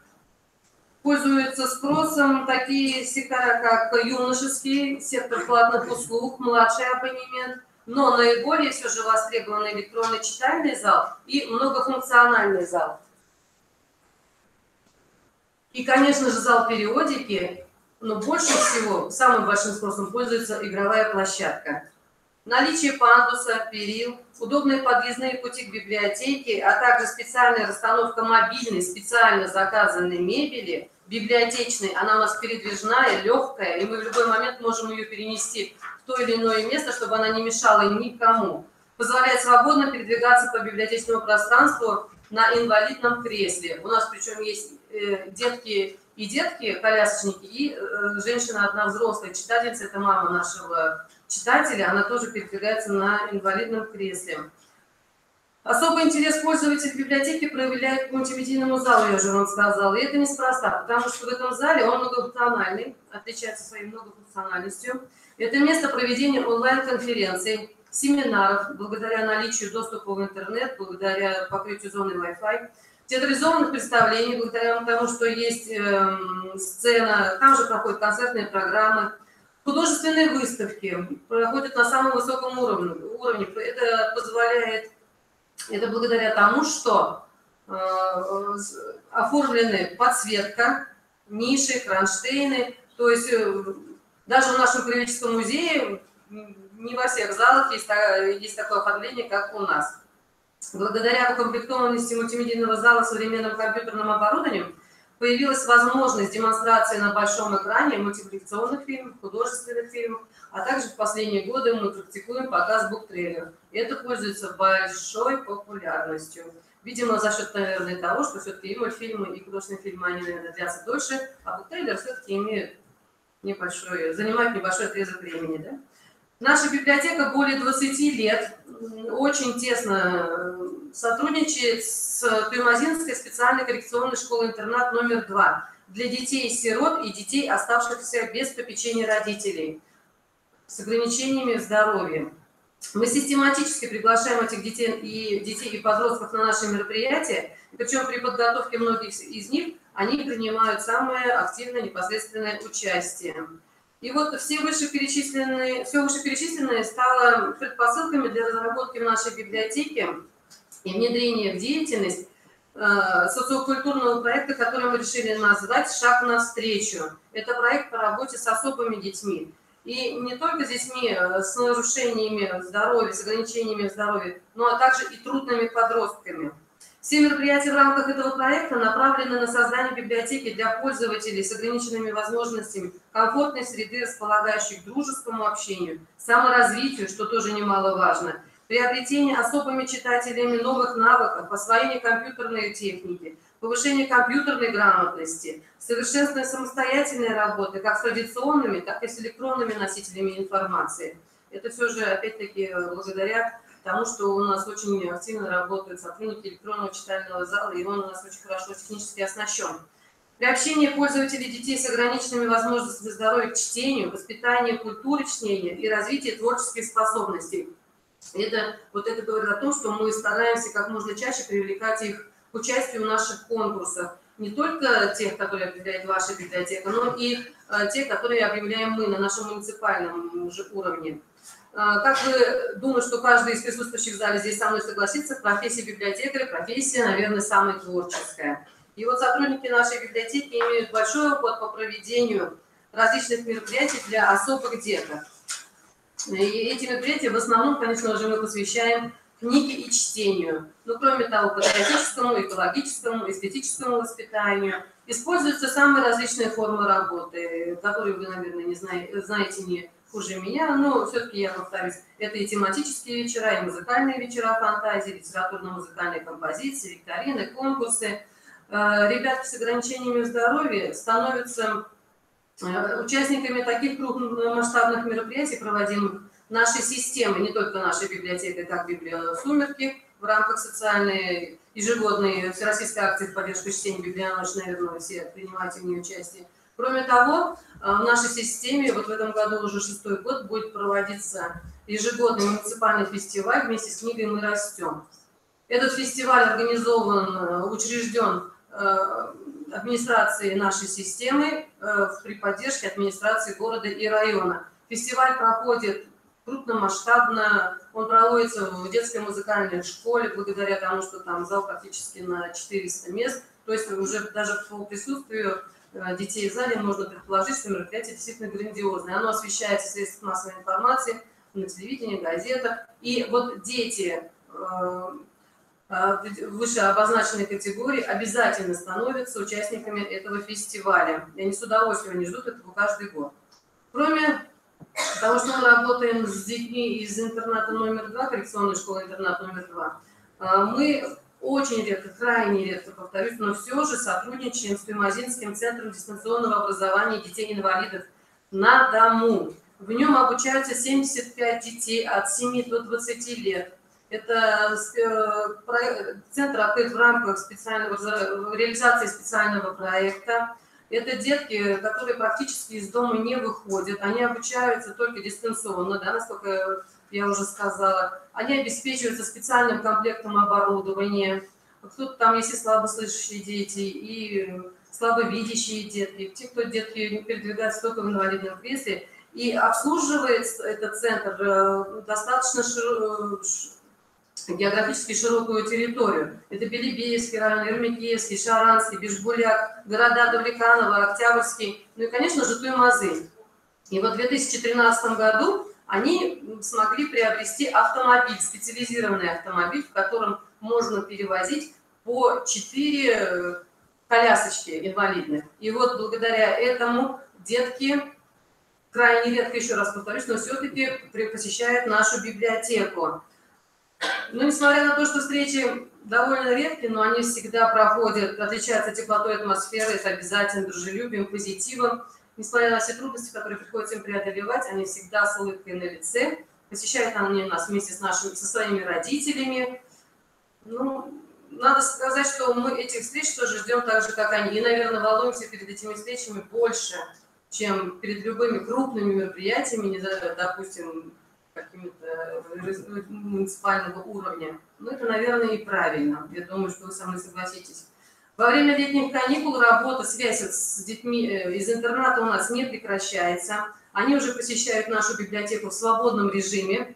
пользуются спросом такие сектора, как юношеский, сектор платных услуг, младший абонемент, но наиболее все же востребованный электронный читальный зал и многофункциональный зал. И, конечно же, зал периодики, но больше всего, самым большим спросом пользуется игровая площадка. Наличие пандуса, перил, удобные подъездные пути к библиотеке, а также специальная расстановка мобильной, специально заказанной мебели, библиотечной, она у нас передвижная, легкая, и мы в любой момент можем ее перенести в то или иное место, чтобы она не мешала никому. Позволяет свободно передвигаться по библиотечному пространству на инвалидном кресле. У нас причем есть детки, колясочники, и женщина одна взрослая читательница, это мама нашего читателя, она тоже передвигается на инвалидном кресле. Особый интерес пользователей библиотеки проявляет к мультимедийному залу, я уже вам сказала. И это неспроста, потому что в этом зале он многофункциональный, отличается своей многофункциональностью. Это место проведения онлайн-конференций, семинаров, благодаря наличию доступа в интернет, благодаря покрытию зоны Wi-Fi, театрализованных представлений, благодаря тому, что есть сцена, там же проходят концертные программы, художественные выставки проходят на самом высоком уровне. Это благодаря тому, что оформлены подсветка, ниши, кронштейны. То есть даже в нашем краеведческом музее не во всех залах есть такое оформление, как у нас. Благодаря укомплектованности мультимедийного зала современным компьютерным оборудованием появилась возможность демонстрации на большом экране мультипликационных фильмов, художественных фильмов, а также в последние годы мы практикуем показ буктрейлеров. И это пользуется большой популярностью. Видимо, за счет, наверное, того, что все-таки и мультфильмы, и художественные фильмы, они, наверное, длятся дольше, а буктрейлер все-таки занимает небольшой отрезок времени. Да? Наша библиотека более 20 лет очень тесно сотрудничает с Туймазинской специальной коррекционной школой-интернат номер 2 для детей-сирот и детей, оставшихся без попечения родителей, с ограничениями в здоровье. Мы систематически приглашаем этих детей и подростков на наши мероприятия, причем при подготовке многих из них они принимают самое активное непосредственное участие. И вот все вышеперечисленные стало предпосылками для разработки в нашей библиотеке и внедрения в деятельность социокультурного проекта, который мы решили назвать «Шаг навстречу». Это проект по работе с особыми детьми. И не только с детьми с нарушениями здоровья, с ограничениями здоровья, но также и трудными подростками. Все мероприятия в рамках этого проекта направлены на создание библиотеки для пользователей с ограниченными возможностями, комфортной среды, располагающей к дружескому общению, саморазвитию, что тоже немаловажно, приобретение особыми читателями новых навыков, освоение компьютерной техники, повышение компьютерной грамотности, совершенствование самостоятельной работы как с традиционными, так и с электронными носителями информации. Это все же, опять-таки, благодаря тому, что у нас очень активно работают сотрудники электронного читального зала, и он у нас очень хорошо технически оснащен. Приобщение пользователей детей с ограниченными возможностями здоровья к чтению, воспитанию культуры чтения и развитие творческих способностей. Это говорит о том, что мы стараемся как можно чаще привлекать их к участию в наших конкурсах. Не только тех, которые объявляет ваша библиотека, но и тех, которые объявляем мы на нашем муниципальном уже уровне. Как вы думаю, что каждый из присутствующих в зале здесь со мной согласится, профессия библиотекаря, профессия, наверное, самая творческая. И вот сотрудники нашей библиотеки имеют большой опыт по проведению различных мероприятий для особых деток. И эти мероприятия в основном, конечно же, мы посвящаем книге и чтению. Но кроме того, патриотическому, экологическому, эстетическому воспитанию. Используются самые различные формы работы, которые вы, наверное, не знаете не хуже меня, но все-таки я повторюсь, это и тематические вечера, и музыкальные вечера фантазии, литературно-музыкальные композиции, викторины, конкурсы. Ребятки с ограничениями здоровья становятся участниками таких крупномасштабных мероприятий, проводимых нашей системы, не только нашей библиотеки, как «Библиосумерки» в рамках социальной ежегодной всероссийской акции в поддержку чтения «Библионочь», наверное, вы все принимаете в ней участие. Кроме того, в нашей системе вот в этом году уже 6-й год будет проводиться ежегодный муниципальный фестиваль «Вместе с книгой мы растем». Этот фестиваль организован, учрежден администрацией нашей системы при поддержке администрации города и района. Фестиваль проходит крупномасштабно, он проводится в детской музыкальной школе, благодаря тому, что там зал практически на 400 мест. То есть уже даже по присутствию детей в зале можно предположить, что мероприятие действительно грандиозное. Оно освещается в средствах массовой информации, на телевидении, газетах. И вот дети выше обозначенной категории обязательно становятся участниками этого фестиваля. И они с удовольствием не ждут этого каждый год. Кроме того, что мы работаем с детьми из интерната номер 2, коррекционной школы-интернат номер 2, мы очень редко, крайне редко, повторюсь, но все же сотрудничаем с Туймазинским центром дистанционного образования детей-инвалидов на дому. В нем обучаются 75 детей от 7 до 20 лет. Это центр открыт в рамках реализации специального проекта. Это детки, которые практически из дома не выходят. Они обучаются только дистанционно, да, насколько я уже сказала. Они обеспечиваются специальным комплектом оборудования. Кто-то там есть и слабослышащие дети, и слабовидящие детки, те, кто детки передвигаются только в инвалидном кресле. И обслуживает этот центр достаточно географически широкую территорию. Это Белебеевский район, Ермекеевский, Шаранский, Бишбуляк, города Давлеканово, Октябрьский, ну и, конечно же, Туймазы. И вот в 2013 году они смогли приобрести автомобиль, специализированный автомобиль, в котором можно перевозить по 4 колясочки инвалидных. И вот благодаря этому детки крайне редко, еще раз повторюсь, но все-таки посещают нашу библиотеку. Но несмотря на то, что встречи довольно редкие, но они всегда проходят, отличаются теплотой атмосферы, это обязательно дружелюбием, позитивом. Несмотря на все трудности, которые приходится им преодолевать, они всегда с улыбкой на лице. Посещают они нас вместе со своими родителями. Ну, надо сказать, что мы этих встреч тоже ждем так же, как они. И, наверное, волнуемся перед этими встречами больше, чем перед любыми крупными мероприятиями, допустим, какими-то муниципального уровня. Но это, наверное, и правильно. Я думаю, что вы со мной согласитесь. Во время летних каникул работа, связь с детьми из интерната у нас не прекращается. Они уже посещают нашу библиотеку в свободном режиме.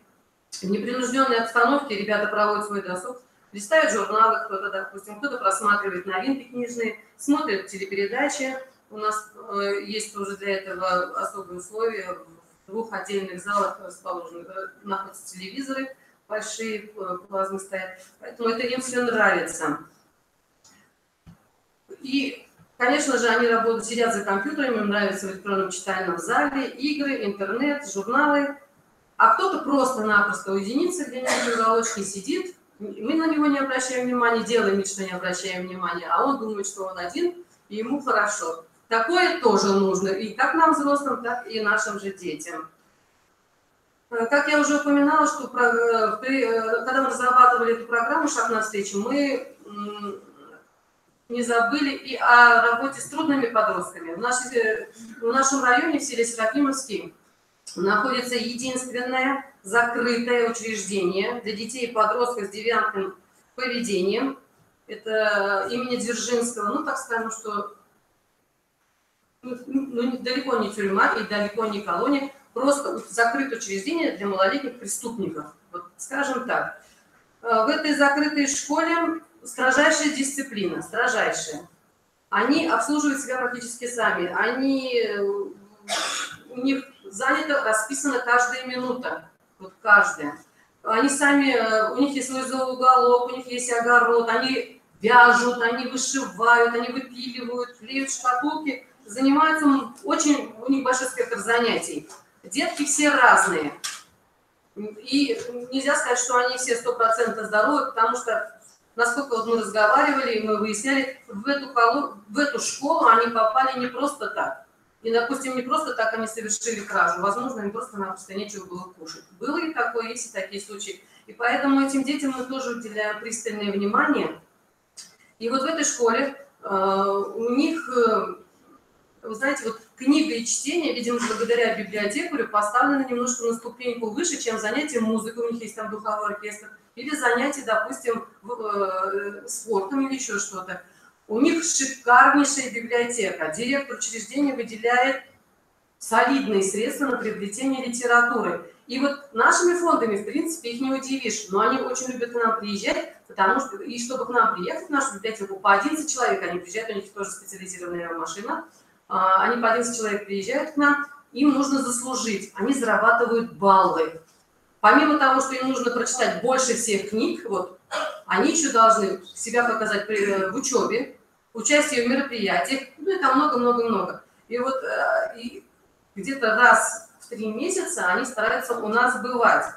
В непринужденной обстановке ребята проводят свой досуг, листают журналы, кто-то, допустим, кто-то просматривает новинки книжные, смотрит телепередачи. У нас есть тоже для этого особые условия. В 2 отдельных залах расположены, находятся телевизоры, большие плазмы стоят. Поэтому это им все нравится. И, конечно же, они работают, сидят за компьютерами, им нравится в электронном читальном зале, игры, интернет, журналы. А кто-то просто-напросто уединится где-нибудь в уголочке, сидит, мы на него не обращаем внимания, делаем вид, что не обращаем внимания, а он думает, что он один, и ему хорошо. Такое тоже нужно, и как нам, взрослым, так и нашим же детям. Как я уже упоминала, что когда мы разрабатывали эту программу «Шаг навстречу», мы не забыли и о работе с трудными подростками. В нашем районе, в селе Серафимовский, находится единственное закрытое учреждение для детей и подростков с девиантным поведением. Это имени Дзержинского, ну так скажем, что далеко не тюрьма и далеко не колония, просто закрытое учреждение для малолетних преступников. Вот, скажем так. В этой закрытой школе строжайшая дисциплина, строжайшая. Они обслуживают себя практически сами. У них занято, расписана каждая минута. Вот каждая. Они сами, у них есть свой зооуголок, у них есть огород, они вяжут, они вышивают, они выпиливают, клеют шкатулки. Занимаются очень, у них большой спектр занятий. Детки все разные. И нельзя сказать, что они все 100% здоровы, потому что, насколько вот мы разговаривали, мы выясняли, в эту школу они попали не просто так. И, допустим, не просто так они совершили кражу. Возможно, им просто-напросто нечего было кушать. Было и такое, есть и такие случаи. И поэтому этим детям мы тоже уделяем пристальное внимание. И вот в этой школе у них, вы знаете, вот книга и чтение, видимо, благодаря библиотекарю, поставлены немножко на ступеньку выше, чем занятия музыкой, у них есть там духовой оркестр, или занятия, допустим, спортом или еще что-то. У них шикарнейшая библиотека. Директор учреждения выделяет солидные средства на приобретение литературы. И вот нашими фондами, в принципе, их не удивишь, но они очень любят к нам приезжать, потому что, и чтобы к нам приехать в нашу библиотеку, по 11 человек они приезжают, у них тоже специализированная машина, они по 11 человек приезжают к нам, им нужно заслужить, они зарабатывают баллы. Помимо того, что им нужно прочитать больше всех книг, вот, они еще должны себя показать в учебе, участие в мероприятиях, ну и там много-много-много. И вот где-то раз в 3 месяца они стараются у нас бывать.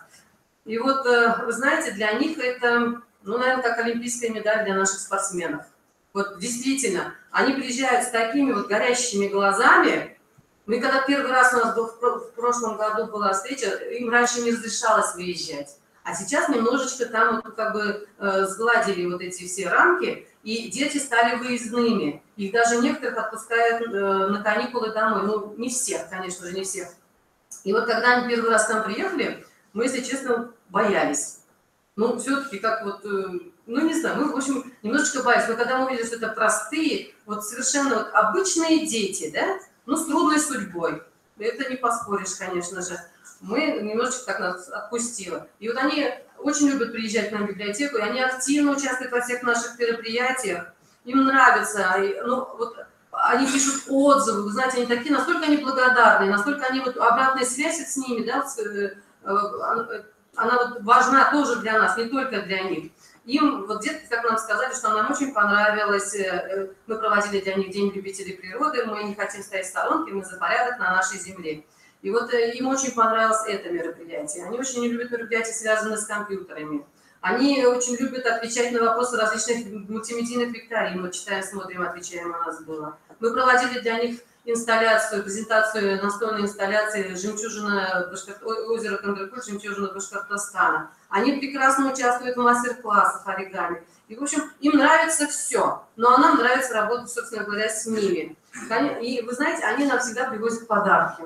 И вот, вы знаете, для них это, ну, наверное, как олимпийская медаль для наших спортсменов. Вот действительно, они приезжают с такими вот горящими глазами. Мы когда первый раз у нас в прошлом году была встреча, им раньше не разрешалось выезжать. А сейчас немножечко там вот как бы сгладили вот эти все рамки, и дети стали выездными. Их даже некоторых отпускают на каникулы домой. Ну, не всех, конечно же, не всех. И вот когда они первый раз к нам приехали, мы, если честно, боялись. Ну, все-таки как вот, ну, не знаю, мы, в общем, немножечко боялись. Но когда мы увидели, что это простые, вот совершенно вот обычные дети, да, ну, с трудной судьбой, это не поспоришь, конечно же, мы немножечко так нас отпустило. И вот они очень любят приезжать к нам в библиотеку, и они активно участвуют во всех наших мероприятиях. Им нравится, ну, вот они пишут отзывы, вы знаете, они такие, настолько они благодарные, настолько они, вот обратная связь с ними, да, она вот важна тоже для нас, не только для них. Им, вот детки, как нам сказали, что нам очень понравилось, мы проводили для них День любителей природы, мы не хотим стоять в сторонке, мы за порядок на нашей земле. И вот им очень понравилось это мероприятие. Они очень не любят мероприятия, связанные с компьютерами. Они очень любят отвечать на вопросы различных мультимедийных викторин. Мы читаем, смотрим, отвечаем, у нас было. Мы проводили для них инсталляцию, презентацию настольной инсталляции «Жемчужина озера Кандрыкуль, жемчужина Башкортостана». Они прекрасно участвуют в мастер-классах оригами. И, в общем, им нравится все, но нам нравится работать, собственно говоря, с ними. И, вы знаете, они нам всегда привозят подарки.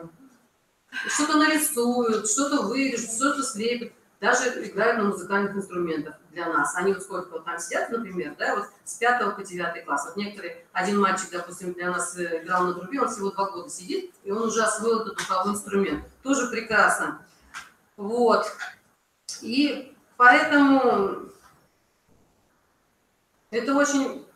Что-то нарисуют, что-то вырежут, что-то слепят. Даже играют на музыкальных инструментах для нас. Они вот сколько вот там сидят, например, да, вот с 5 по 9 класс. Вот некоторые, один мальчик, допустим, для нас играл на трубе, он всего 2 года сидит, и он уже освоил этот духовой инструмент. Тоже прекрасно. Вот. И поэтому это очень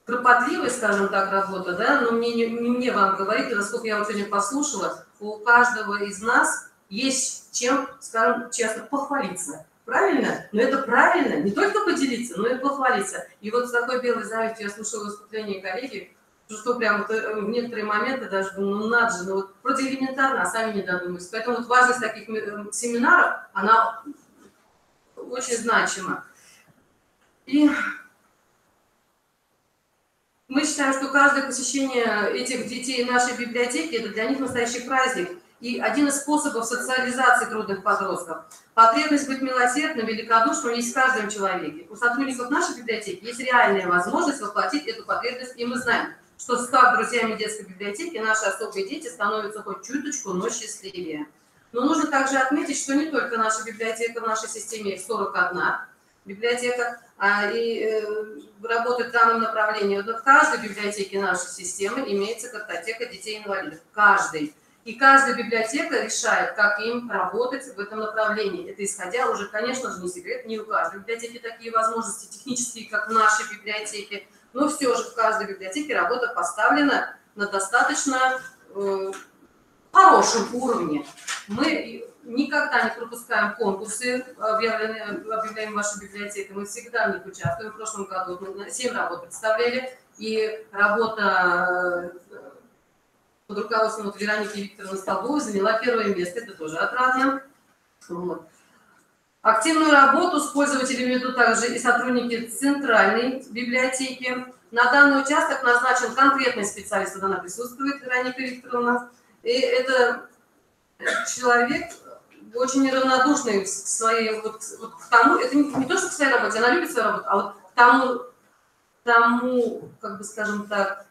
кропотливая, скажем так, работа, да, но не мне вам говорить, насколько я вот сегодня послушала, у каждого из нас есть чем, скажем честно, похвалиться. Правильно? Но это правильно, не только поделиться, но и похвалиться. И вот с такой белой завистью я слушала выступление коллеги, что прям вот в некоторые моменты даже думаю, ну надо же, ну вот вроде элементарно, а сами не додумались. Поэтому вот важность таких семинаров, она очень значима. И мы считаем, что каждое посещение этих детей нашей библиотеки, это для них настоящий праздник. И один из способов социализации трудных подростков. Потребность быть милосердным, великодушным есть в каждом человеке. У сотрудников нашей библиотеки есть реальная возможность воплотить эту потребность, и мы знаем, что став друзьями детской библиотеки, наши особые дети становятся хоть чуточку, но счастливее. Но нужно также отметить, что не только наша библиотека, в нашей системе их 41 библиотека, и работает в данном направлении. В каждой библиотеке нашей системы имеется картотека детей-инвалидов. Каждый. И каждая библиотека решает, как им работать в этом направлении. Это исходя уже, конечно же, не секрет, не у каждой библиотеки такие возможности технические, как в нашей библиотеке. Но все же в каждой библиотеке работа поставлена на достаточно хорошем уровне. Мы никогда не пропускаем конкурсы, объявляем вашей библиотеке. Мы всегда в них участвуем. В прошлом году мы 7 работ представляли. И работа под руководством Вероники Викторовны Столбовой заняла 1 место. Это тоже отрадно. Вот. Активную работу с пользователями ведут также и сотрудники центральной библиотеки. На данный участок назначен конкретный специалист, она присутствует, Вероника Викторовна. И это человек очень неравнодушный к своей, вот к тому, это не то, что к своей работе, она любит свою работу, а вот к тому, как бы скажем так,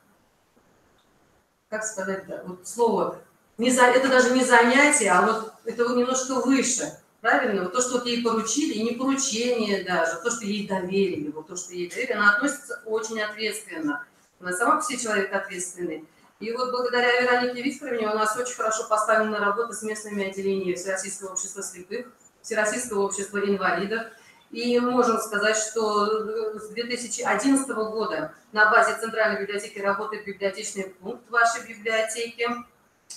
как сказать-то, вот слово, это даже не занятие, а вот это немножко выше, правильно? Вот то, что вот ей поручили, и не поручение даже, то, что ей доверили, вот то, что ей доверили, она относится очень ответственно. Она сама по себе человек ответственный. И вот благодаря Веронике Викторовне у нас очень хорошо поставлена работа с местными отделениями Всероссийского общества слепых, Всероссийского общества инвалидов. И можем сказать, что с 2011 года на базе Центральной библиотеки работает библиотечный пункт в вашей библиотеке.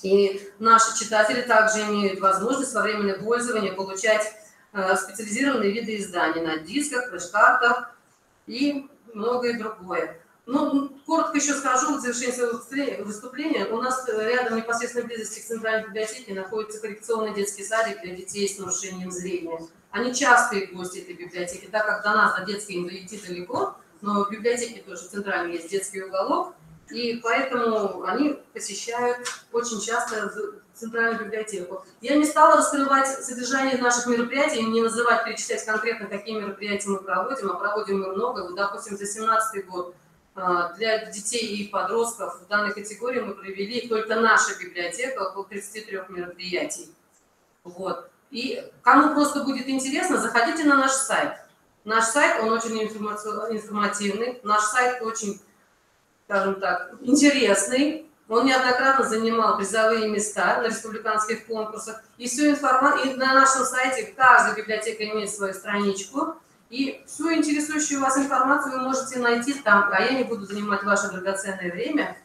И наши читатели также имеют возможность во время пользования получать специализированные виды изданий на дисках, флеш-картах и многое другое. Ну, коротко еще скажу, в завершении своего выступления, у нас рядом в непосредственной близости к Центральной библиотеке находится коррекционный детский садик для детей с нарушением зрения. Они частые гости этой библиотеки, так как до нас, до детской инвалидити далеко, но в библиотеке тоже центральный есть детский уголок, И поэтому они посещают очень часто центральную библиотеку. Я не стала раскрывать содержание наших мероприятий, не называть, перечислять конкретно, какие мероприятия мы проводим, а проводим мы много. Вот, допустим, за 2017 год для детей и подростков в данной категории мы провели только наша библиотека около 33 мероприятий. Вот. И кому просто будет интересно, заходите на наш сайт. Наш сайт, он очень информативный, наш сайт очень, скажем так, интересный. Он неоднократно занимал призовые места на республиканских конкурсах. И всю информацию, и на нашем сайте каждая библиотека имеет свою страничку. И всю интересующую вас информацию вы можете найти там. А я не буду занимать ваше драгоценное время.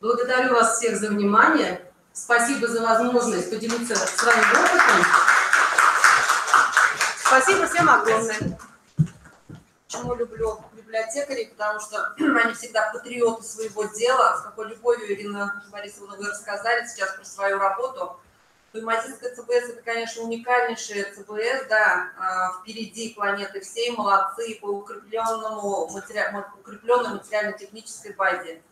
Благодарю вас всех за внимание. Спасибо за возможность поделиться своим опытом. Спасибо всем огромное. Почему люблю библиотекарей? Потому что они всегда патриоты своего дела. С какой любовью, Ирина Борисовна, вы рассказали сейчас про свою работу. Туймазинская ЦБС – это, конечно, уникальнейшая ЦБС, да, впереди планеты всей, молодцы по укрепленной материально-технической базе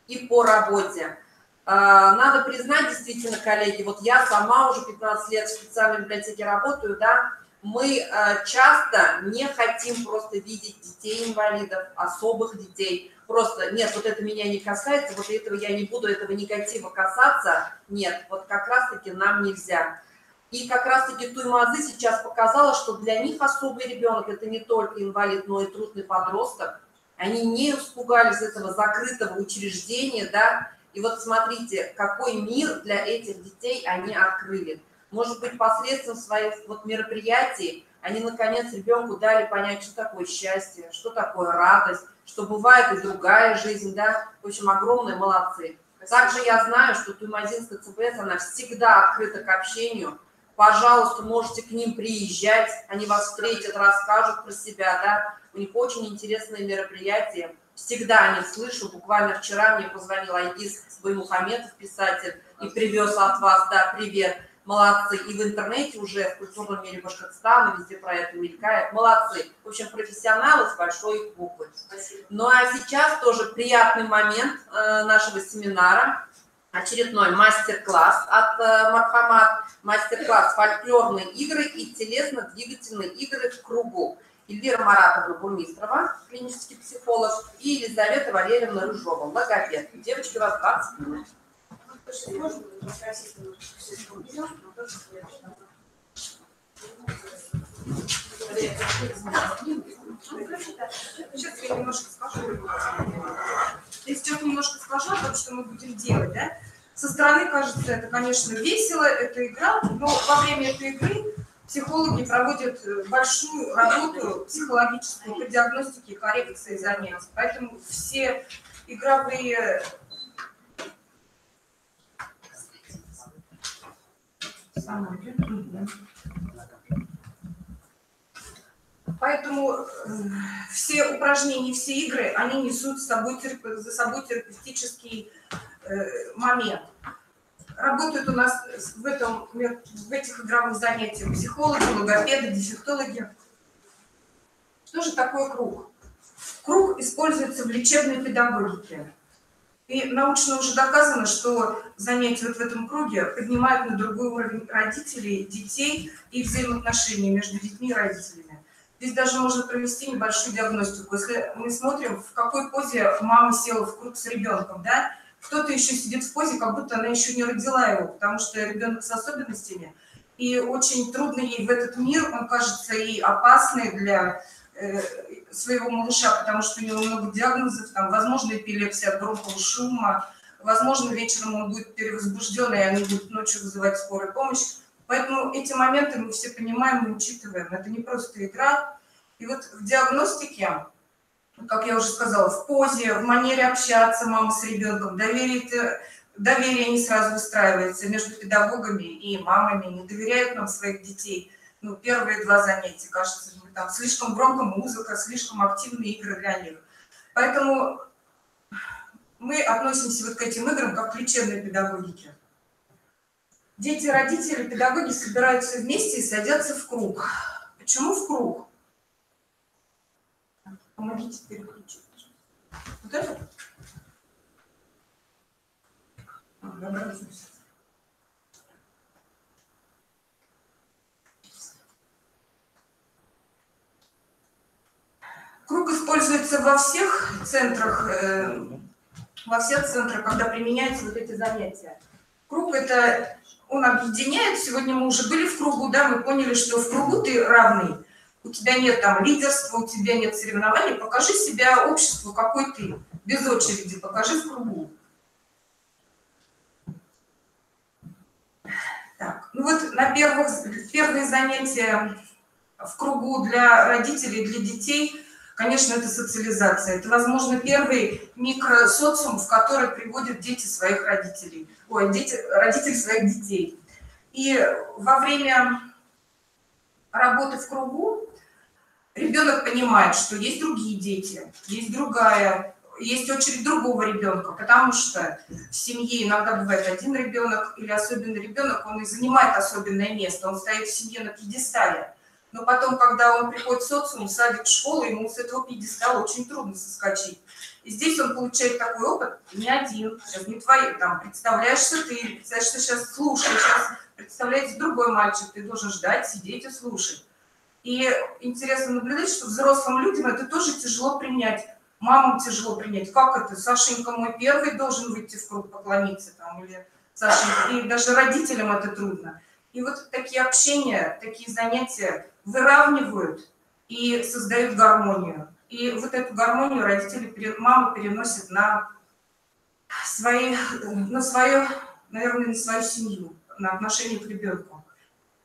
и по работе. Надо признать, действительно, коллеги, вот я сама уже 15 лет в специальной библиотеке работаю, да, мы часто не хотим просто видеть детей-инвалидов, особых детей. Просто, нет, вот это меня не касается, вот этого я не буду, этого негатива касаться. Нет, вот как раз-таки нам нельзя. И как раз-таки Туймазы сейчас показала, что для них особый ребенок – это не только инвалид, но и трудный подросток. Они не испугались этого закрытого учреждения, да. И вот смотрите, какой мир для этих детей они открыли. Может быть, посредством своих вот мероприятий они, наконец, ребенку дали понять, что такое счастье, что такое радость, что бывает и другая жизнь, да. В общем, огромные молодцы. Также я знаю, что Туймазинская ЦБС, она всегда открыта к общению. Пожалуйста, можете к ним приезжать, они вас встретят, расскажут про себя, да. У них очень интересные мероприятия. Всегда о них слышу. Буквально вчера мне позвонил Айгиз Баймухаметов, писатель, и привез от вас, да, привет. Молодцы. И в интернете уже, в культурном мире Башкортостана, везде про это мелькает. Молодцы. В общем, профессионалы с большой буквы. Ну а сейчас тоже приятный момент нашего семинара. Очередной мастер-класс от Мархамат. Мастер-класс «Фольклорные игры и телесно-двигательные игры в кругу». Эльвира Маратовна Бурмистрова, клинический психолог, и Елизавета Валерьевна Рыжова, логопед. Девочки, у вас 20 минут. Сейчас я немножко скажу. Я сейчас немножко скажу о том, что мы будем делать, да? Со стороны кажется, это, конечно, весело, это игра, но во время этой игры психологи проводят большую работу психологическую по диагностике и коррекции занятий. Поэтому все игровые Поэтому все упражнения, все игры, они несут за собой терапевтический момент. Работают у нас в этих игровых занятиях психологи, логопеды, дефектологи. Что же такое круг? Круг используется в лечебной педагогике. И научно уже доказано, что занятия вот в этом круге поднимают на другой уровень родителей, детей и взаимоотношения между детьми и родителями. Здесь даже можно провести небольшую диагностику. Если мы смотрим, в какой позе мама села в круг с ребенком, да, кто-то еще сидит в позе, как будто она еще не родила его, потому что ребенок с особенностями. И очень трудно ей в этот мир, он кажется ей опасный для своего малыша, потому что у него много диагнозов, там, возможно, эпилепсия от громкого шума, возможно, вечером он будет перевозбужден, и они будут ночью вызывать скорую помощь. Поэтому эти моменты мы все понимаем и учитываем. Это не просто игра. И вот в диагностике, как я уже сказала, в позе, в манере общаться мамы с ребенком, доверие не сразу выстраивается между педагогами и мамами, не доверяют нам своих детей. Ну, первые 2 занятия, кажется, там слишком громко музыка, слишком активные игры для них. Поэтому мы относимся вот к этим играм как к лечебной педагогике. Дети, родители, педагоги собираются вместе и садятся в круг. Почему в круг? Помогите переключить. Вот это? Круг используется во всех центрах, когда применяются вот эти занятия. Круг это, он объединяет. Сегодня мы уже были в кругу, да, мы поняли, что в кругу ты равный. У тебя нет там лидерства, у тебя нет соревнований. Покажи себя обществу, какой ты. Без очереди покажи в кругу. Так, ну вот на первые занятия в кругу для родителей, для детей, конечно, это социализация. Это, возможно, первый микросоциум, в который приводят дети своих родителей. Родители своих детей. И во время работы в кругу ребенок понимает, что есть другие дети, есть очередь другого ребенка, потому что в семье иногда бывает один ребенок или особенный ребенок, он и занимает особенное место, он стоит в семье на пьедестале. Но потом, когда он приходит в социум, в садик, в школу, ему с этого пьедестала очень трудно соскочить. И здесь он получает такой опыт, не один, сейчас не твои, там, представляешься ты, представляешь, что сейчас слушаешь, сейчас представляется другой мальчик, ты должен ждать, сидеть и слушать. И интересно наблюдать, что взрослым людям это тоже тяжело принять. Мамам тяжело принять. Как это? Сашенька мой первый должен выйти в круг поклониться, там, или Сашенька. И даже родителям это трудно. И вот такие общения, такие занятия выравнивают и создают гармонию. И вот эту гармонию родители, мамы переносят на свою, наверное, на свою семью, на отношение к ребенку.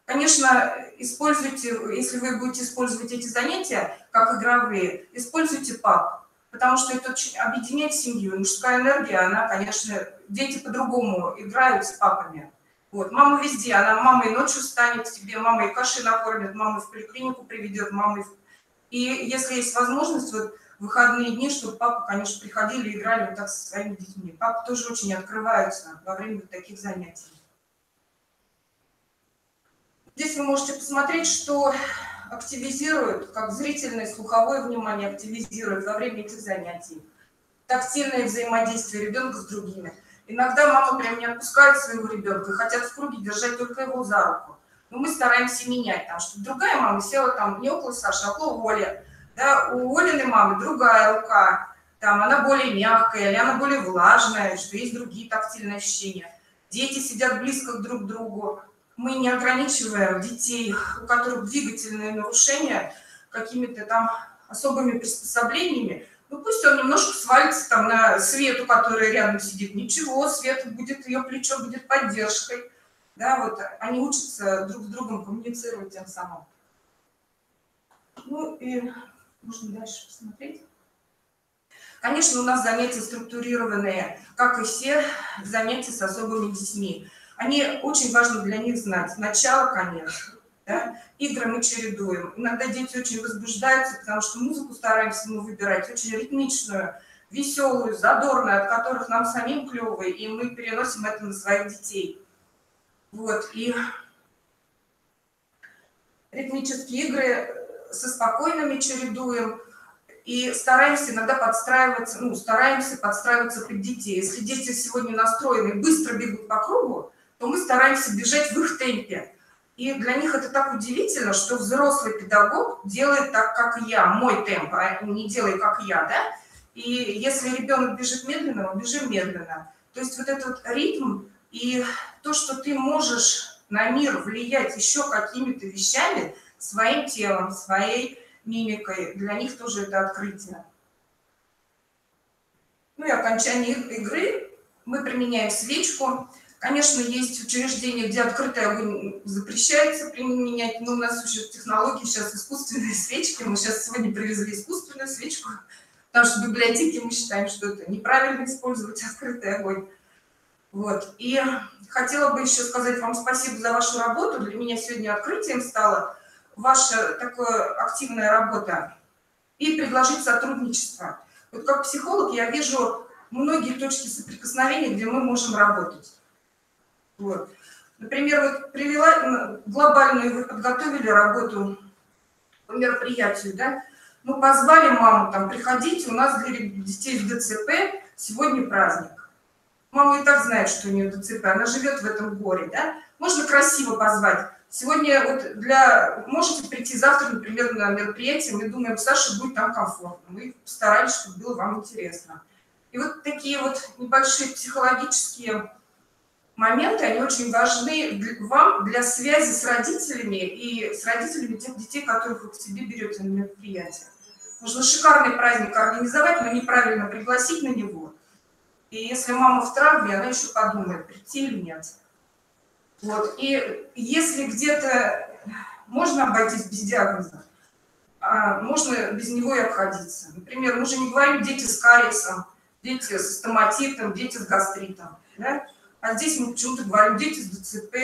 Конечно, используйте, если вы будете использовать эти занятия как игровые, используйте пап, потому что это очень объединяет семью. Мужская энергия, она, конечно, дети по-другому играют с папами. Вот. Мама везде, мама и ночью встанет к тебе, мама и кашей накормит, мама в поликлинику приведет, мама. И если есть возможность, вот в выходные дни, чтобы папа, конечно, приходили и играли вот так со своими детьми. Папы тоже очень открываются во время таких занятий. Здесь вы можете посмотреть, что активизирует, как зрительное, слуховое внимание активизирует во время этих занятий. Тактильное взаимодействие ребенка с другими. Иногда мама прям не отпускает своего ребенка и хотят в круге держать только его за руку. Но мы стараемся менять, там, чтобы другая мама села там не около Саши, а около Оли. Да, у Олиной мамы другая рука, там, она более мягкая или она более влажная, что есть другие тактильные ощущения. Дети сидят близко друг к другу. Мы не ограничиваем детей, у которых двигательные нарушения, какими-то там особыми приспособлениями. Ну пусть он немножко свалится там на Свету, которая рядом сидит. Ничего, Света будет, ее плечо будет поддержкой. Да, вот они учатся друг с другом коммуницировать тем самым. Ну и можно дальше посмотреть. Конечно, у нас занятия структурированные, как и все занятия с особыми детьми. Они очень важно для них знать. Начало, конец. Да? Игры мы чередуем. Иногда дети очень возбуждаются, потому что музыку стараемся мы выбирать очень ритмичную, веселую, задорную, от которых нам самим клево, и мы переносим это на своих детей. Вот. И ритмические игры со спокойными чередуем. И стараемся иногда подстраиваться, стараемся подстраиваться под детей. Если дети сегодня настроены и быстро бегут по кругу, то мы стараемся бежать в их темпе. И для них это так удивительно, что взрослый педагог делает так, как я, мой темп, а не делай, как я, да? И если ребенок бежит медленно, мы бежим медленно. То есть вот этот ритм и то, что ты можешь на мир влиять еще какими-то вещами, своим телом, своей мимикой, для них тоже это открытие. Ну и окончание игры мы применяем свечку. Конечно, есть учреждения, где открытый огонь запрещается применять, но у нас уже технологии сейчас искусственные свечки. Мы сейчас сегодня привезли искусственную свечку, потому что в библиотеке мы считаем, что это неправильно использовать открытый огонь. Вот. И хотела бы еще сказать вам спасибо за вашу работу. Для меня сегодня открытием стала ваша такая активная работа и предложить сотрудничество. Вот как психолог я вижу многие точки соприкосновения, где мы можем работать. Вот. Например, вот привела глобальную, вы подготовили работу по мероприятию, да? Мы позвали маму, там, приходите, у нас для детей с ДЦП сегодня праздник. Мама и так знает, что у нее ДЦП, она живет в этом горе, да? Можно красиво позвать. Сегодня вот можете прийти завтра, например, на мероприятие, мы думаем, Саше будет там комфортно. Мы постарались, чтобы было вам интересно. И вот такие вот небольшие психологические моменты, они очень важны вам для связи с родителями и с родителями тех детей, которых вы к себе берете на мероприятие. Можно шикарный праздник организовать, но неправильно пригласить на него. И если мама в травме, она еще подумает, прийти или нет. Вот. И если где-то можно обойтись без диагноза, можно без него и обходиться. Например, мы же не говорим дети с кариесом, дети с стоматитом, дети с гастритом. Да? А здесь мы почему-то говорим дети с ДЦП,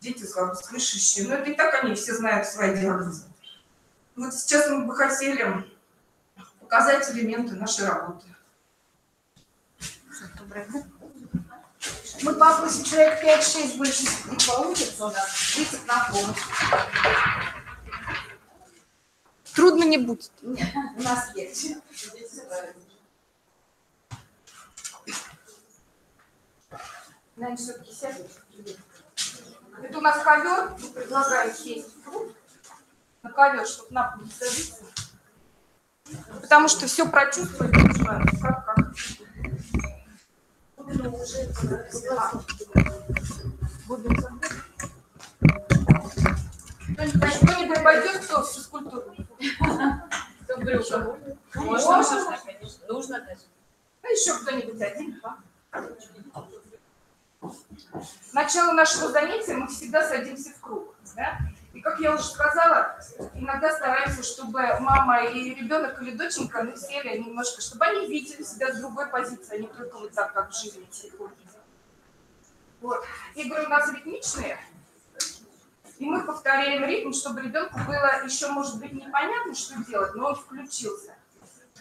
дети слабослышащие. Но это и так они все знают свои диагнозы. Вот сейчас мы бы хотели показать элементы нашей работы. Мы попросим человек 5-6 больше не получится у нас, выйти на помощь. Трудно не будет. У нас есть. Наверное, все-таки сядем. Это у нас ковер, мы предлагаем сесть на ковер, чтобы на пол не садиться. Потому что все прочувствовать нужно, как. Кто-нибудь пойдет, кто в физкультуру? Можно, конечно. Нужно даже. А еще кто-нибудь один, два. Начало нашего занятия мы всегда садимся в круг. Да? И, как я уже сказала, иногда стараемся, чтобы мама и ребенок или доченька сели немножко, чтобы они видели себя с другой позиции, а не только вот так, как в жизни. Вот. Игры у нас ритмичные, и мы повторяем ритм, чтобы ребенку было еще, может быть, непонятно, что делать, но он включился.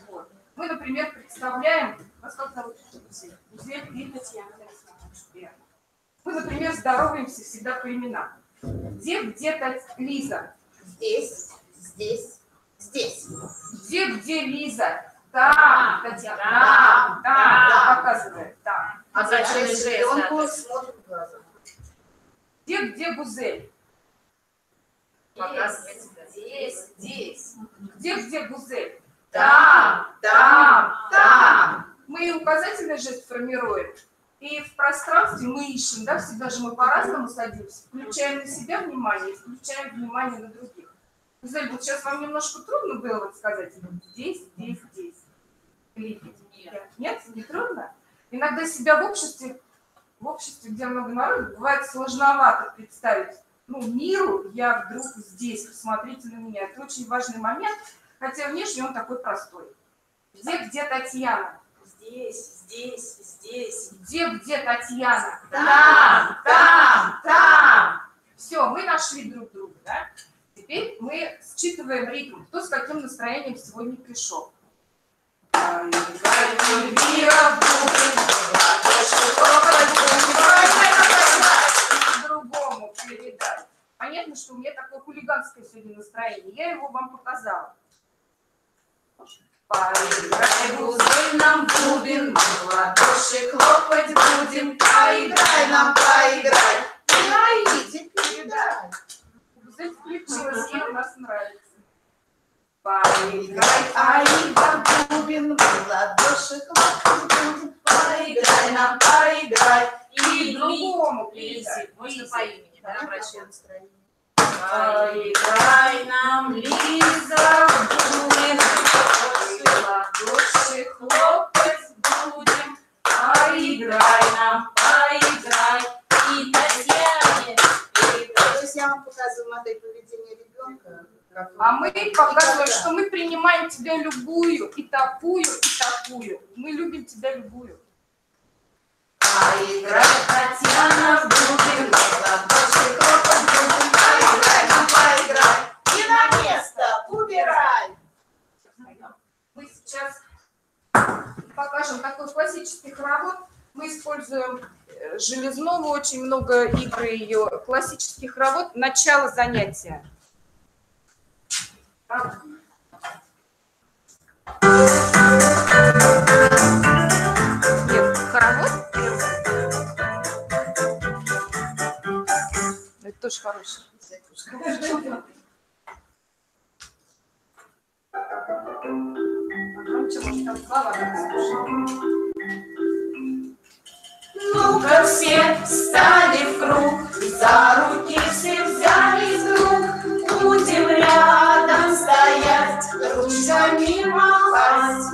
Вот. Мы, например, представляем... Вас как зовут? Мы, например, здороваемся всегда по именам. Где Лиза? Здесь, здесь, здесь. Где Лиза? Там, Татьяна, там, показывает, там. А зачем ребенку смотрит в глаза? Где Гузель? Показывает здесь, здесь. Где Гузель? Там, там. Мы указательный жест формируем. И в пространстве мы ищем, да, всегда же мы по-разному садимся, включаем на себя внимание, включаем внимание на других. Гузель, вот сейчас вам немножко трудно было вот сказать здесь, здесь, здесь. Или нет, не трудно? Иногда себя в обществе, где много народу, бывает сложновато представить. Миру я вдруг здесь, посмотрите на меня. Это очень важный момент, хотя внешне он такой простой. Где Татьяна? Здесь, здесь, здесь. Где Татьяна? Там. Все, мы нашли друг друга, да? Теперь мы считываем ритм. Кто с каким настроением сегодня пришел? Другому передать. Понятно, что у меня такое хулиганское сегодня настроение. Я его вам показала. Поиграй, Гузель, нам бубен, в ладоши хлопать будем. Поиграй нам, поиграй, передай. Гузель включилась, ей у нас нравится. Поиграй, аида, бубен, в ладоши хлопать будем. Поиграй нам, поиграй, и другому передай. Можно по имени, да, обращаться. Поиграй нам, Лиза, бубен, ладоши хлопать будем, поиграй нам, поиграй, и Татьяне передай. То есть я вам показываю модель поведения ребенка. А мы показываем, что мы принимаем тебя любую, и такую, и такую. Мы любим тебя любую. Поиграй, Татьяна, будем, ладоши хлопать будем, поиграй нам, поиграй, И на место убирай. Мы сейчас покажем такой классический хоровод. Мы используем Железнову, очень много игр ее. Классический хоровод, начало занятия. Нет, хоровод первый. тоже хороший. Ну-ка все встали в круг, за руки все взялись вдруг, будем рядом стоять, ручками махать.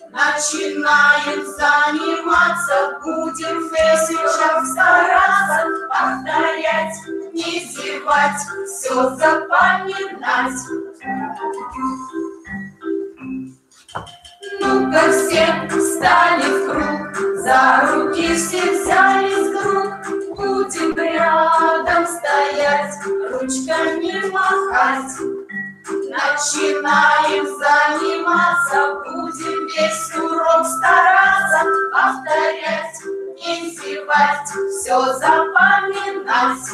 Начинаем заниматься, будем сейчас стараться, повторять, не зевать, все запоминать. Ну-ка все встали в круг, за руки все взялись вдруг, будем рядом стоять, ручками махать. Начинаем заниматься, будем весь урок стараться, повторять, не зевать, все запоминать.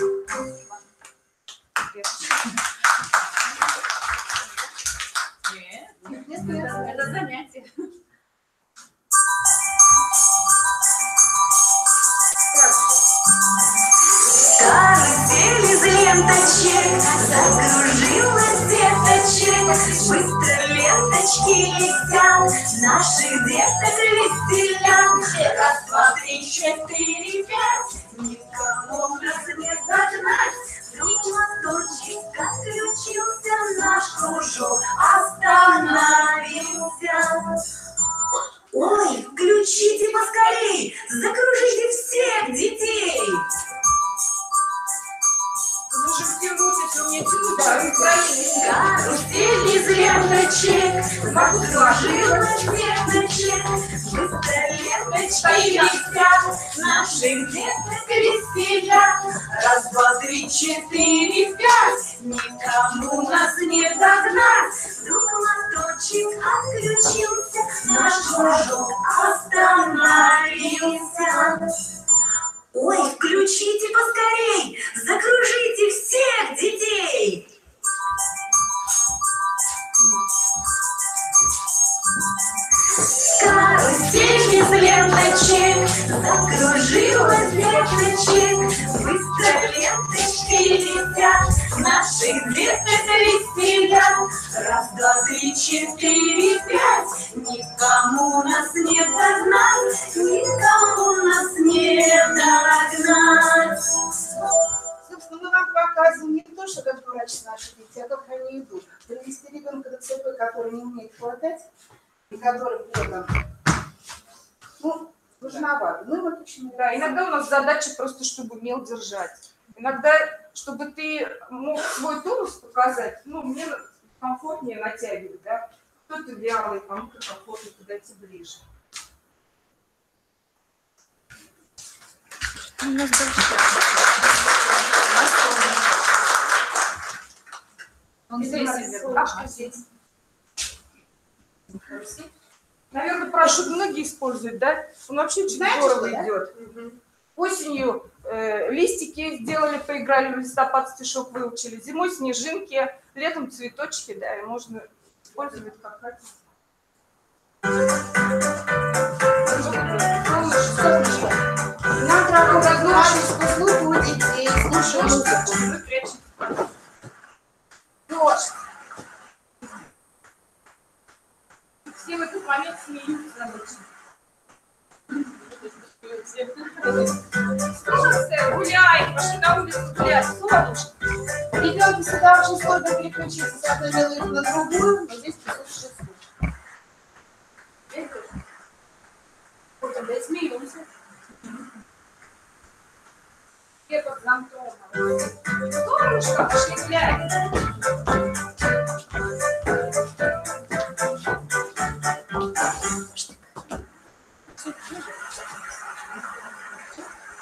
Это занятие. Карусель из ленточек закружилась деточек, быстро ленточки летят, наши деток веселят. Раз, два, три, четыре, пять, никому нас не догнать. Вдруг моторчик отключился, наш кружок остановился. Ой, включите поскорей, закружите всех детей. Карусель из ленточек закружилась деточек, быстро ленточки летят, наших деток веселят. Раз, два, три, четыре, пять, никому нас не догнать. Вдруг моторчик отключился, наш кружок остановился. Ой, включите поскорей, закружите всех детей. Карусель из ленточек закружилась деточек, быстро ленточки летят, наших деток веселят. Раз, два, три, четыре, пять, никому нас не догнать, никому нас не догнать. Собственно, мы вам показываем не то, что как дурачат наши дети, а как они идут. Привести ребенка до ЦП, который не умеет хватать, и который при этом, ну, важновато. Ну, вот почему. Да, иногда у нас задача просто, чтобы умел держать. Иногда, чтобы ты мог свой тонус показать, ну, мне комфортнее натягивать, да. Кто-то вялый, кому-то комфортнее подойти ближе. У нас дальше. Он здесь. Наверное, парашют многие используют, да? Он вообще очень здорово идет. Осенью листики сделали, поиграли, в листопад стишок выучили. Зимой снежинки, летом цветочки, да, и можно использовать как хотите. Нам надо разложить послуг у детей, слушай музыку. Все в этот момент смеются обычно. Солнце, гуляй, пошли на улицу гулять, солнышко. Ребенку всегда очень сложно переключиться с одной мелодии на другую, но здесь присутствует слух. Вот тогда и смеемся. Где под зонтом? Солнышко, пошли гулять.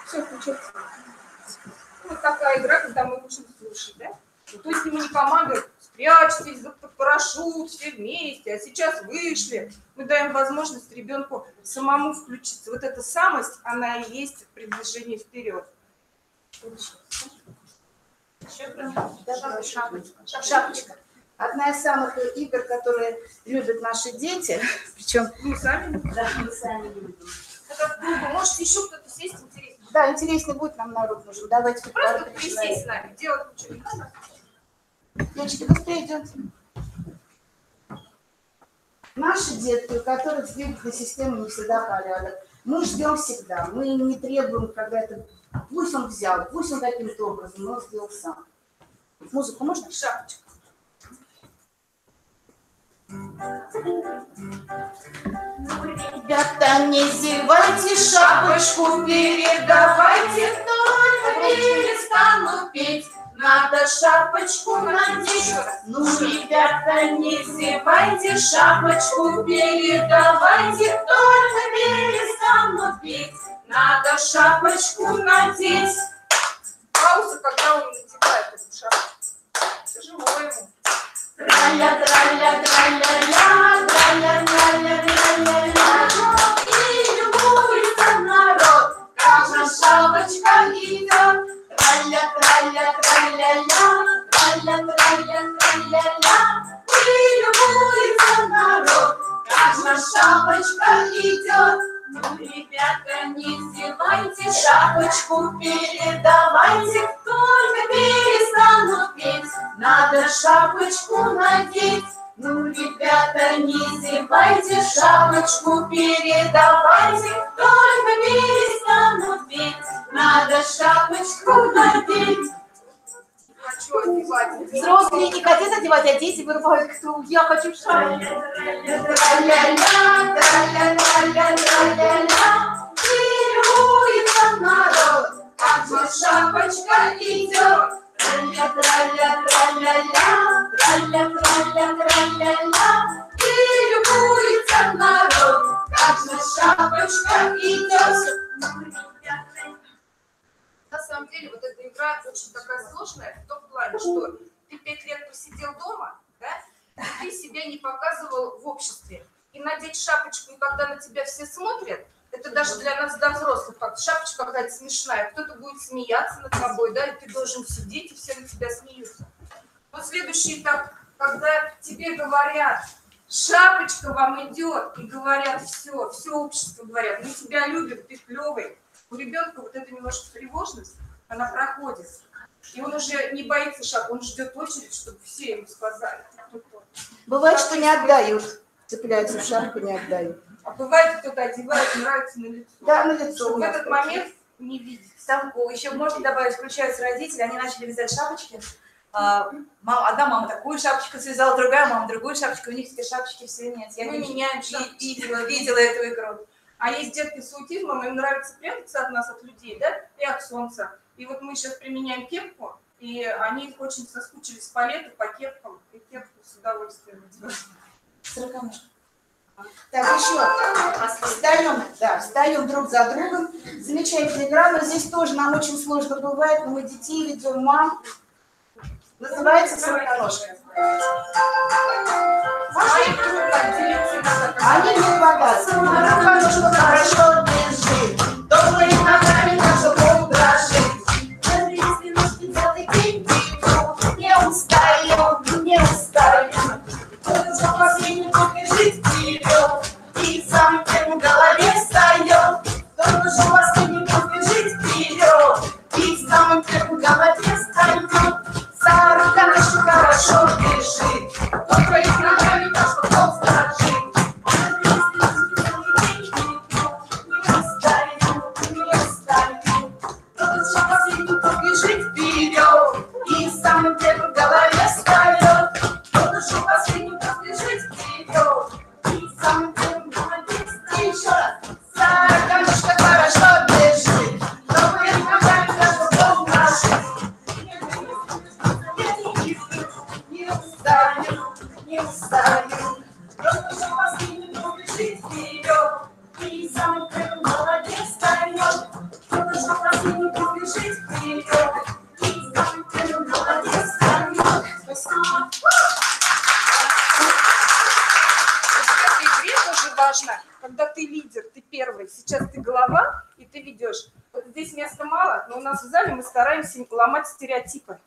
Все, включается. Вот такая игра, когда мы учим слушать, да? То есть ему не командуют, спрячьтесь под парашют, все вместе, а сейчас вышли. Мы даем возможность ребенку самому включиться. Вот эта самость, она и есть приближение вперед. Шапочка. Одна из самых игр, которые любят наши дети. Причем мы сами. Да, мы сами любим. Это круто. Может, еще кто-то сесть, интересно. Да, интереснее будет нам народ нужен. Давайте тут Просто присесть с нами, делать ничего не надо. Девочки, быстрее идете. Наши детки, у которых с двигательной системой не всегда порядок, мы ждем всегда. Мы не требуем, когда это... Пусть он взял, пусть он каким-то образом, но сделал сам. Музыку можно? Шапочку. Ребята, не зевайте, шапочку передавайте, только перестану петь. Надо шапочку надеть. Ну, ребята, не зевайте, шапочку передавайте, только перестану петь. Надо шапочку надеть. Пауза, когда он надевает эту шапочку. Тяжело ему. Траля, траля, траля-ля, траля, траля, траля-ля. И любуется народ, как же шапочка идет. Траля, траля, траля-ля, траля, траля, траля-ля. И любуется народ, как же шапочка идет. Ну, ребята, не зевайте, шапочку передавайте, только перестану петь, надо шапочку надеть. Ну, ребята, не зевайте, шапочку передавайте, только перестану петь, надо шапочку надеть. Хочу одевать. Взрослые не хотят одевать, а дети вырывают, кто я хочу шапочку. Тра-ля-ля, тра-ля-ля, тра-ля-ля, милуется народ, как же шапочка идет. Тра-ля-тра-ля, тра-ля-ля, тра-ля-тра-ля, тра-ля-ля, милуется народ, как же шапочка идет. На самом деле, вот эта игра очень такая сложная в том плане, что ты 5 лет посидел дома, да, и ты себя не показывал в обществе. И надеть шапочку, и когда на тебя все смотрят, это даже для нас, для взрослых, как шапочка какая-то смешная, кто-то будет смеяться над тобой, да, и ты должен сидеть, и все на тебя смеются. Но следующий этап, когда тебе говорят, шапочка вам идет, и говорят, все общество говорят, мы тебя любим, ты клевый. У ребенка вот эта немножко тревожность, она проходит. И он уже не боится шаг, он ждет очередь, чтобы все ему сказали. Бывает, что не отдают, цепляются в шапку, не отдают. А бывает, кто-то одевает, нравится на лицо. Да, на лицо. В этот момент не видит. Там еще можно добавить, включаются родители, они начали вязать шапочки. Одна мама такую шапочку связала, другая мама другую шапочку, у них теперь шапочки все нет. Я Мы меняем шапочки. Видела эту игру. А есть детки с аутизмом, им нравится прятаться от нас, от людей, да, и от солнца. И вот мы сейчас применяем кепку, и они очень соскучились по лету, по кепкам, и кепку с удовольствием надевают. Так, еще встаем друг за другом. Замечательная игра, но здесь тоже нам очень сложно бывает, но мы детей ведем, мам. Называется сороконожка. Они мне показывают. Сороконожка хорошо держит, добрые ногами наша пол дрожит. Если ножки целый день бегу, не устаю, не устаю. За последний побежит вперед, и сам в голове встает. Только же последний побежит вперед, и сам в голове встает. Сороконожка хорошо бежит, только их ногами наша пол дрожит. Не устаю, только же последний побежит вперед, и сам в голове встает. Только же последний побежит вперед, и сам в голове встает. Еще раз. Сороконожка хорошо бежит, только их ногами наша пол дрожит. Не устаю, только же последний побежит вперед, и сам в голове встает. Только же последний побежит вперед, и сам в голове встает. Спасибо. В этой игре тоже важно, когда ты лидер, ты первый, сейчас ты голова, и ты ведешь. Вот здесь места мало, но у нас в зале мы стараемся ломать стереотипы.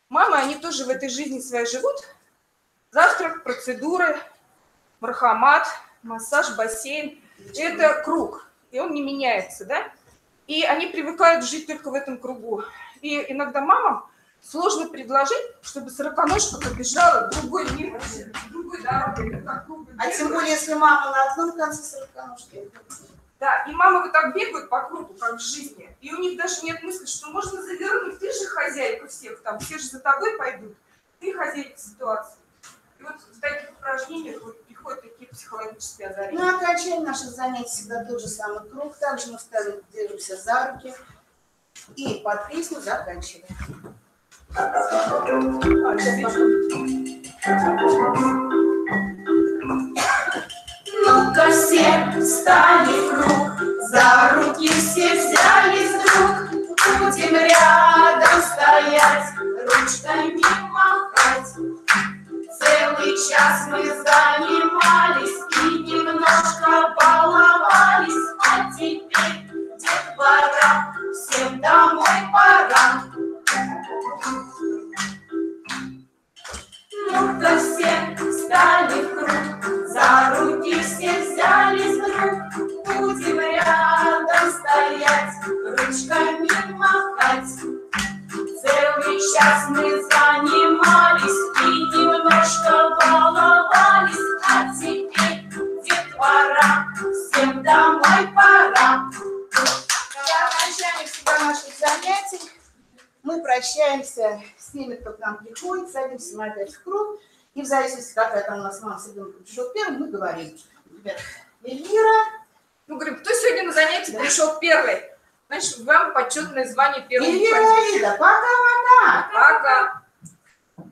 Мамы, они тоже в этой жизни своей живут. Завтрак, процедуры, мархамат, массаж, бассейн. Это круг, и он не меняется, да? и они привыкают жить только в этом кругу. И иногда мамам сложно предложить, чтобы сороконожка побежала в другой мир, в другой дороге. А тем более, если мама на одном конце сороконожки. Да, и мамы вот так бегают по кругу, как в жизни, и у них даже нет мысли, что можно завернуть, ты же хозяйка всех, там, все же за тобой пойдут, ты хозяйка ситуации. И вот в таких упражнениях вот приходят такие психологические озарения. Ну, окончание наших занятий всегда тот же самый круг, также мы встаем, держимся за руки и под песню заканчиваем. Ну-ка все встали в круг, за руки все взялись вдруг, будем рядом стоять, ручками махать. Целый час мы занимались и немножко баловались, а теперь детвора, всем домой пора. Ну-ка все встали в круг, за руки все взялись вдруг, будем рядом стоять, ручками махать. Целый час мы занимались и немножко баловались, а теперь детвора, всем домой пора. По окончании всегда наших занятий мы прощаемся с теми, кто к нам приходит, садимся мы опять в круг, и в зависимости, какая там у нас мама с ребенком пришел первым, мы говорим, ребят, Эльвира. Мы говорим, кто сегодня на занятие пришел первый? Значит, вам почетное звание первого. Эльвира, пока-пока. Пока.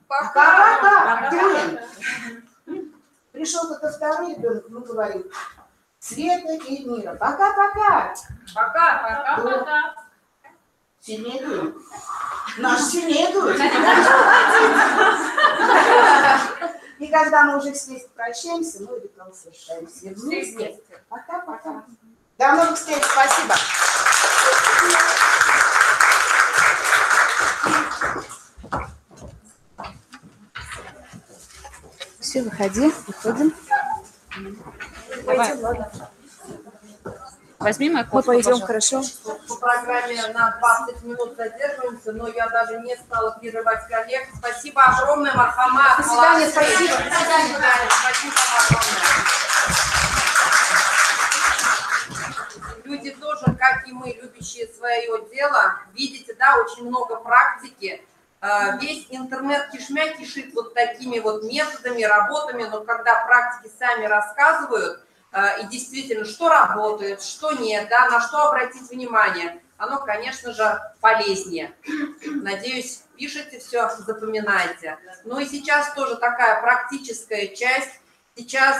Пока-пока. Пришел кто-то второй ребенок, мы говорим, Света и Мира, пока-пока. Пока-пока. Сильнее дует. Наш сильнее дует. И когда мы уже вместе прощаемся, мы ритуал совершаем все вместе. Пока-пока. До новых встреч. Спасибо. Все, выходи, выходим. Давай. Возьми мой Мы пойдем, хорошо? По программе на 20 минут задерживаемся, но я даже не стала прерывать коллег. Спасибо огромное, Мархамат. До свидания, спасибо. До свидания. Спасибо огромное. Люди тоже, как и мы, любящие свое дело, видите, да, очень много практики. Весь интернет кишмя кишит вот такими вот методами, работами, но когда практики сами рассказывают, и действительно, что работает, что нет, да, на что обратить внимание, оно, конечно же, полезнее. Надеюсь, пишите все, запоминайте. Ну и сейчас тоже такая практическая часть. Сейчас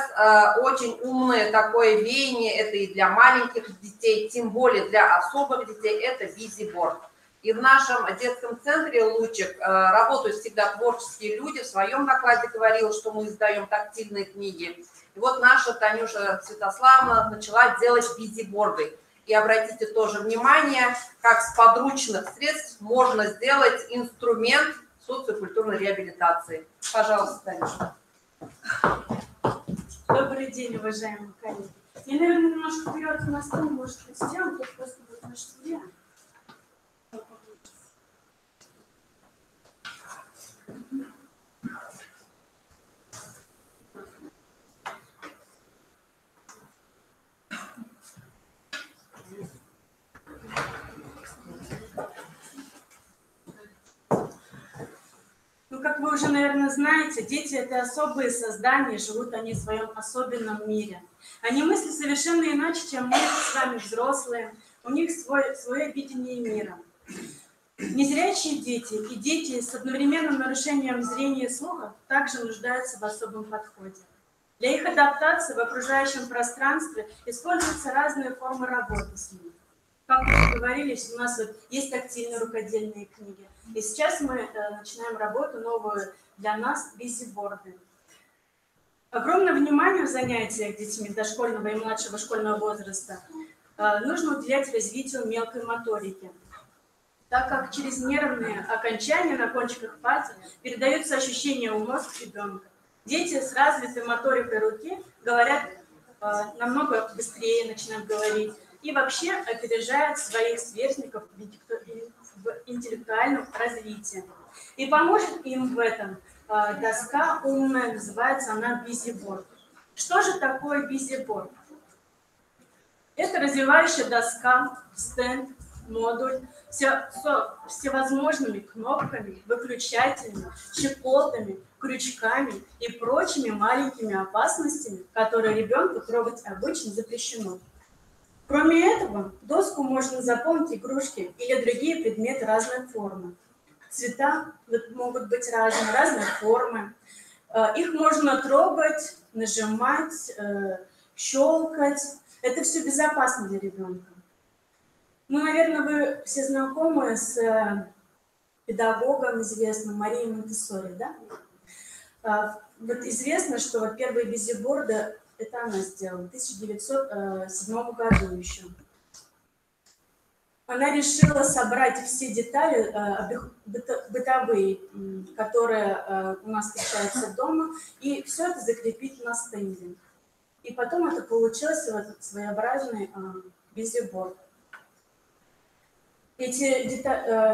очень умное такое веяние, это и для маленьких детей, тем более для особых детей, это визиборд. И в нашем детском центре «Лучик» работают всегда творческие люди. В своем докладе говорила, что мы издаем тактильные книги. И вот наша Танюша Святославовна начала делать визиборды. И обратите тоже внимание, как с подручных средств можно сделать инструмент социокультурной реабилитации. Пожалуйста, Танюша. Добрый день, уважаемые коллеги. Я, наверное, немножко вперед на стол, может быть, сделаем, тут просто будет наш судья. Ну, как вы уже, наверное, знаете, дети – это особые создания, живут они в своем особенном мире. Они мыслят совершенно иначе, чем мы с вами, взрослые. У них свое видение мира. Незрячие дети и дети с одновременным нарушением зрения и слуха также нуждаются в особом подходе. Для их адаптации в окружающем пространстве используются разные формы работы с ними. Как уже говорились, у нас вот есть тактильные рукодельные книги. И сейчас мы начинаем работу новую для нас – визиборды. Огромное внимание в занятиях детьми дошкольного и младшего школьного возраста нужно уделять развитию мелкой моторики, так как через нервные окончания на кончиках пальцев передаются ощущения в мозг ребенка. Дети с развитой моторикой руки говорят намного быстрее, начинают говорить, и вообще опережает своих сверстников в интеллектуальном развитии. И поможет им в этом доска умная, называется она бизиборд. Что же такое бизиборд? Это развивающая доска, стенд, модуль с всевозможными кнопками, выключателями, щеколдами, крючками и прочими маленькими опасностями, которые ребенку трогать обычно запрещено. Кроме этого, доску можно заполнить игрушки или другие предметы разной формы. Цвета могут быть разные формы. Их можно трогать, нажимать, щелкать. Это все безопасно для ребенка. Ну, наверное, вы все знакомы с педагогом известным Марией Монтессори, да? Вот известно, что вот первые бизиборды это она сделала в 1907 году еще. Она решила собрать все детали бытовые, которые у нас встречаются дома, и все это закрепить на стенде. И потом это получился вот этот своеобразный бизиборд. Эти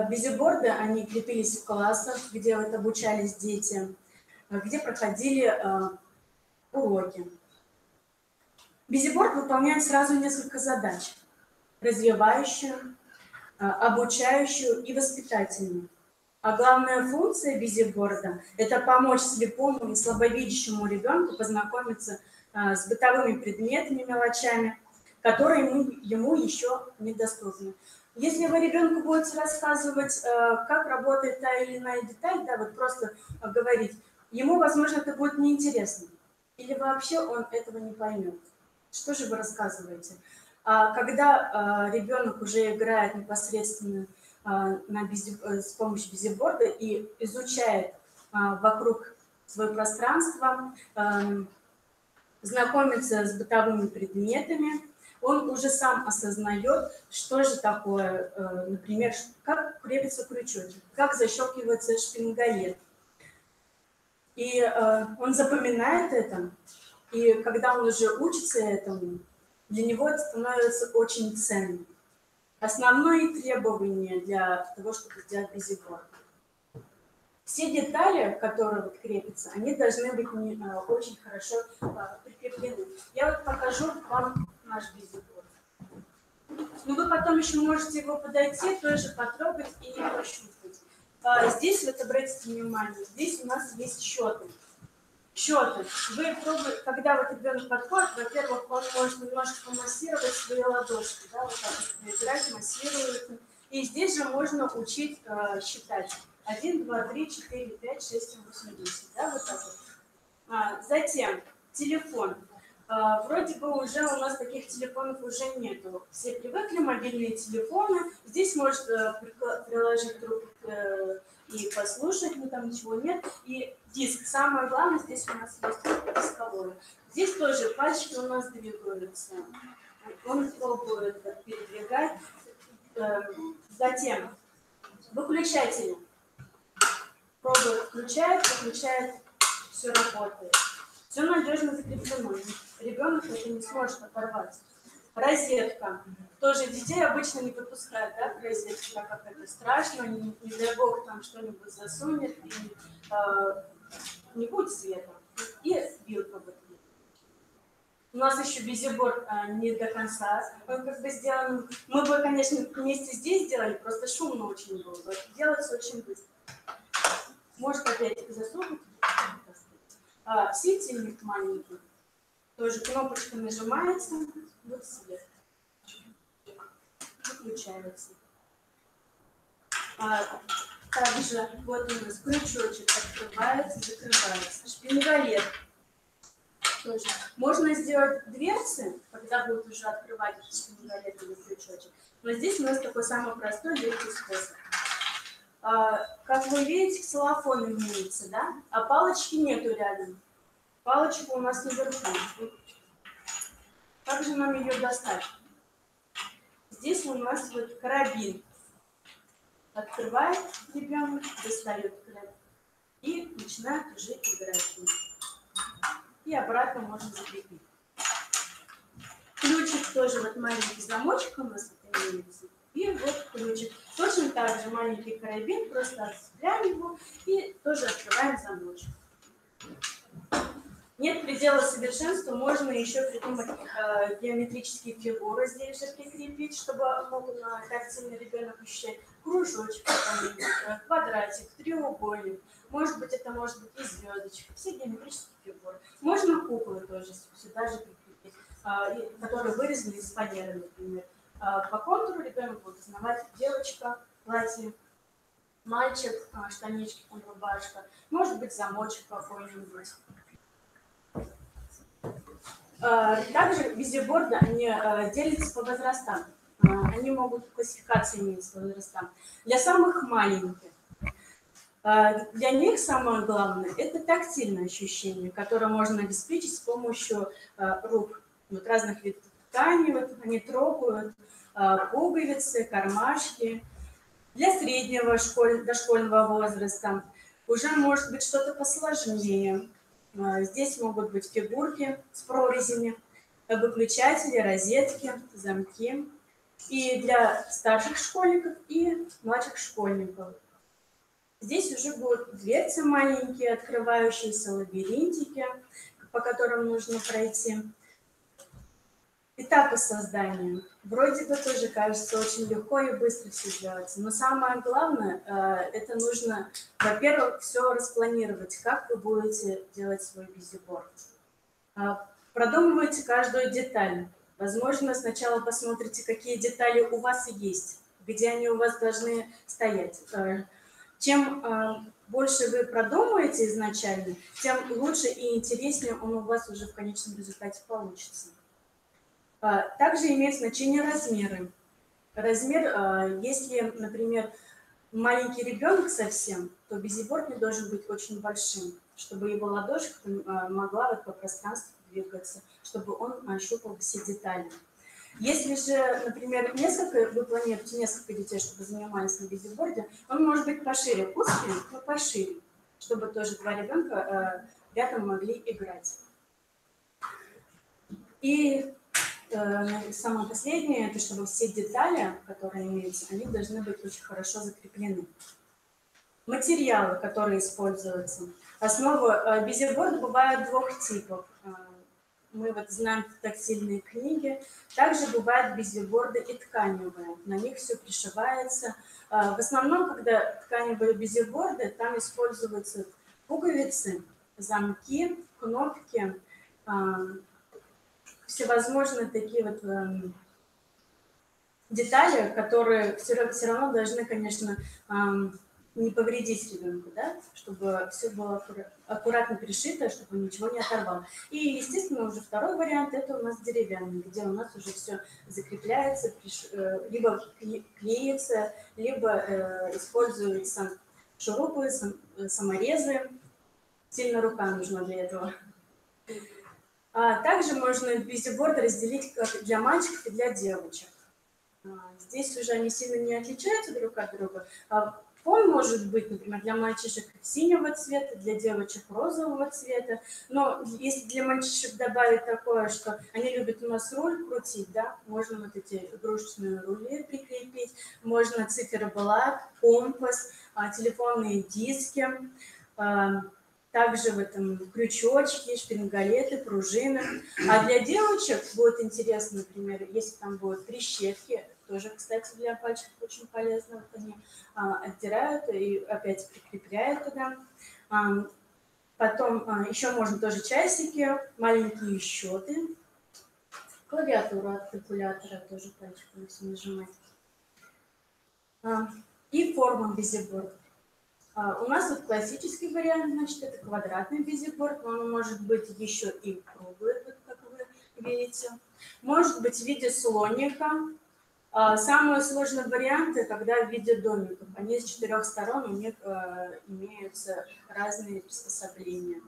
бизиборды, они крепились в классах, где вот обучались дети, где проходили уроки. Бизиборд выполняет сразу несколько задач: развивающую, обучающую и воспитательную. А главная функция бизиборда – это помочь слепому и слабовидящему ребенку познакомиться с бытовыми предметами, мелочами, которые ему еще недоступны. Если вы ребенку будете рассказывать, как работает та или иная деталь, да, вот просто говорить, ему, возможно, это будет неинтересно. Или вообще он этого не поймет. Что же вы рассказываете? Когда ребенок уже играет непосредственно с помощью бизиборда и изучает вокруг свое пространство, знакомится с бытовыми предметами, он уже сам осознает, что же такое, например, как крепится крючочек, как защелкивается шпингалет. И он запоминает это, и когда он уже учится этому, для него это становится очень ценным. Основное требование для того, чтобы сделать бизиборд. Все детали, которые вот крепятся, они должны быть очень хорошо прикреплены. Я вот покажу вам наш бизиборд. Но вы потом еще можете его подойти, тоже потрогать и пощупать. Здесь, вот обратите внимание, здесь у нас есть щеты. Щеты. Вы пробуете, когда вот ребенок подходит, во-первых, он может немножко помассировать свои ладошки, да, вот так вот играть, массирует. И здесь же можно учить считать. 1, 2, 3, 4, 5, 6, 7, 8, 10. Да, вот так вот. Затем телефон. Вроде бы уже у нас таких телефонов уже нету. Все привыкли, мобильные телефоны. Здесь может приложить трубку и послушать, но там ничего нет. И диск. Самое главное, здесь у нас есть дисковой. Здесь тоже пальчики у нас двигаются. Он пробует передвигать. Затем выключатели. Пробует, включает, выключает, все работает. Все надежно закреплено. Ребенок это не сможет оторвать. Розетка. Тоже детей обычно не подпускают, да, к розетке, так как это страшно, не дай бог там что-нибудь засунет, и не будет света. И вилка будет. У нас еще бизиборд не до конца, он как бы сделан. Мы бы, конечно, вместе здесь сделали, просто шумно очень было. Делается очень быстро. Может опять засунуть. Светильник маленький. Тоже кнопочка нажимается, вот свет. Выключается. Также вот у нас крючочек открывается, закрывается. Шпингалет. Тоже. Можно сделать дверцы, когда будут уже открывать этот шпингалет или крючочек. Но здесь у нас такой самый простой легкий способ. Как вы видите, целлофан имеется, да? А палочки нету рядом. Палочка у нас наверху. Как же нам ее достать? Здесь у нас вот карабин. Открывает ребенок, достает карабин и начинает уже играть. И обратно можно закрепить. Ключик тоже вот маленький замочек у нас вот имеется. И вот ключик. Точно так же маленький карабин, просто отцепляем его и тоже открываем замочек. Нет предела совершенству, можно еще придумать геометрические фигуры здесь же прикрепить, чтобы мог на картине ребенок ощущать кружочек, квадратик, треугольник. Может быть, это может быть и звездочка, все геометрические фигуры. Можно куклы тоже сюда же прикрепить, которые вырезаны из фанеры, например. По контуру ребенок будет узнавать девочка, платье, мальчик, штанички, рубашка, может быть, замочек какой-нибудь. Также визиборды, они делятся по возрастам. Они могут классификации иметь по возрастам. Для самых маленьких, для них самое главное – это тактильное ощущение, которое можно обеспечить с помощью рук. Вот разных видов ткани, вот они трогают пуговицы, кармашки. Для среднего дошкольного возраста уже может быть что-то посложнее. Здесь могут быть фигурки с прорезями, выключатели, розетки, замки. И для старших школьников, и младших школьников. Здесь уже будут дверцы маленькие, открывающиеся, лабиринтики, по которым нужно пройти. Этапы создания. Вроде бы тоже кажется очень легко и быстро все делается. Но самое главное, это нужно, во-первых, все распланировать, как вы будете делать свой визиборд. Продумывайте каждую деталь. Возможно, сначала посмотрите, какие детали у вас есть, где они у вас должны стоять. Чем больше вы продумаете изначально, тем лучше и интереснее он у вас уже в конечном результате получится. Также имеет значение размеры. Размер, если, например, маленький ребенок совсем, то визиборд не должен быть очень большим, чтобы его ладошка могла вот по пространству двигаться, чтобы он ощупал все детали. Если же, например, вы планируете несколько детей, чтобы занимались на визиборде, он может быть пошире, узкий, но пошире, чтобы тоже два ребенка рядом могли играть. И самое последнее, это чтобы все детали, которые имеются, они должны быть очень хорошо закреплены. Материалы, которые используются. Основа визиборда бывает двух типов. Мы вот знаем тактильные книги. Также бывают визиборды и тканевые. На них все пришивается. В основном, когда тканевые визиборды, там используются пуговицы, замки, кнопки, всевозможные такие вот детали, которые все равно должны, конечно, не повредить ребенку, да? Чтобы все было аккуратно пришито, чтобы он ничего не оторвал. И, естественно, уже второй вариант – это у нас деревянный, где у нас уже все закрепляется, либо клеится, либо используются шурупы, саморезы. Сильно рука нужна для этого. Также можно визиборд разделить как для мальчиков и для девочек. Здесь уже они сильно не отличаются друг от друга. Фон может быть, например, для мальчишек синего цвета, для девочек розового цвета. Но если для мальчишек добавить такое, что они любят у нас руль крутить, да, можно вот эти игрушечные рули прикрепить, можно циферблат, компас, телефонные диски, также в этом крючочки, шпингалеты, пружины. А для девочек будет интересно, например, если там будут трещотки, тоже, кстати, для пальчиков очень полезно. Вот они отдирают и опять прикрепляют туда. Потом еще можно тоже часики, маленькие счеты, клавиатуру от калькулятора тоже пальчиком все нажимать. И форма визиборда. У нас вот классический вариант, значит, это квадратный визиборд, но он может быть еще и круглый, вот как вы видите. Может быть в виде слоника. Самые сложные варианты, когда в виде домиков. Они с 4 сторон, у них имеются разные приспособления,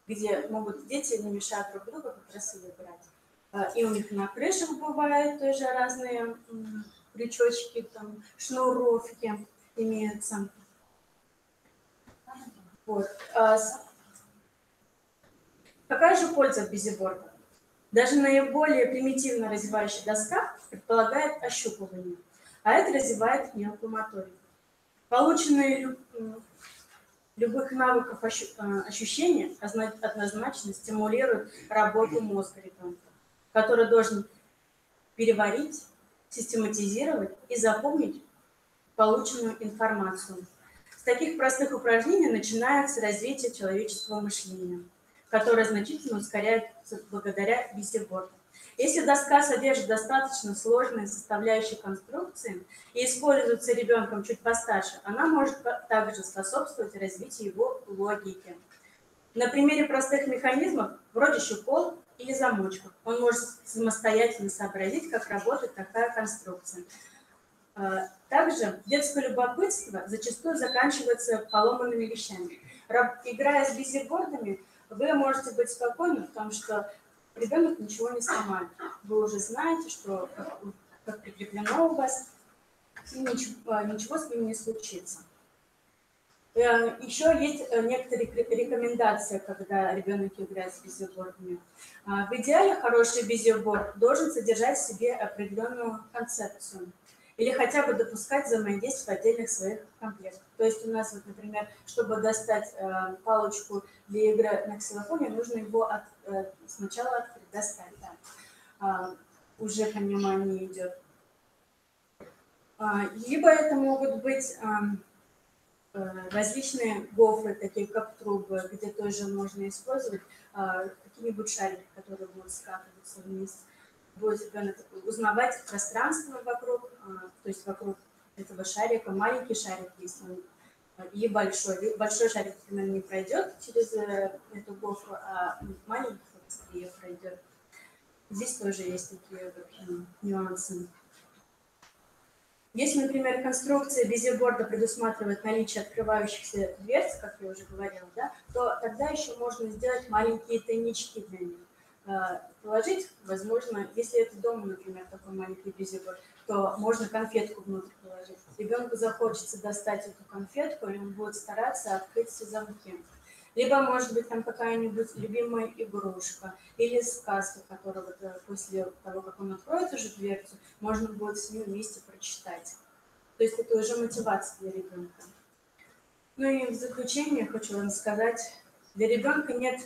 где могут дети, не мешая друг другу, как раз и выбирать. И у них на крышах бывают тоже разные крючочки, там, шнуровки имеются. Вот. Какая же польза визиборда? Даже наиболее примитивно развивающая доска предполагает ощупывание, а это развивает мелкую моторику. Полученные любых навыков ощущения однозначно стимулируют работу мозга ребенка, который должен переварить, систематизировать и запомнить полученную информацию. С таких простых упражнений начинается развитие человеческого мышления, которое значительно ускоряется благодаря визиборду. Если доска содержит достаточно сложные составляющие конструкции и используется ребенком чуть постарше, она может также способствовать развитию его логики. На примере простых механизмов, вроде щекол или замочков, он может самостоятельно сообразить, как работает такая конструкция. Также детское любопытство зачастую заканчивается поломанными вещами. Играя с визибордами, вы можете быть спокойны в том, что ребенок ничего не сломает. Вы уже знаете, что как прикреплено у вас, и ничего с ним не случится. Еще есть некоторые рекомендации, когда ребенок играет с визибордами. В идеале хороший визиборд должен содержать в себе определенную концепцию или хотя бы допускать взаимодействие в отдельных своих комплектах. То есть у нас, вот, например, чтобы достать палочку для игры на ксилофоне, нужно его сначала открыть, достать. Да. Уже понимание идет. Либо это могут быть различные гофры, такие как трубы, где тоже можно использовать какие-нибудь шарики, которые будут скатываться вниз. Будет ребенок узнавать пространство вокруг, то есть вокруг этого шарика. Маленький шарик есть, и большой. Большой шарик, наверное, не пройдет через эту гофру, а маленький быстрее пройдет. Здесь тоже есть такие нюансы. Если, например, конструкция визиборда предусматривает наличие открывающихся дверц, как я уже говорила, да, то тогда еще можно сделать маленькие тайнички для них. Положить, возможно, если это дома, например, такой маленький визиборд, то можно конфетку внутрь положить. Ребенку захочется достать эту конфетку, и он будет стараться открыть все замки. Либо, может быть, там какая-нибудь любимая игрушка или сказка, которую вот после того, как он откроет уже дверцу, можно будет с ним вместе прочитать. То есть это уже мотивация для ребенка. Ну и в заключение хочу вам сказать, для ребенка нет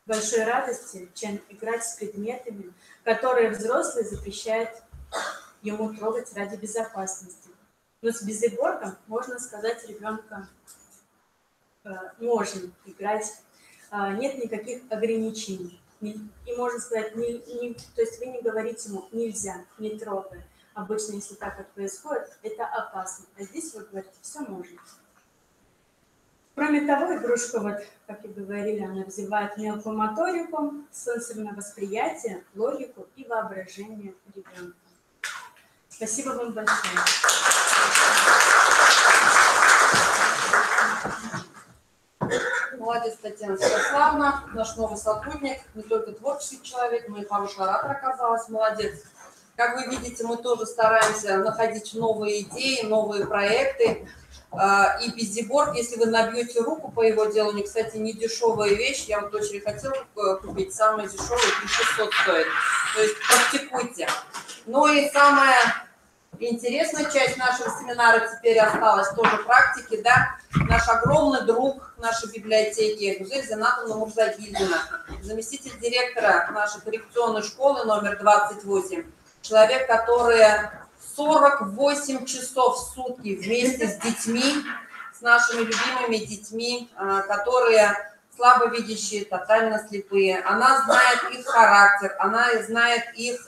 большой радости, чем играть с предметами, которые взрослые запрещают ему трогать ради безопасности. Но с визибордом, можно сказать, ребенка можно играть, нет никаких ограничений. И можно сказать, то есть вы не говорите ему «нельзя», «не трогай». Обычно, если так как происходит, это опасно. А здесь вы говорите «все можно». Кроме того, игрушка, вот, как и говорили, она развивает мелкую моторику, сенсорное восприятие, логику и воображение ребенка. Спасибо вам большое. Молодец, Татьяна Святославовна, наш новый сотрудник, не только творческий человек, но и хороший оратор оказалась, молодец. Как вы видите, мы тоже стараемся находить новые идеи, новые проекты. И визиборд, если вы набьете руку по его деланию, кстати, не дешевая вещь, я вот дочери хотела купить, самая дешевая, 3600 стоит. То есть практикуйте. Ну и самая интересная часть нашего семинара теперь осталась тоже практики, да. Наш огромный друг нашей библиотеки Гузель Зинатовна Мурзагильдина, заместитель директора нашей коррекционной школы номер 28, человек, который 48 часов в сутки вместе с детьми, с нашими любимыми детьми, которые слабовидящие, тотально слепые. Она знает их характер, она знает их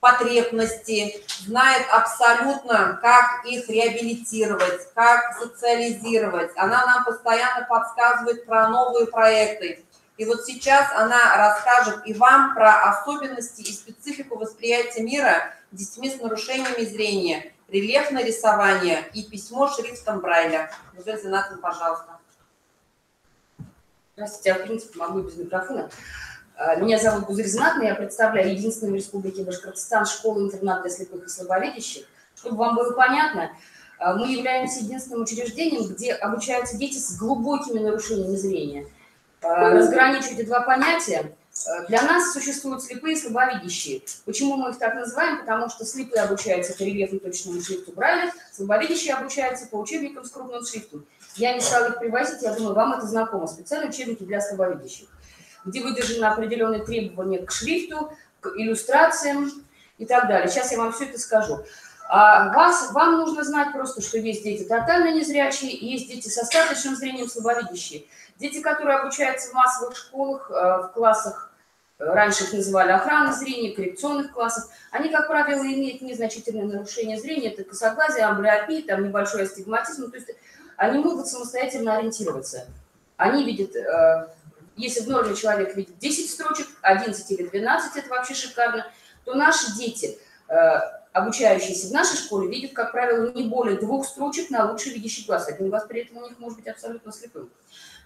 потребности, знает абсолютно, как их реабилитировать, как социализировать. Она нам постоянно подсказывает про новые проекты. И вот сейчас она расскажет и вам про особенности и специфику восприятия мира детьми с нарушениями зрения, рельефное рисование и письмо шрифтом Брайля. Гузель Зинатовна, пожалуйста. Здравствуйте, я, в принципе, могу без микрофона. Меня зовут Гузель Зинатовна, я представляю единственную в Республике Башкортостан школу-интернат для слепых и слабовидящих. Чтобы вам было понятно, мы являемся единственным учреждением, где обучаются дети с глубокими нарушениями зрения. Разграничивайте два понятия. Для нас существуют слепые и слабовидящие. Почему мы их так называем? Потому что слепые обучаются по рельефу точному шрифту Брайля, слабовидящие обучаются по учебникам с крупным шрифтом. Я не стала их привозить, я думаю, вам это знакомо. Специальные учебники для слабовидящих, где выдержаны определенные требования к шрифту, к иллюстрациям и так далее. Сейчас я вам все это скажу. Вам нужно знать просто, что есть дети тотально незрячие, и есть дети с остаточным зрением слабовидящие. Дети, которые обучаются в массовых школах, в классах, раньше их называли охрана зрения, коррекционных классах, они, как правило, имеют незначительное нарушение зрения, это косоглазие, амблиопия, там небольшой астигматизм, то есть они могут самостоятельно ориентироваться. Они видят, если в норме человек видит 10 строчек, 11 или 12, это вообще шикарно, то наши дети, обучающиеся в нашей школе, видят, как правило, не более 2 строчек на лучший видящий глаз. Один глаз при этом у них может быть абсолютно слепым,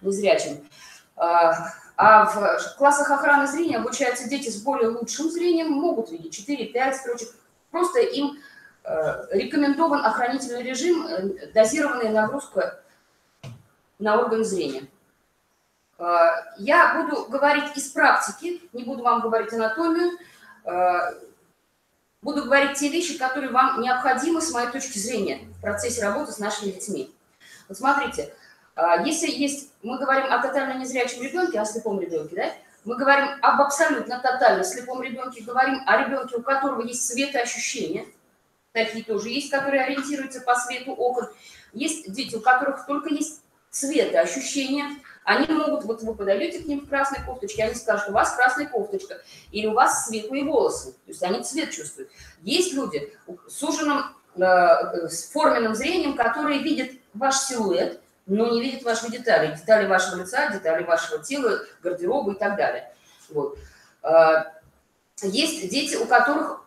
незрячим. А в классах охраны зрения обучаются дети с более лучшим зрением, могут видеть 4-5 строчек. Просто им рекомендован охранительный режим, дозированная нагрузка на орган зрения. Я буду говорить из практики, не буду вам говорить анатомию, буду говорить те вещи, которые вам необходимы с моей точки зрения в процессе работы с нашими детьми. Вот смотрите, если мы говорим о тотально незрячем ребенке, о слепом ребенке, да, мы говорим об абсолютно тотально слепом ребенке, говорим о ребенке, у которого есть светоощущения, такие тоже есть, которые ориентируются по свету окон. Есть дети, у которых только есть цветоощущения. Они могут, вот вы подойдете к ним в красной кофточке, они скажут, у вас красная кофточка, или у вас светлые волосы, то есть они цвет чувствуют. Есть люди с суженным, с форменным зрением, которые видят ваш силуэт, но не видят ваши детали, детали вашего лица, детали вашего тела, гардероба и так далее. Вот. Есть дети, у которых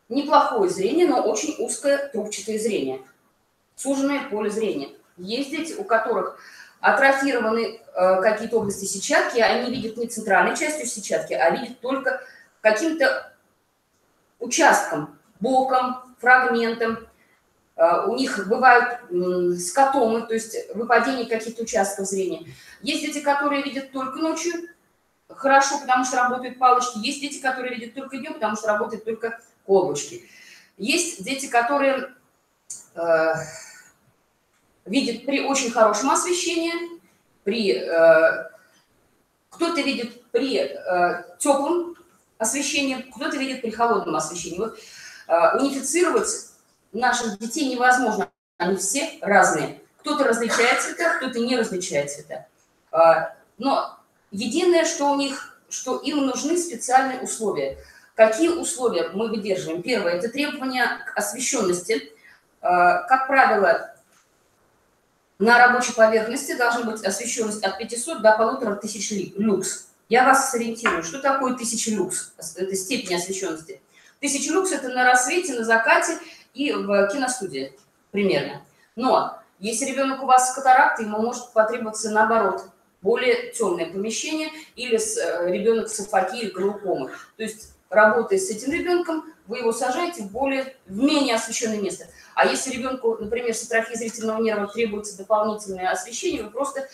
неплохое зрение, но очень узкое трубчатое зрение, суженное поле зрения. Есть дети, у которых атрофированы какие-то области сетчатки, они видят не центральной частью сетчатки, а видят только каким-то участком, боком, фрагментом. У них бывают скотомы, то есть выпадение каких-то участков зрения. Есть дети, которые видят только ночью, хорошо, потому что работают палочки. Есть дети, которые видят только днем, потому что работают только колбочки. Есть дети, которые видят при очень хорошем освещении, кто-то видит при теплом освещении, кто-то видит при холодном освещении. Вот, унифицировать наших детей невозможно, они все разные. Кто-то различает цвета, кто-то не различает цвета. Но единое, что у них, что им нужны специальные условия. Какие условия мы выдерживаем? Первое – это требования к освещенности. Как правило, на рабочей поверхности должна быть освещенность от 500 до 1500 люкс. Я вас сориентирую, что такое 1000 люкс, это степень освещенности. 1000 люкс – это на рассвете, на закате и в киностудии примерно. Но если ребенок у вас с катарактой, ему может потребоваться наоборот более темное помещение или ребенок с апофией или глаукомой. То есть, работая с этим ребенком, вы его сажаете в менее освещенное место. А если ребенку, например, с атрофией зрительного нерва требуется дополнительное освещение, вы просто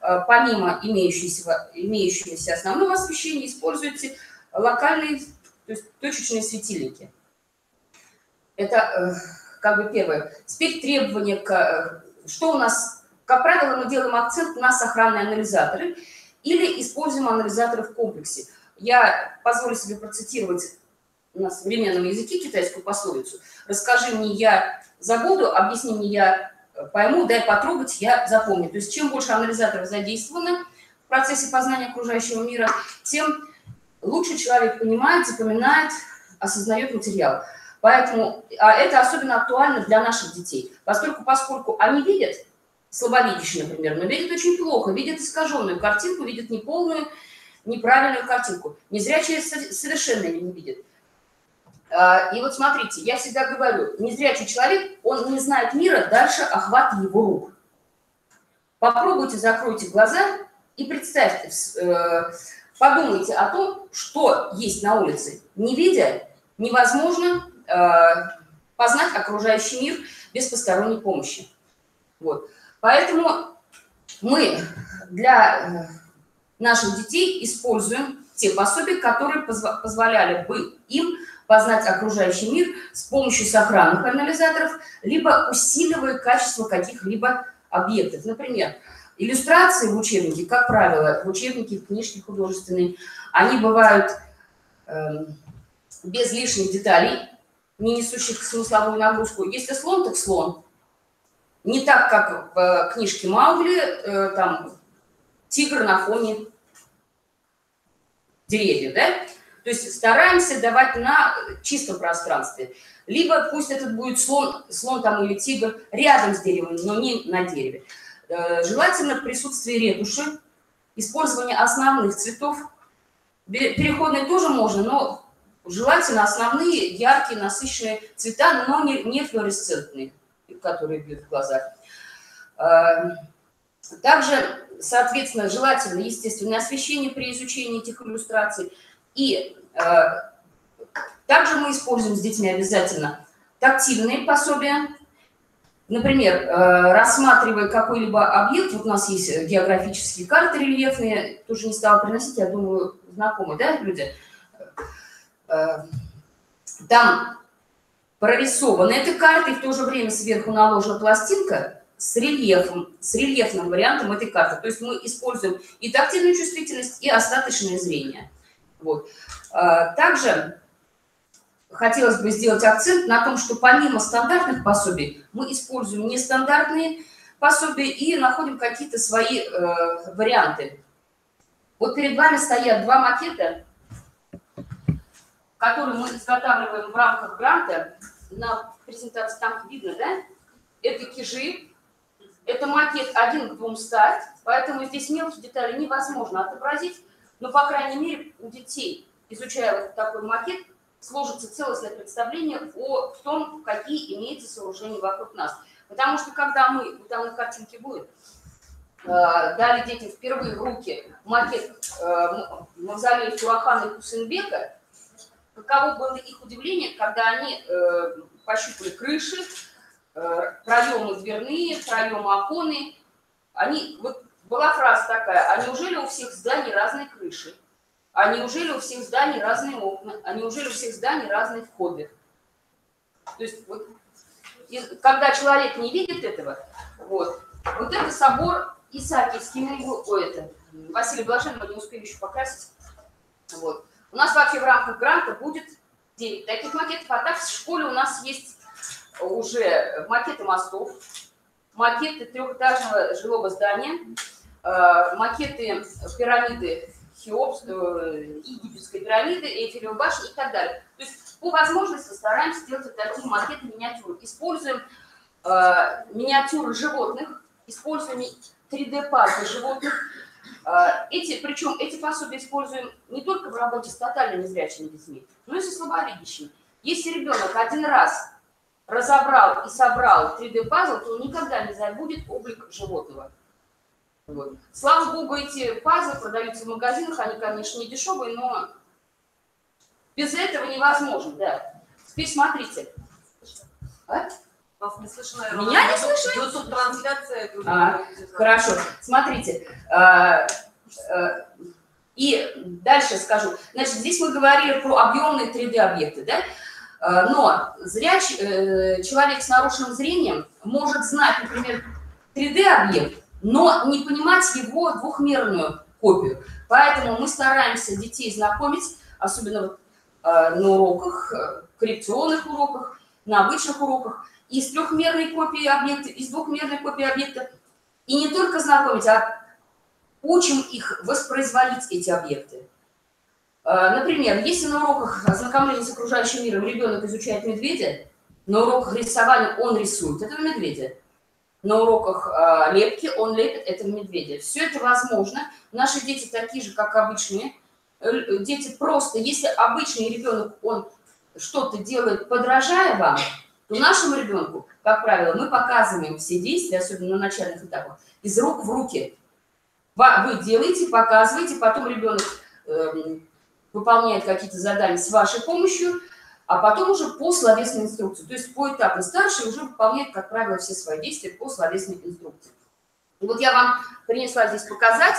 помимо имеющегося основного освещения используете локальные, то есть точечные светильники. Это как бы первое. Теперь требования что у нас, как правило, мы делаем акцент на сохранные анализаторы или используем анализаторы в комплексе. Я позволю себе процитировать на современном языке китайскую пословицу. Расскажи мне, я забуду, объясни мне, я пойму, дай потрогать, я запомню. То есть чем больше анализаторов задействовано в процессе познания окружающего мира, тем лучше человек понимает, запоминает, осознает материал. Поэтому, это особенно актуально для наших детей, поскольку они видят, слабовидящие, например, но видят очень плохо, видят искаженную картинку, видят неполную, неправильную картинку. Незрячие совершенно не видят. И вот смотрите, я всегда говорю, незрячий человек, он не знает мира дальше охвата его рук. Попробуйте, закройте глаза и представьте, подумайте о том, что есть на улице. Не видя, невозможно познать окружающий мир без посторонней помощи. Вот. Поэтому мы для наших детей используем те пособия, которые позволяли бы им познать окружающий мир с помощью сохранных анализаторов, либо усиливая качество каких-либо объектов. Например, иллюстрации в учебнике, как правило, в учебнике, в книжке художественной, они бывают без лишних деталей, не несущих смысловую нагрузку. Если слон, так слон. Не так, как в книжке Маугли, там тигр на фоне деревьев, да? То есть стараемся давать на чистом пространстве. Либо пусть этот будет слон там или тигр рядом с деревом, но не на дереве. Желательно присутствие ретуши, использование основных цветов. Переходные тоже можно, но желательно основные, яркие, насыщенные цвета, но не флуоресцентные, которые бьют в глаза. Также, соответственно, желательно естественное освещение при изучении этих иллюстраций. И также мы используем с детьми обязательно тактильные пособия. Например, рассматривая какой-либо объект, вот у нас есть географические карты рельефные, тоже не стала приносить, я думаю, знакомые, да, люди? Там прорисована эта карта, и в то же время сверху наложена пластинка с рельефным вариантом этой карты. То есть мы используем и тактильную чувствительность, и остаточное зрение. Вот. Также хотелось бы сделать акцент на том, что помимо стандартных пособий мы используем нестандартные пособия и находим какие-то свои варианты. Вот перед вами стоят два макета, которые мы изготавливаем в рамках гранта. На презентации там видно, да? Это кижи, это макет 1 к 200, поэтому здесь мелкие детали невозможно отобразить, но, по крайней мере, у детей, изучая вот такой макет, сложится целостное представление о том, какие имеются сооружения вокруг нас. Потому что когда мы, там на картинке будет, дали детям впервые в руки макет мавзолея Турахана и Хусейнбека, каково было их удивление, когда они пощупали крыши, проемы дверные, проемы оконные. Вот была фраза такая: а неужели у всех зданий разные крыши? А неужели у всех зданий разные окна? А неужели у всех зданий разные входы? То есть, вот, когда человек не видит этого, вот это собор Исаакиевский, Василий Блаженного не успели еще покрасить. Вот. У нас вообще в рамках гранта будет 9 таких макетов, а так в школе у нас есть уже макеты мостов, макеты трехэтажного жилого здания, макеты пирамиды Хеопс, египетской пирамиды, Эйфелевой башни и так далее. То есть по возможности стараемся делать такие макеты миниатюр. Используем миниатюры животных, используем 3D-пазлы животных. Причем эти пособия используем не только в работе с тотально незрячими детьми, но и со слабовидящими. Если ребенок один раз разобрал и собрал 3D-пазл, то он никогда не забудет облик животного. Вот. Слава богу, эти пазлы продаются в магазинах, они, конечно, не дешевые, но без этого невозможно, да. Теперь смотрите. Вас не слышно, Меня не слышно? YouTube-трансляция. Хорошо, смотрите. И дальше скажу. Значит, здесь мы говорили про объемные 3D-объекты, да? Но человек с нарушенным зрением может знать, например, 3D-объект, но не понимать его двухмерную копию. Поэтому мы стараемся детей знакомить, особенно на уроках, коррекционных уроках, на обычных уроках, из трехмерной копии объекта, из двухмерной копии объекта. И не только знакомить, а учим их воспроизводить эти объекты. Например, если на уроках ознакомления с окружающим миром ребенок изучает медведя, на уроках рисования он рисует этого медведя, на уроках лепки он лепит этого медведя. Все это возможно. Наши дети такие же, как обычные. Дети просто, если обычный ребенок, он что-то делает, подражая вам, то нашему ребенку, как правило, мы показываем все действия, особенно на начальных этапах, из рук в руки. Вы делаете, показываете, потом ребенок выполняет какие-то задания с вашей помощью, а потом уже по словесной инструкции. То есть поэтапно старший уже выполняет, как правило, все свои действия по словесной инструкции. И вот я вам принесла здесь показать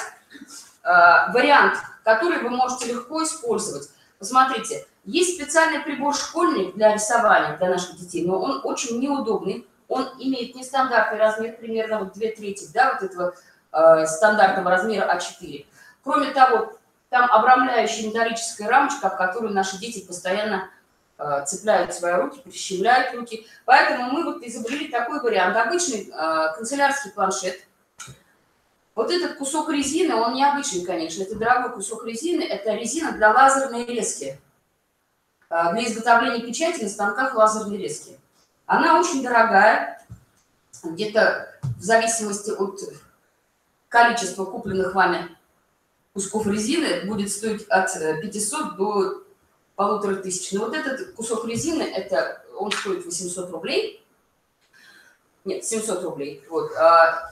вариант, который вы можете легко использовать. Посмотрите, есть специальный прибор «Школьник» для рисования для наших детей, но он очень неудобный. Он имеет нестандартный размер, примерно вот 2/3, да, вот этого стандартного размера А4. Кроме того, там обрамляющая металлическая рамочка, в которую наши дети постоянно цепляют свои руки, прищемляют руки. Поэтому мы вот изобрели такой вариант. Обычный канцелярский планшет. Вот этот кусок резины, он необычный, конечно, это дорогой кусок резины, это резина для лазерной резки, для изготовления печати на станках лазерной резки. Она очень дорогая, где-то в зависимости от количества купленных вами кусков резины будет стоить от 500 до 1500. Но вот этот кусок резины, он стоит 800 рублей. Нет, 700 рублей. Вот.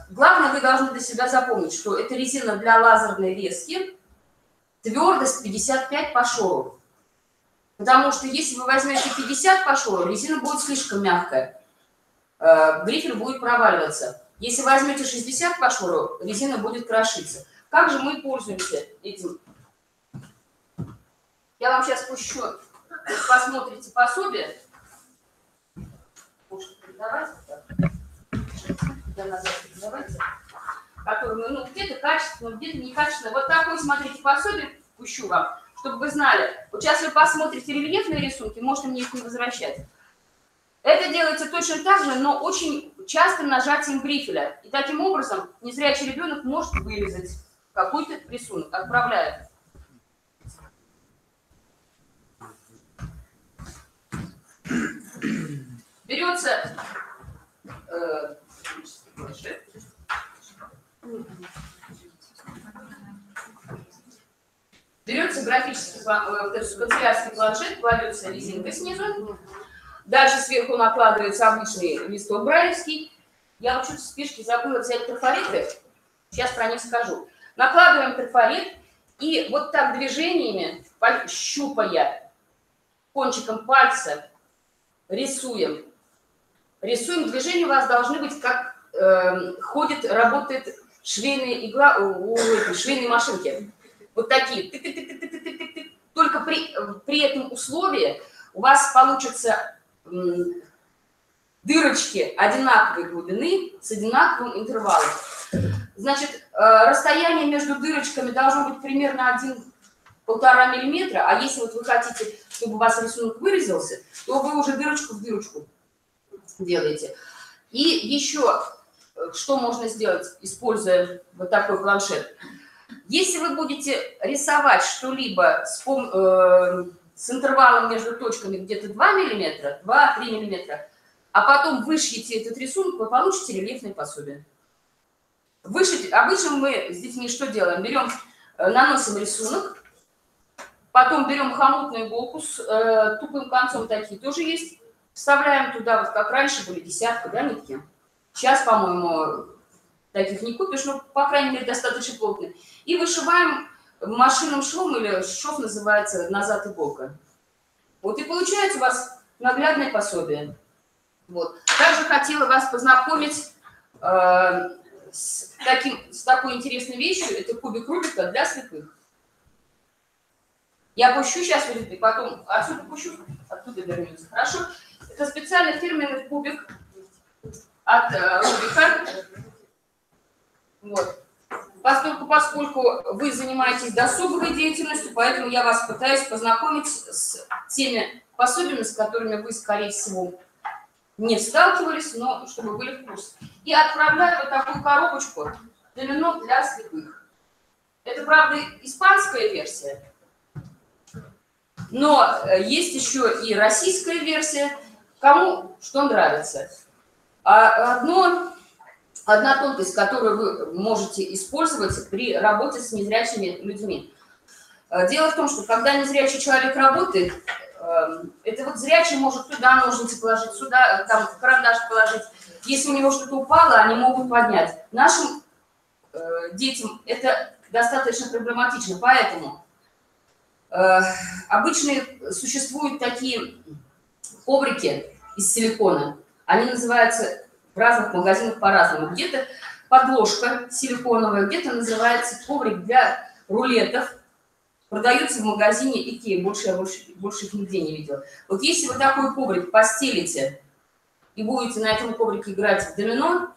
Главное, вы должны для себя запомнить, что это резина для лазерной резки, твердость 55 по шору. Потому что если вы возьмете 50 по шору, резина будет слишком мягкая, грифель будет проваливаться. Если возьмете 60 по шору, резина будет крошиться. Как же мы пользуемся этим? Я вам сейчас пущу, посмотрите пособие. Давайте так. Который, ну, где-то качественно, где-то некачественно. Вот такое, смотрите, пособие пущу вам, чтобы вы знали. Вот сейчас вы посмотрите рельефные рисунки, можете мне их не возвращать. Это делается точно так же, но очень частым нажатием грифеля. И таким образом незрячий ребенок может вырезать какой-то рисунок, отправляя. Берется графический канцелярский планшет, кладется резинка снизу. Дальше сверху накладывается обычный листок брайлевский. Я вот чуть в спешке забыла взять трафареты. Сейчас про них скажу. Накладываем трафарет и вот так движениями, щупая кончиком пальца, рисуем. Рисуем. Движения у вас должны быть, как работает швейная игла у этой швейной машинки. Вот такие. Только при этом условии у вас получатся дырочки одинаковой глубины с одинаковым интервалом. Значит, расстояние между дырочками должно быть примерно 1–1,5 миллиметра, а если вот вы хотите, чтобы у вас рисунок вырезался, то вы уже дырочку в дырочку делаете. И еще, что можно сделать, используя вот такой планшет. Если вы будете рисовать что-либо с интервалом между точками где-то 2 мм, 2–3 мм, а потом вышьете этот рисунок, вы получите рельефное пособие. Вышить, обычно мы с детьми что делаем? Наносим рисунок, потом берем хомутную иголку с тупым концом, такие тоже есть, вставляем туда, вот как раньше были десятка, да, нитки. Сейчас, по-моему, таких не купишь, но, по крайней мере, достаточно плотные. И вышиваем машинным швом, или шов называется назад иголка. Вот и получается у вас наглядное пособие. Вот. Также хотела вас познакомить с такой интересной вещью. Это кубик Рубика для слепых. Я пущу сейчас, потом отсюда пущу, оттуда вернется. Хорошо? Это специальный фирменный кубик от Рубика. Вот. Поскольку вы занимаетесь досуговой деятельностью, поэтому я вас пытаюсь познакомить с теми пособиями, с которыми вы, скорее всего, не сталкивались, но чтобы были в курсе. И отправляю вот такую коробочку домино для слепых. Это, правда, испанская версия, но есть еще и российская версия, кому что нравится. Одна тонкость, которую вы можете использовать при работе с незрячими людьми. Дело в том, что когда незрячий человек работает, это вот зрячий может туда ножницы положить, сюда там карандаш положить. Если у него что-то упало, они могут поднять. Нашим детям это достаточно проблематично, поэтому обычно существуют такие коврики из силикона. Они называются в разных магазинах по-разному. Где-то подложка силиконовая, где-то называется коврик для рулетов продаются в магазине Икеа. Больше их нигде не видела. Вот если вы такой коврик постелите и будете на этом коврике играть в домино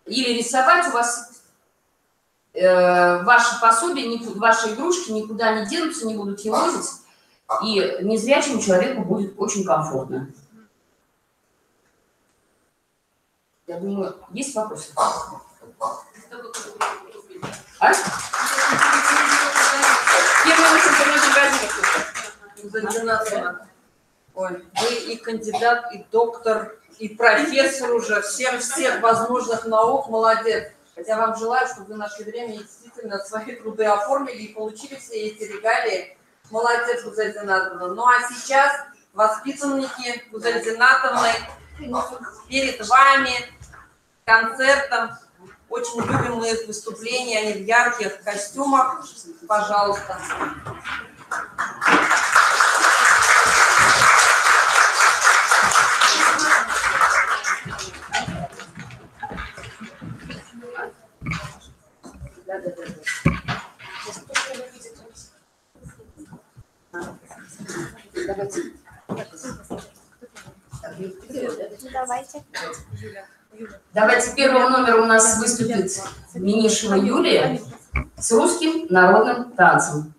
или рисовать, у вас ваши пособия, ваши игрушки никуда не денутся, не будут елозить, и незрячему человеку будет очень комфортно. Я думаю, есть вопросы? А? Ой, вы и кандидат, и доктор, и профессор уже, всех возможных наук, молодец. Хотя вам желаю, чтобы вы нашли время и действительно свои труды оформили и получили все эти регалии. Молодец, Гузель Зинатовна. Ну а сейчас воспитанники Гузель Зинатовны перед вами концертом. Очень любим мы их выступления, они в ярких костюмах. Пожалуйста. Давайте первым номером у нас выступит Минишева Юлия с русским народным танцем.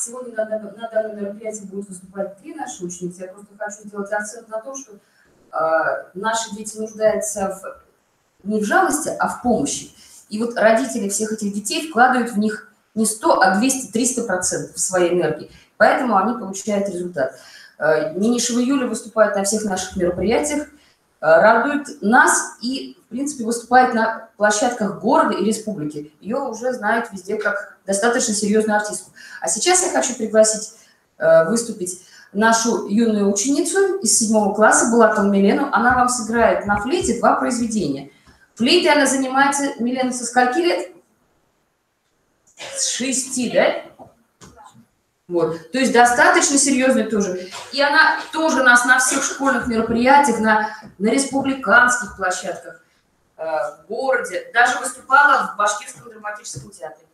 Сегодня на данном мероприятии будут выступать 3 наши ученицы. Я просто хочу сделать акцент на том, что наши дети нуждаются не в жалости, а в помощи. И вот родители всех этих детей вкладывают в них не 100, а 200-300% своей энергии. Поэтому они получают результат. Минишева Юля выступает на всех наших мероприятиях, радует нас и, в принципе, выступает на площадках города и республики. Ее уже знают везде как достаточно серьезную артистку. А сейчас я хочу пригласить выступить нашу юную ученицу из 7 класса, Булатову Милену. Она вам сыграет на флейте 2 произведения. Флейтой она занимается, Милена, со скольки лет? С 6, да? Вот. То есть достаточно серьезная тоже. И она тоже у нас на всех школьных мероприятиях, на республиканских площадках в городе, даже выступала в Башкирском драматическом театре.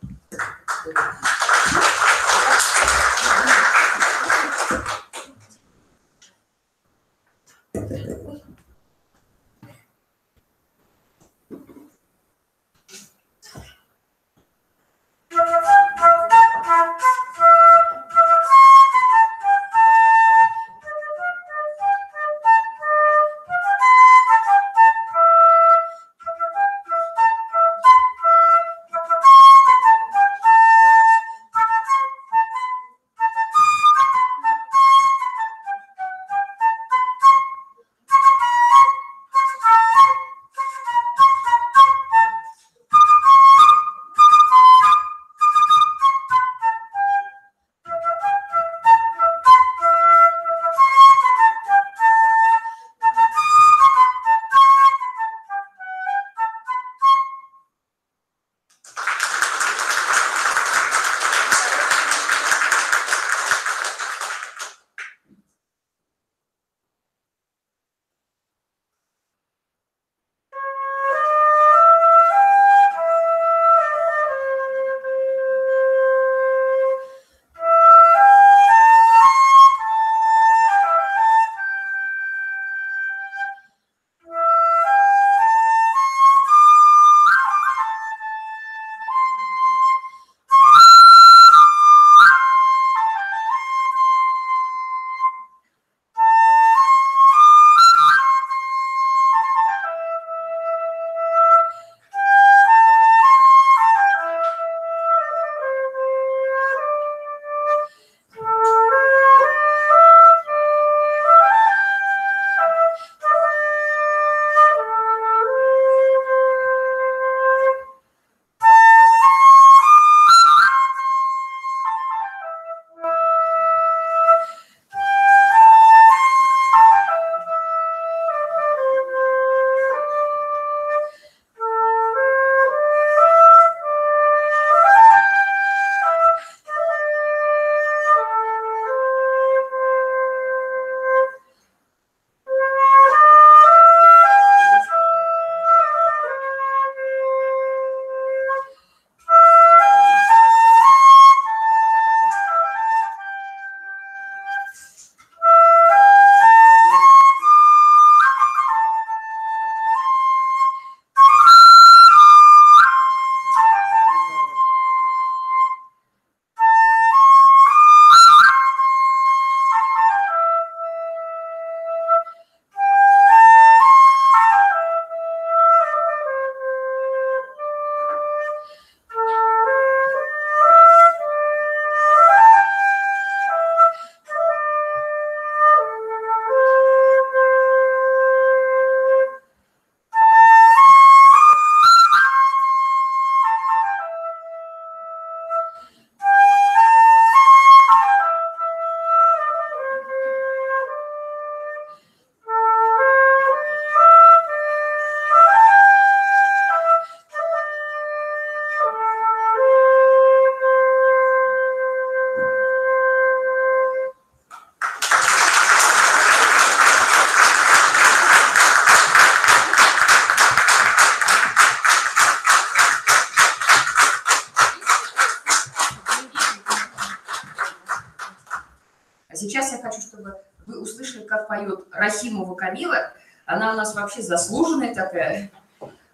А сейчас я хочу, чтобы вы услышали, как поет Рахимова Камила. Она у нас вообще заслуженная такая.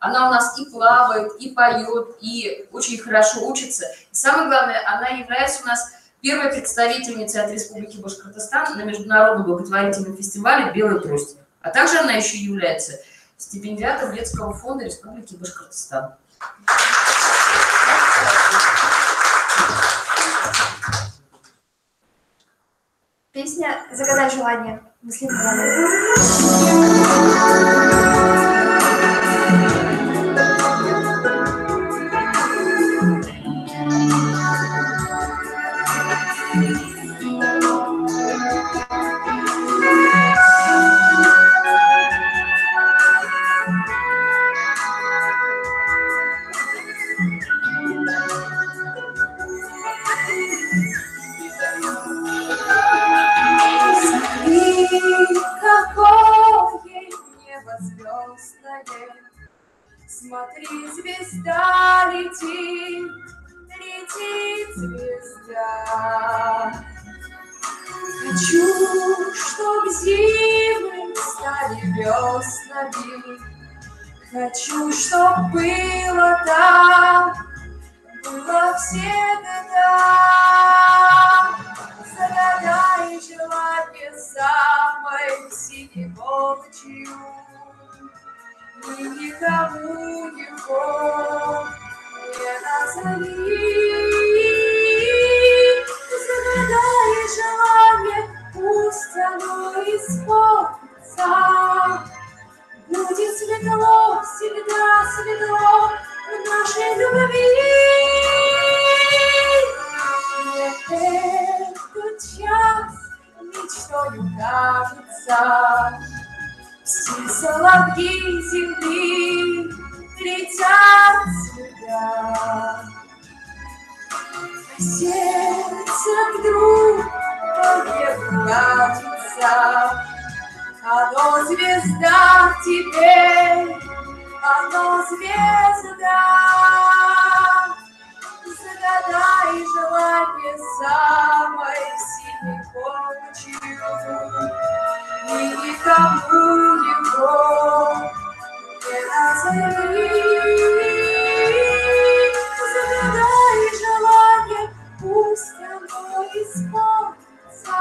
Она у нас и плавает, и поет, и очень хорошо учится. И самое главное, она является у нас первой представительницей от Республики Башкортостан на международном благотворительном фестивале «Белая трость». А также она еще является стипендиатом детского фонда Республики Башкортостан. Песня «Загадай желание». Муслим Ивановна. Смотри, звезда летит, звезда. Хочу, чтоб зимы стали веснами. Хочу, чтоб было так, было всегда. Загадай желание самой синей ночью. Мы никому его не назови. Загадай желание, пусть оно исполнится. Будет светло, всегда светло в нашей любви. Этот час мечтою кажется. Все соловьи земли летят сюда. Сердце вдруг по ветру катится. Оно звезда теперь, оно звезда. Загадай желание самой синей ночью. Мы никому его не назови. Загадай желание, пусть оно исполнится.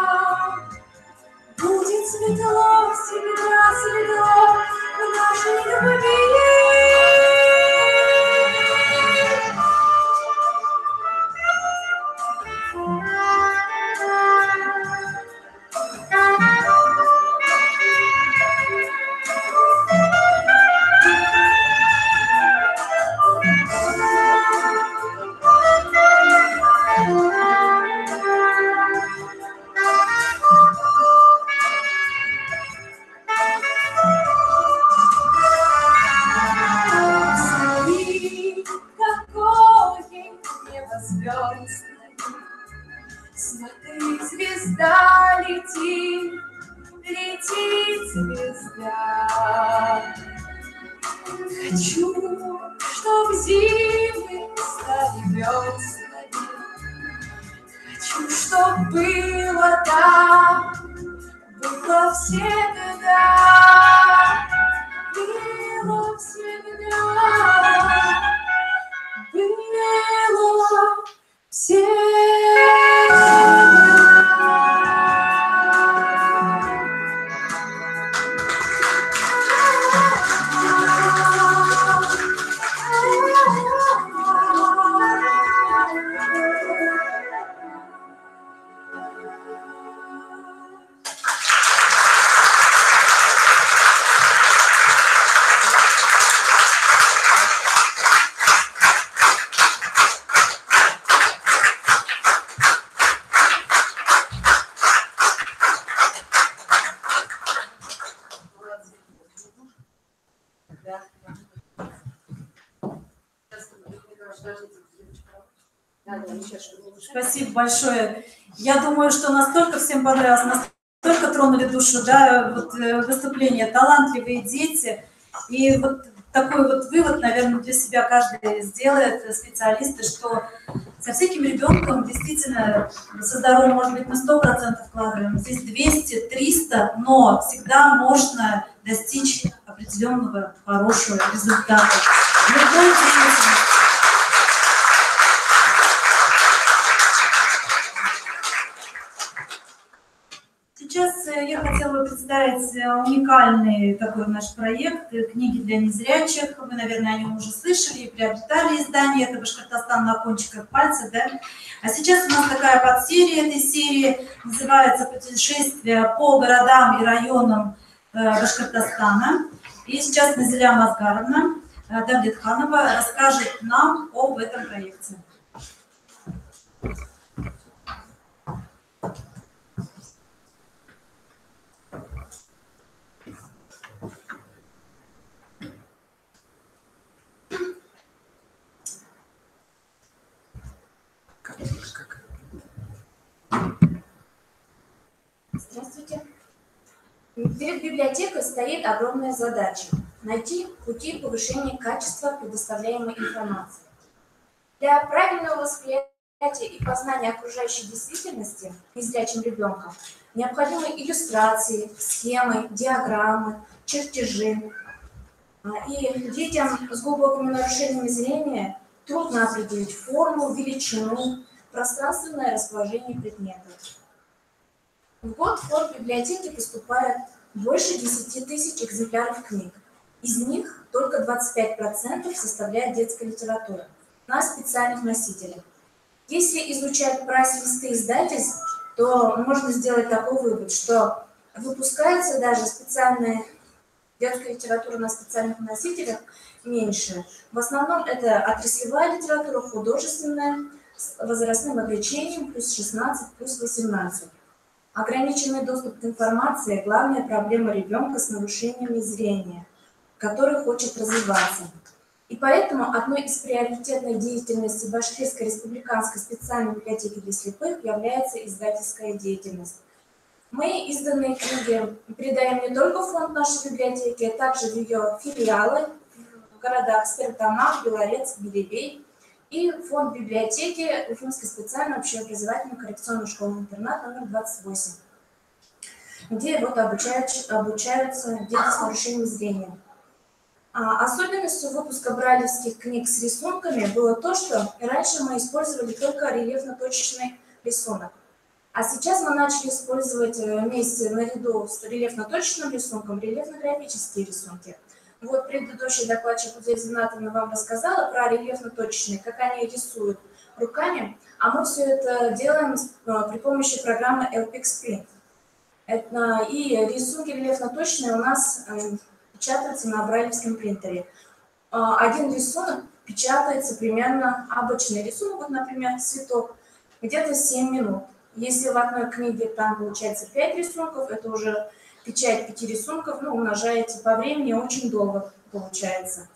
Будет светло, всегда светло в нашей любви. Смотри, звезда летит, летит звезда. Хочу, чтоб зимы стали веснами. Хочу, чтоб было так, было всегда. Было всегда. Было Спасибо большое. Я думаю, что настолько всем понравилось, настолько тронули душу, да, вот выступление, талантливые дети. И вот такой вот вывод, наверное, для себя каждый сделает, специалисты, что со всяким ребенком действительно со здоровьем, может быть, мы 100% вкладываем, здесь 200, 300, но всегда можно достичь определенного хорошего результата. Сейчас я хотела бы представить уникальный такой наш проект «Книги для незрячих». Вы, наверное, о нем уже слышали и приобретали издание. Это «Башкортостан на кончиках пальца». Да? А сейчас у нас такая подсерия этой серии, называется «Путешествие по городам и районам Башкортостана». И сейчас Назиля Мазгаровна Давлетханова расскажет нам об этом проекте. Здравствуйте. Перед библиотекой стоит огромная задача – найти пути повышения качества предоставляемой информации. Для правильного восприятия и познания окружающей действительности незрячим ребенком необходимы иллюстрации, схемы, диаграммы, чертежи. И детям с глубокими нарушениями зрения трудно определить форму, величину, пространственное расположение предметов. В год в фонд библиотеки поступает больше 10 тысяч экземпляров книг. Из них только 25% составляет детская литература на специальных носителях. Если изучать прайс-листы издательств, то можно сделать такой вывод, что выпускается даже специальная детская литература на специальных носителях меньше. В основном это отраслевая литература, художественная, с возрастным ограничением плюс 16, плюс 18. Ограниченный доступ к информации – главная проблема ребенка с нарушениями зрения, который хочет развиваться. И поэтому одной из приоритетных деятельностей Башкирской республиканской специальной библиотеки для слепых является издательская деятельность. Мы изданные книги передаем не только в фонд нашей библиотеки, а также в ее филиалы в городах Стерлитамак, Белорецк, Белебей и фонд библиотеки Уфимской специальной общеобразовательной коррекционной школы-интернат номер 28, где вот обучаются дети с нарушением зрения. Особенностью выпуска брайлевских книг с рисунками было то, что раньше мы использовали только рельефно-точечный рисунок. А сейчас мы начали использовать вместе наряду с рельефно-точечным рисунком рельефно-графические рисунки. Вот предыдущий докладчик Узель Зинатовна вам рассказала про рельефно-точечные, как они рисуют руками, а мы все это делаем при помощи программы LPX Print. И рисунки рельефно-точные у нас печатаются на брайлевском принтере. Один рисунок печатается примерно, обычный рисунок, вот, например, цветок, где-то 7 минут. Если в одной книге там получается 5 рисунков, это уже печать 5 рисунков, умножаете по времени, очень долго получается.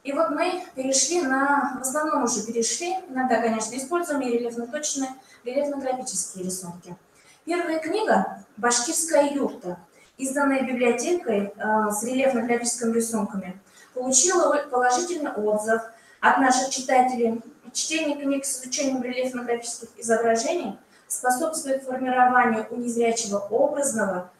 И вот мы перешли в основном уже перешли, иногда, конечно, используем и рельефно-точные, рельефно-графические рисунки. Первая книга «Башкирская юрта», изданная библиотекой с рельефно-графическими рисунками, получила положительный отзыв от наших читателей. Чтение книг с изучением рельефно-графических изображений способствует формированию у незрячего образного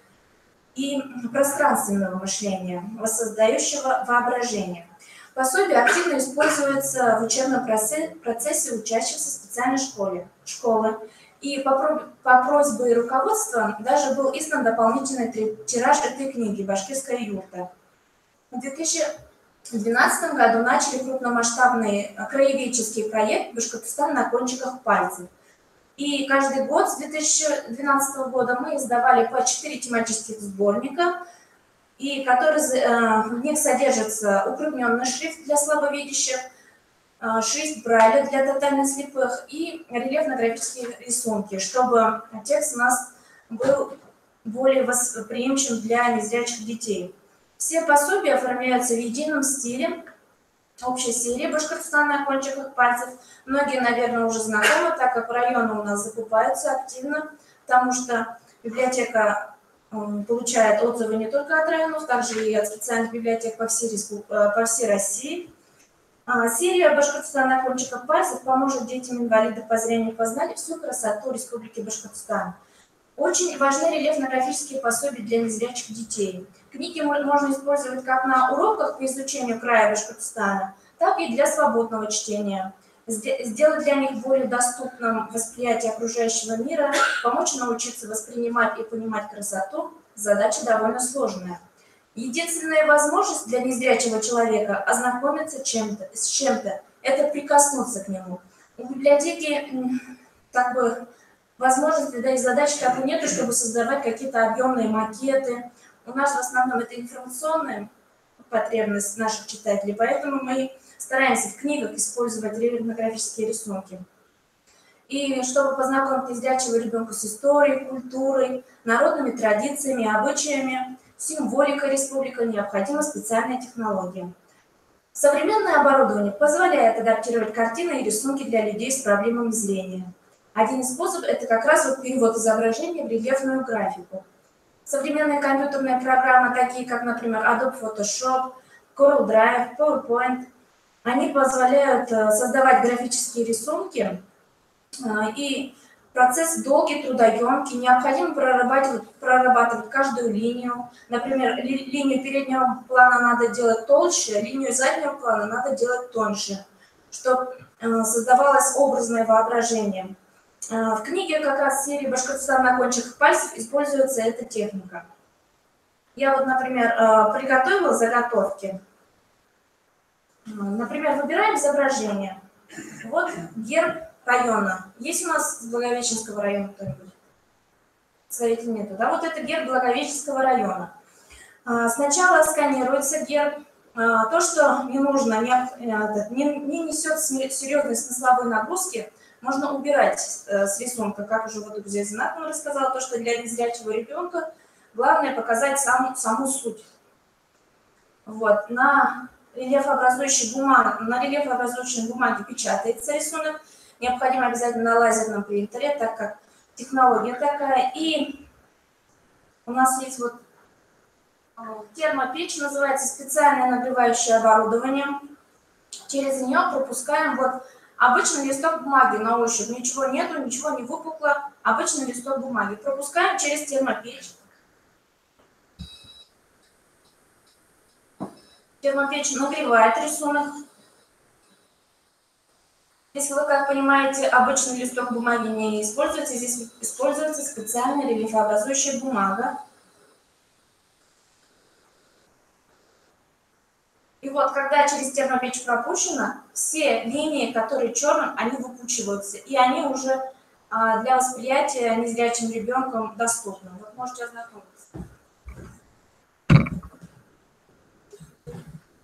и пространственного мышления, воссоздающего воображение. Пособие активно используется в учебном процессе учащихся специальной школы. И по просьбе руководства даже был издан дополнительный тираж этой книги «Башкирская юрта». В 2012 году начали крупномасштабный краеведческий проект «Башкортостан на кончиках пальцев». И каждый год с 2012 года мы издавали по 4 тематических сборника, и в них содержится укрупненный шрифт для слабовидящих, шрифт Брайля для тотально слепых и рельефно-графические рисунки, чтобы текст у нас был более восприимчив для незрячих детей. Все пособия оформляются в едином стиле, общей серии «Башкортостан на кончиках пальцев». Многие, наверное, уже знакомы, так как районы у нас закупаются активно, потому что библиотека получает отзывы не только от районов, также и от специальных библиотек по всей России. Серия «Башкортостан на кончиках пальцев» поможет детям-инвалидам по зрению познать всю красоту Республики Башкортостан. Очень важны рельефно-графические пособия для незрячих детей. Книги можно использовать как на уроках по изучению края Башкортостана, так и для свободного чтения. Сделать для них более доступным восприятие окружающего мира, помочь научиться воспринимать и понимать красоту – задача довольно сложная. Единственная возможность для незрячего человека ознакомиться с чем-то – это прикоснуться к нему. У библиотеки возможности, да и задач такой нету, чтобы создавать какие-то объемные макеты. У нас в основном это информационная потребность наших читателей, поэтому мы стараемся в книгах использовать рельефно-графические рисунки. И чтобы познакомить незрячего ребенка с историей, культурой, народными традициями, обычаями, символикой республики, необходима специальная технология. Современное оборудование позволяет адаптировать картины и рисунки для людей с проблемами зрения. Один из способов – это как раз перевод изображения в рельефную графику. Современные компьютерные программы, такие как, например, Adobe Photoshop, Corel Drive, PowerPoint, они позволяют создавать графические рисунки и процесс долгий, трудоемкий, необходимо прорабатывать каждую линию. Например, линию переднего плана надо делать толще, линию заднего плана надо делать тоньше, чтобы создавалось образное воображение. В книге как раз серии «Башкортостан на кончиках пальцев» используется эта техника. Я вот, например, приготовила заготовки. Например, выбираем изображение. Вот герб района. Есть у нас Благовещенского района кто-нибудь? Смотрите, нету. Да, вот это герб Благовещенского района. Сначала сканируется герб. То, что не нужно, не несет серьезной смысловой нагрузки, можно убирать с рисунка. Как уже вот Гузель Зинатовна рассказала, то, что для незрячего ребенка главное показать саму суть. Вот. На рельефообразующей бумаге печатается рисунок. Необходимо обязательно на лазерном принтере, так как технология такая. И у нас есть вот термопечь, называется специальное нагревающее оборудование. Через нее пропускаем вот обычный листок бумаги на ощупь. Ничего нету, ничего не выпукло. Обычный листок бумаги. Пропускаем через термопечь. Термопечь нагревает рисунок. Если вы, как понимаете, обычный листок бумаги не используется, здесь используется специальная рельефообразующая бумага. И вот, когда через термопечь пропущено, все линии, которые черным, они выпучиваются, и они уже для восприятия незрячим ребенком доступны. Вот можете ознакомиться.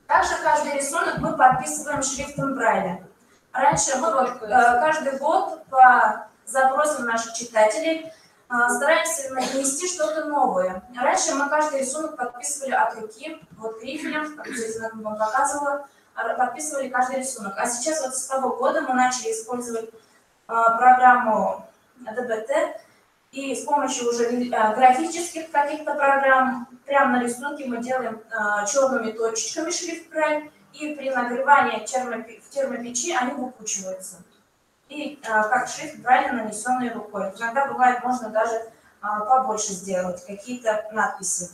Также каждый рисунок мы подписываем шрифтом Брайля. Раньше мы вот, каждый год по запросам наших читателей стараемся нанести что-то новое. Раньше мы каждый рисунок подписывали от руки, вот грифелем, как я вам показывала, подписывали каждый рисунок. А сейчас вот с того года мы начали использовать программу ДБТ, и с помощью уже графических каких-то программ прямо на рисунке мы делаем черными точечками шрифт Брайль, и при нагревании в термопечи они выпучиваются. И как шрифт Брайля, нанесенный рукой. Иногда бывает, можно даже побольше сделать какие-то надписи.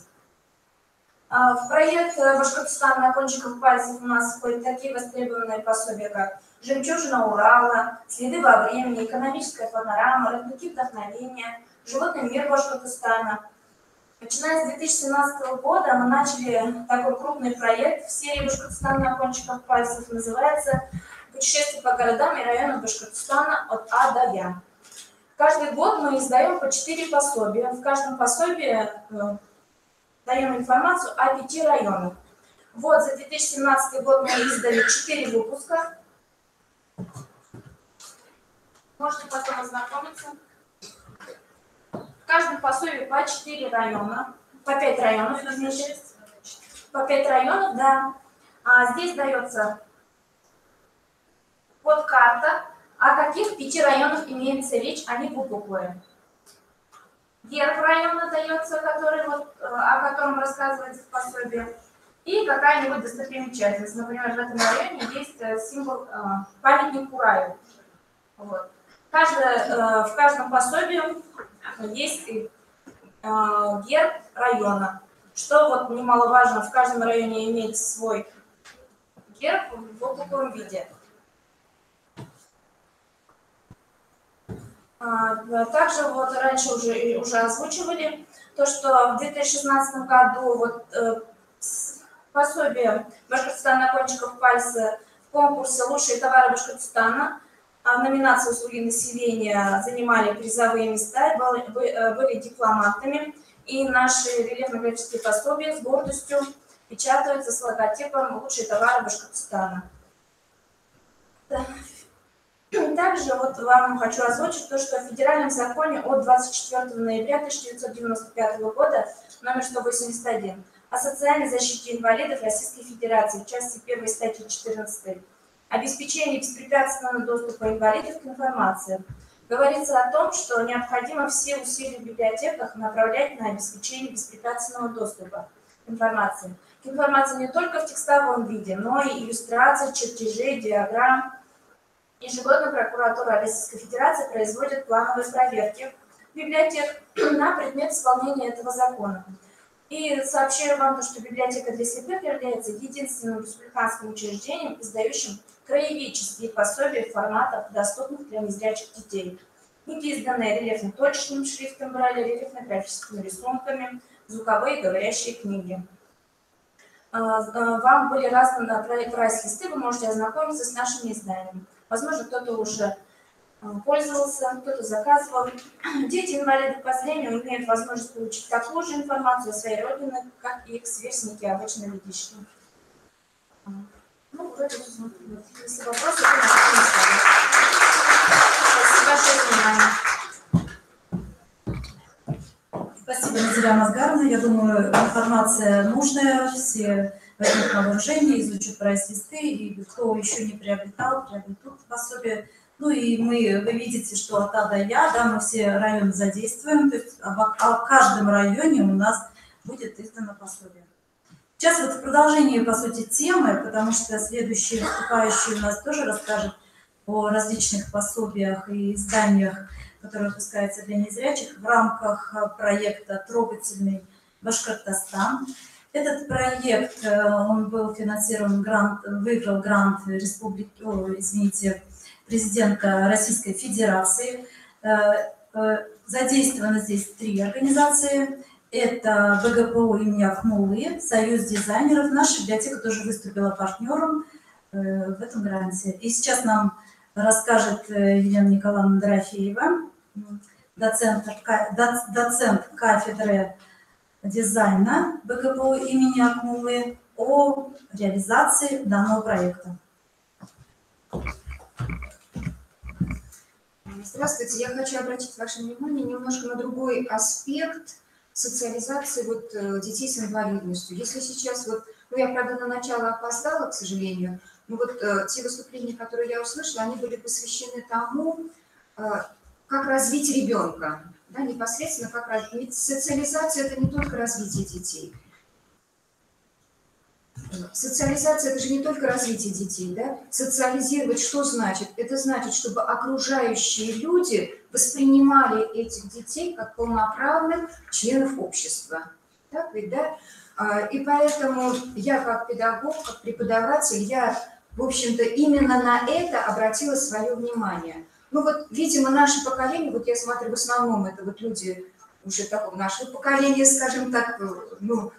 В проект «Башкортостан на кончиках пальцев» у нас входят такие востребованные пособия, как «Жемчужина Урала», «Следы во времени», «Экономическая панорама», «Родники вдохновения», «Животный мир Башкортостана». Начиная с 2017 года мы начали такой крупный проект в серии «Башкортостан на кончиках пальцев». Называется «Путешествие по городам и районам Башкортостана от А до Я». Каждый год мы издаем по 4 пособия. В каждом пособии даем информацию о 5 районах. Вот за 2017 год мы издали 4 выпуска. Можете потом ознакомиться. В каждом пособии по 4 района, по 5 районов, по 5 районов, да. Здесь дается подкарта, о каких 5 районах имеется речь, они выпуклые. Герб района дается, о котором рассказывается в пособии, и какая-нибудь достопримечательность. Например, в этом районе есть символ памятник Кураю. Вот. В каждом пособии есть герб района. Что вот немаловажно, в каждом районе имеется свой герб в выпуклом виде. Также вот раньше уже озвучивали то, что в 2016 году вот, пособие «Башкортостан на кончиках пальца» в конкурсе «Лучшие товары Башкортостана» в номинации «Услуги населения» занимали призовые места, были дипломантами, и наши рельефно-графические пособия с гордостью печатаются с логотипом «Лучшие товары Башкортостана». Также вот вам хочу озвучить то, что в федеральном законе от 24 ноября 1995 года номер 181 о социальной защите инвалидов Российской Федерации в части 1 статьи 14 обеспечение беспрепятственного доступа инвалидов к информации. Говорится о том, что необходимо все усилия в библиотеках направлять на обеспечение беспрепятственного доступа к информации. К информации не только в текстовом виде, но и иллюстрации, чертежей, диаграмм. Ежегодно прокуратура Российской Федерации производит плановые проверки библиотек на предмет исполнения этого закона. И сообщаю вам, что библиотека для слепых является единственным республиканским учреждением, издающим краеведческие пособия в форматах, доступных для незрячих детей. Книги, изданные рельефно-точечным шрифтом Брайля, рельефно-графическими рисунками, звуковые и говорящие книги. Вам были разданы прайс-листы, вы можете ознакомиться с нашими изданиями. Возможно, кто-то уже пользовался, кто-то заказывал. Дети-инвалиды по зрению имеют возможность получить такую же информацию о своей родине, как и их сверстники, обычно видящие. Ну, вроде, если вопросы, то спасибо большое за внимание. Спасибо, Назира Мазгаровна. Я думаю, информация нужная, все возьмут на вооружение, изучат прайс-листы, и кто еще не приобретал, приобретут пособие. Ну и вы видите, что от А до Я, да, мы все районы задействуем, то есть в каждом районе у нас будет издано пособие. Сейчас вот в продолжении, по сути, темы, потому что следующий выступающий у нас тоже расскажет о различных пособиях и изданиях, которые выпускаются для незрячих в рамках проекта «Трогательный Башкортостан». Этот проект, он был финансирован, выиграл грант президента Российской Федерации. Задействованы здесь 3 организации. Это БГПУ имени Ахмулы, Союз дизайнеров. Наша библиотека тоже выступила партнером в этом гранте. И сейчас нам расскажет Елена Николаевна Дорофеева, доцент кафедры дизайна БГПУ имени Ахмулы, о реализации данного проекта. Здравствуйте, я хочу обратить ваше внимание немножко на другой аспект социализации детей с инвалидностью. Если сейчас я, правда, на начало опоздала, к сожалению, но те выступления, которые я услышала, они были посвящены тому, как развить ребенка, да, непосредственно как развить. Ведь социализация – это не только развитие детей. Социализация – это же не только развитие детей, да? Социализировать что значит? Это значит, чтобы окружающие люди воспринимали этих детей как полноправных членов общества. Так ведь, да? И поэтому я как педагог, как преподаватель, я, в общем-то, именно на это обратила свое внимание. Ну видимо, наше поколение, я смотрю, в основном это люди уже такого нашего поколения, скажем так,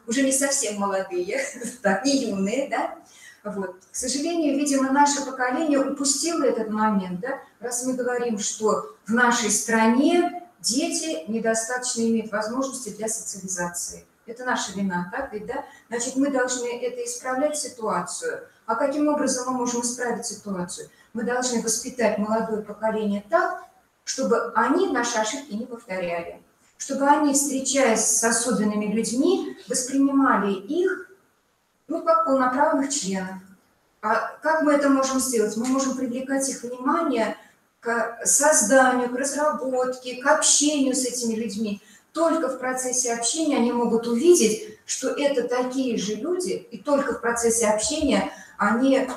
уже не совсем молодые, так, не юные, да. К сожалению, видимо, наше поколение упустило этот момент, да, раз мы говорим, что в нашей стране дети недостаточно имеют возможности для социализации. Это наша вина, так ведь, да? Значит, мы должны это исправлять ситуацию. А каким образом мы можем исправить ситуацию? Мы должны воспитать молодое поколение так, чтобы они наши ошибки не повторяли. Чтобы они, встречаясь с особенными людьми, воспринимали их как полноправных членов. А как мы это можем сделать? Мы можем привлекать их внимание к созданию, к разработке, к общению с этими людьми. Только в процессе общения они могут увидеть, что это такие же люди, и только в процессе общения они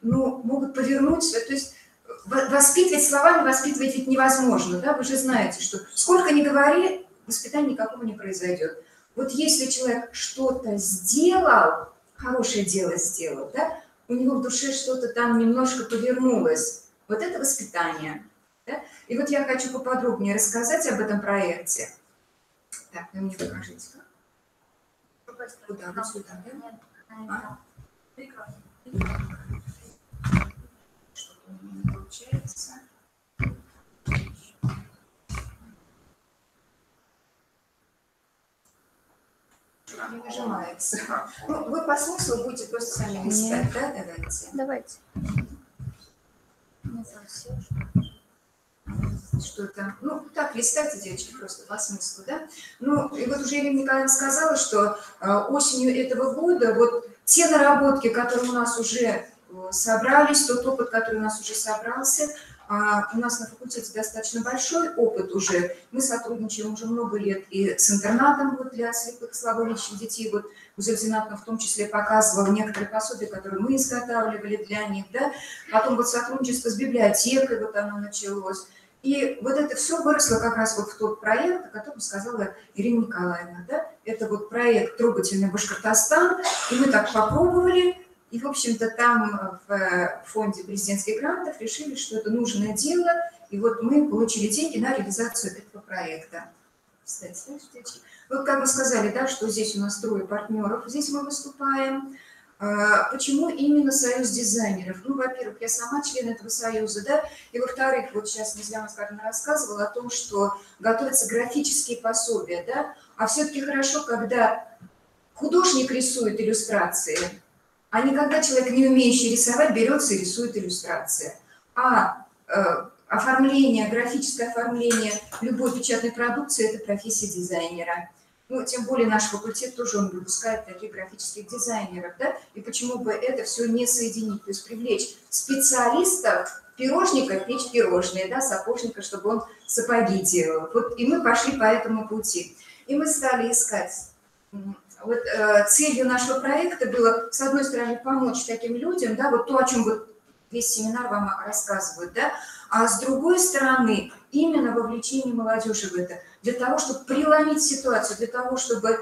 могут повернуть, то есть воспитывать словами, воспитывать ведь невозможно, да? Вы же знаете, что сколько ни говори, воспитания никакого не произойдет. Если человек что-то сделал, хорошее дело сделал, да? У него в душе что-то там немножко повернулось. Это воспитание. Да? И я хочу поподробнее рассказать об этом проекте. Так, вы мне покажите. Куда? Вот сюда, да? Что-то у меня не получается. Не нажимается. Вы по смыслу будете просто сами листать, да? Давайте. Не совсем. Что-то, так, листайте, девочки, просто по смыслу, да? И уже Елена Николаевна сказала, что осенью этого года те наработки, которые у нас уже собрались, тот опыт, который у нас уже собрался, У нас на факультете достаточно большой опыт уже. Мы сотрудничаем уже много лет и с интернатом вот для слепых слабовидящих детей. Вот Гузель в том числе показывала некоторые пособия, которые мы изготавливали для них. Да? Потом вот сотрудничество с библиотекой, вот оно началось. И вот это все выросло как раз вот в тот проект, о котором сказала Ирина Николаевна. Да? Это вот проект «Трогательный Башкортостан». И мы так попробовали. И, в общем-то, там в фонде президентских грантов решили, что это нужное дело. И вот мы получили деньги на реализацию этого проекта. Кстати, вот как вы сказали, да, что здесь у нас 3 партнеров, здесь мы выступаем. Почему именно союз дизайнеров? Ну, во-первых, я сама член этого союза, да, и во-вторых, вот сейчас Низляна Оскаровна рассказывала о том, что готовятся графические пособия, да, а все-таки хорошо, когда художник рисует иллюстрации, а не когда человек, не умеющий рисовать, берется и рисует иллюстрации. Оформление, графическое оформление любой печатной продукции – это профессия дизайнера. Ну, тем более наш факультет тоже он выпускает таких графических дизайнеров, да, и почему бы это все не соединить, то есть привлечь специалистов, пирожника печь пирожные, да, сапожника, чтобы он сапоги делал. Вот, и мы пошли по этому пути. И мы стали искать. Вот, целью нашего проекта было, с одной стороны, помочь таким людям, да, вот то, о чем вот весь семинар вам рассказывают, да, а с другой стороны, именно вовлечение молодежи в это, для того, чтобы преломить ситуацию, для того, чтобы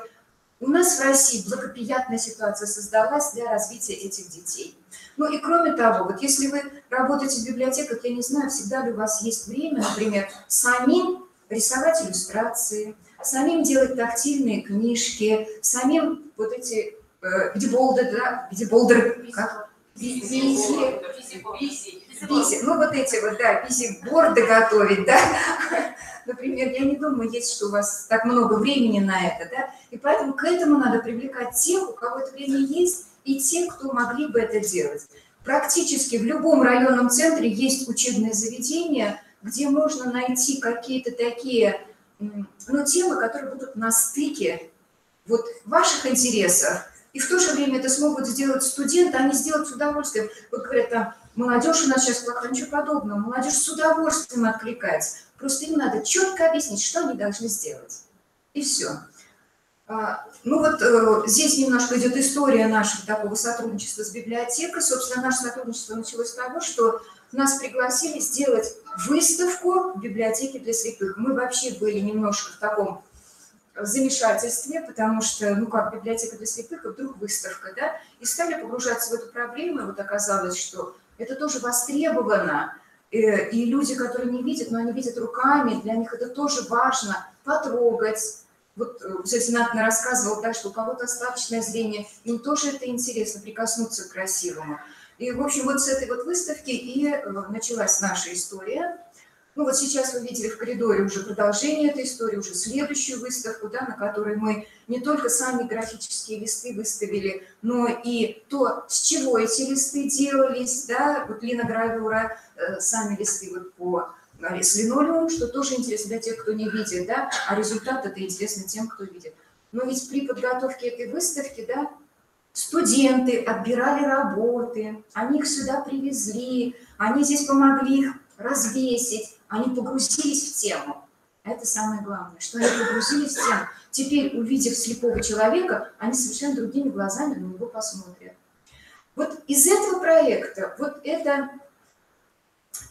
у нас в России благоприятная ситуация создалась для развития этих детей. Ну и кроме того, вот если вы работаете в библиотеках, я не знаю, всегда ли у вас есть время, например, самим рисовать иллюстрации, самим делать тактильные книжки, самим вот эти бигболдеры, да, бигболдеры, как? Ну вот эти вот, да, бизик-борды готовить, да. Например, я не думаю, есть, что у вас так много времени на это, да. И поэтому к этому надо привлекать тех, у кого это время есть, и тех, кто могли бы это делать. Практически в любом районном центре есть учебные заведения, где можно найти какие-то такие, ну, темы, которые будут на стыке вот ваших интересов. И в то же время это смогут сделать студенты, они сделают с удовольствием. Вот говорят, там, молодежь у нас сейчас плохая, ничего подобного. Молодежь с удовольствием откликается. Просто им надо четко объяснить, что они должны сделать. И все. Ну вот здесь немножко идет история нашего такого сотрудничества с библиотекой. Собственно, наше сотрудничество началось с того, что нас пригласили сделать выставку в библиотеке для слепых. Мы вообще были немножко в таком замешательстве, потому что, ну как, библиотека для слепых, и вдруг выставка, да, и стали погружаться в эту проблему, и вот оказалось, что это тоже востребовано, и люди, которые не видят, но они видят руками, для них это тоже важно потрогать. Вот Зина рассказывала, да, что у кого-то остаточное зрение, им тоже это интересно, прикоснуться к красивому. И, в общем, вот с этой вот выставки и началась наша история. Ну вот сейчас вы видели в коридоре уже продолжение этой истории, уже следующую выставку, да, на которой мы не только сами графические листы выставили, но и то, с чего эти листы делались, да, вот линогравюра, сами листы вот по с линолеумом, что тоже интересно для тех, кто не видит, да, а результат это интересно тем, кто видит. Но ведь при подготовке этой выставки, да, студенты отбирали работы, они их сюда привезли, они здесь помогли их развесить, они погрузились в тему. Это самое главное, что они погрузились в тему. Теперь, увидев слепого человека, они совершенно другими глазами на него посмотрят. Вот из этого проекта, вот это,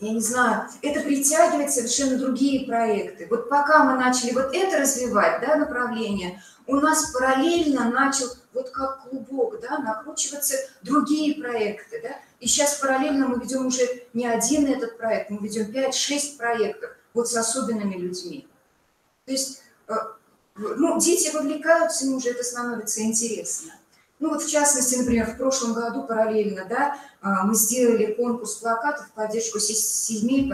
я не знаю, это притягивает совершенно другие проекты. Вот пока мы начали вот это развивать, да, направление, у нас параллельно начал, вот как клубок, да, накручиваться другие проекты, да. И сейчас параллельно мы ведем уже не один этот проект, мы ведем 5-6 проектов, вот с особенными людьми. То есть, ну, дети вовлекаются, им уже это становится интересно. Ну вот в частности, например, в прошлом году параллельно, да, мы сделали конкурс плакатов в поддержку семей,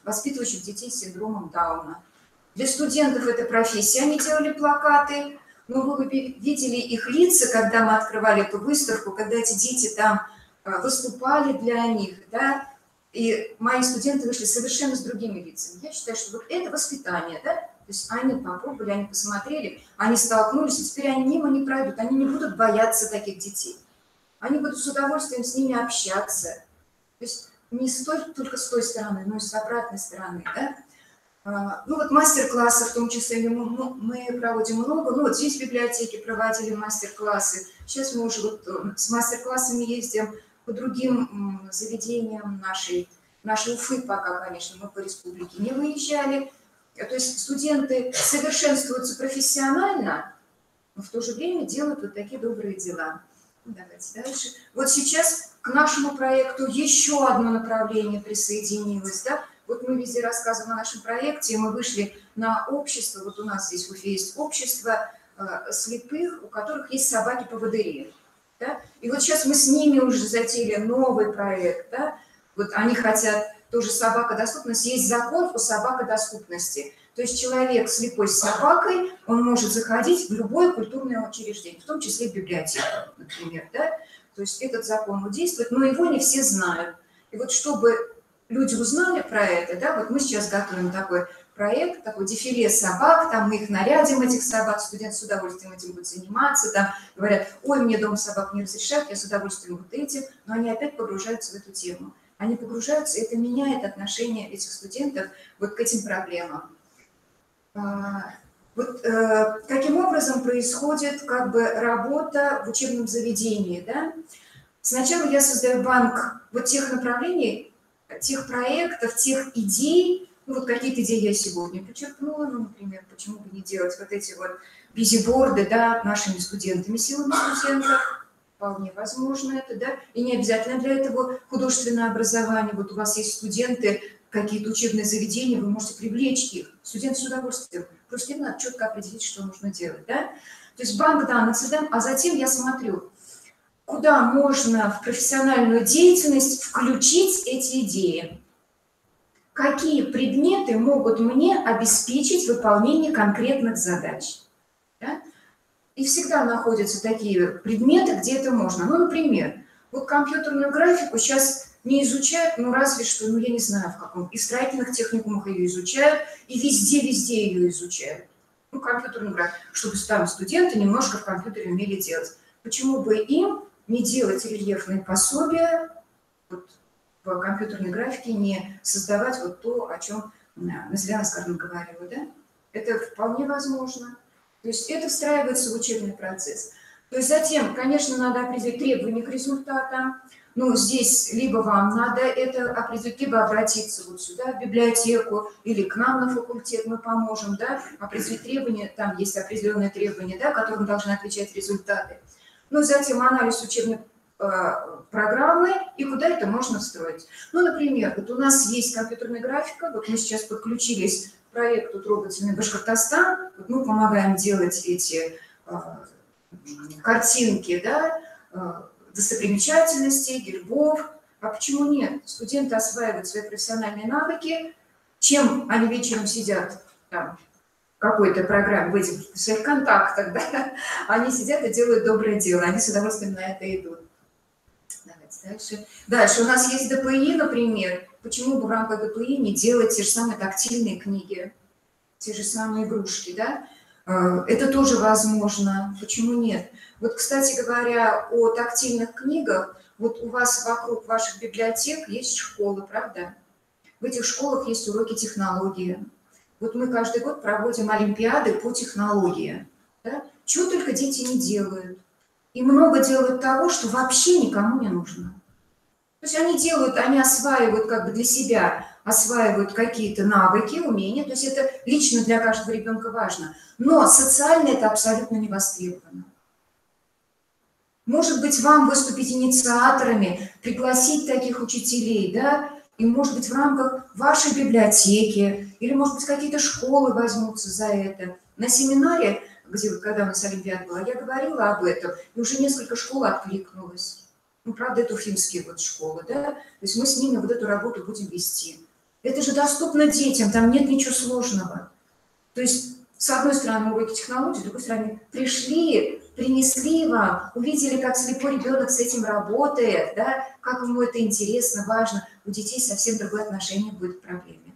воспитывающих детей с синдромом Дауна. Для студентов это профессия, они делали плакаты, но вы видели их лица, когда мы открывали эту выставку, когда эти дети там выступали для них, да, и мои студенты вышли совершенно с другими лицами. Я считаю, что вот это воспитание, да, то есть они попробовали, они посмотрели, они столкнулись, и теперь они мимо не пройдут, они не будут бояться таких детей. Они будут с удовольствием с ними общаться. То есть не только с той стороны, но и с обратной стороны, да. Ну вот мастер-классы в том числе мы проводим много. Ну вот здесь в библиотеке проводили мастер-классы. Сейчас мы уже вот с мастер-классами ездим по другим заведениям нашей Уфы пока, конечно, мы по республике не выезжали. То есть студенты совершенствуются профессионально, но в то же время делают вот такие добрые дела. Давайте дальше. Вот сейчас к нашему проекту еще одно направление присоединилось, да. Вот мы везде рассказываем о нашем проекте, мы вышли на общество, вот у нас здесь в Уфе есть общество слепых, у которых есть собаки-поводыри. Да? И вот сейчас мы с ними уже затеяли новый проект. Да? Вот они хотят тоже собакодоступность. Есть закон о собакодоступности. То есть человек слепой с собакой, он может заходить в любое культурное учреждение, в том числе в библиотеку, например. Да? То есть этот закон действует, но его не все знают. И вот чтобы люди узнали про это, да, вот мы сейчас готовим такой проект, такой дефиле собак, там мы их нарядим, этих собак, студенты с удовольствием этим будут заниматься, там говорят, ой, мне дом собак не разрешают, я с удовольствием вот этим, но они опять погружаются в эту тему. Они погружаются, и это меняет отношение этих студентов вот к этим проблемам. Вот таким образом происходит как бы работа в учебном заведении, да. Сначала я создаю банк вот тех направлений, тех проектов, тех идей, ну вот какие-то идеи я сегодня подчеркнула, ну, например, почему бы не делать вот эти вот бизиборды, да, нашими студентами, силами студентов, вполне возможно это, да, и не обязательно для этого художественное образование, вот у вас есть студенты, какие-то учебные заведения, вы можете привлечь их, студенты с удовольствием, просто им надо четко определить, что нужно делать, да, то есть банк данных создаем, а затем я смотрю, куда можно в профессиональную деятельность включить эти идеи. Какие предметы могут мне обеспечить выполнение конкретных задач. Да? И всегда находятся такие предметы, где это можно. Ну, например, вот компьютерную графику сейчас не изучают, ну, разве что, ну, я не знаю, в каком. И в строительных техникумах ее изучают, и везде ее изучают. Ну, компьютерную графику, чтобы там студенты немножко в компьютере умели делать. Почему бы им не делать рельефные пособия вот, по компьютерной графике, не создавать вот то, о чем Назляна Оскаровна говорила, да? Это вполне возможно. То есть это встраивается в учебный процесс. То есть затем, конечно, надо определить требования к результатам. Ну, здесь либо вам надо это определить, либо обратиться вот сюда, в библиотеку, или к нам на факультет, мы поможем, да, определить требования, там есть определенные требования, да, которым должны отвечать результаты. Ну, затем анализ учебной программы и куда это можно встроить. Ну, например, вот у нас есть компьютерная графика, вот мы сейчас подключились к проекту «Трогательный Башкортостан», вот мы помогаем делать эти картинки, да, достопримечательностей, гербов. А почему нет? Студенты осваивают свои профессиональные навыки, чем они вечером сидят там, какой-то программе, в этих своих контактах, да, они сидят и делают доброе дело, они с удовольствием на это идут. Давайте дальше. Дальше у нас есть ДПИ, например. Почему бы в рамках ДПИ не делать те же самые тактильные книги, те же самые игрушки, да? Это тоже возможно. Почему нет? Вот, кстати говоря, о тактильных книгах, вот у вас вокруг ваших библиотек есть школы, правда? В этих школах есть уроки технологии. Вот мы каждый год проводим олимпиады по технологии. Да? Чего только дети не делают. И много делают того, что вообще никому не нужно. То есть они делают, они осваивают как бы для себя, осваивают какие-то навыки, умения. То есть это лично для каждого ребенка важно. Но социально это абсолютно не востребовано. Может быть, вам выступить инициаторами, пригласить таких учителей, да, и, может быть, в рамках вашей библиотеки, или, может быть, какие-то школы возьмутся за это. На семинаре, где, когда у нас Олимпиада была, я говорила об этом, и уже несколько школ откликнулось. Ну, правда, это уфимские вот школы, да, то есть мы с ними вот эту работу будем вести. Это же доступно детям, там нет ничего сложного. То есть, с одной стороны, уроки технологий, с другой стороны, пришли, принесли вам, увидели, как слепой ребенок с этим работает, да, как ему это интересно, важно. У детей совсем другое отношение будет к проблеме.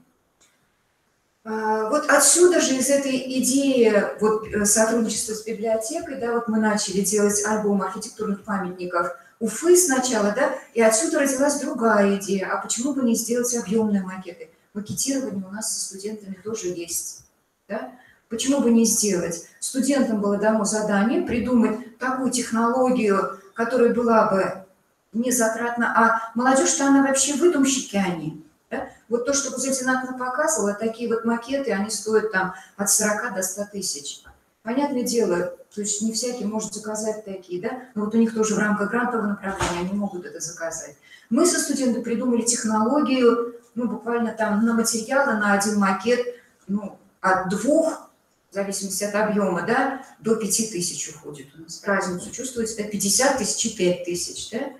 Вот отсюда же, из этой идеи вот, сотрудничества с библиотекой, да, вот мы начали делать альбом архитектурных памятников Уфы сначала, да, и отсюда родилась другая идея, а почему бы не сделать объемные макеты? Макетирование у нас со студентами тоже есть, да? Почему бы не сделать? Студентам было дано задание придумать такую технологию, которая была бы не затратна, а молодежь-то она вообще выдумщики они. Да? Вот то, что Гузель показывала, такие вот макеты, они стоят там от 40 до 100 тысяч. Понятное дело, то есть не всякий может заказать такие, да, но вот у них тоже в рамках грантового направления они могут это заказать. Мы со студентами придумали технологию, ну, буквально там на материалы, на один макет, ну, от 2, в зависимости от объема, да, до 5000 уходит у нас. Разницу чувствуете, да, 50 тысяч и 5000, да.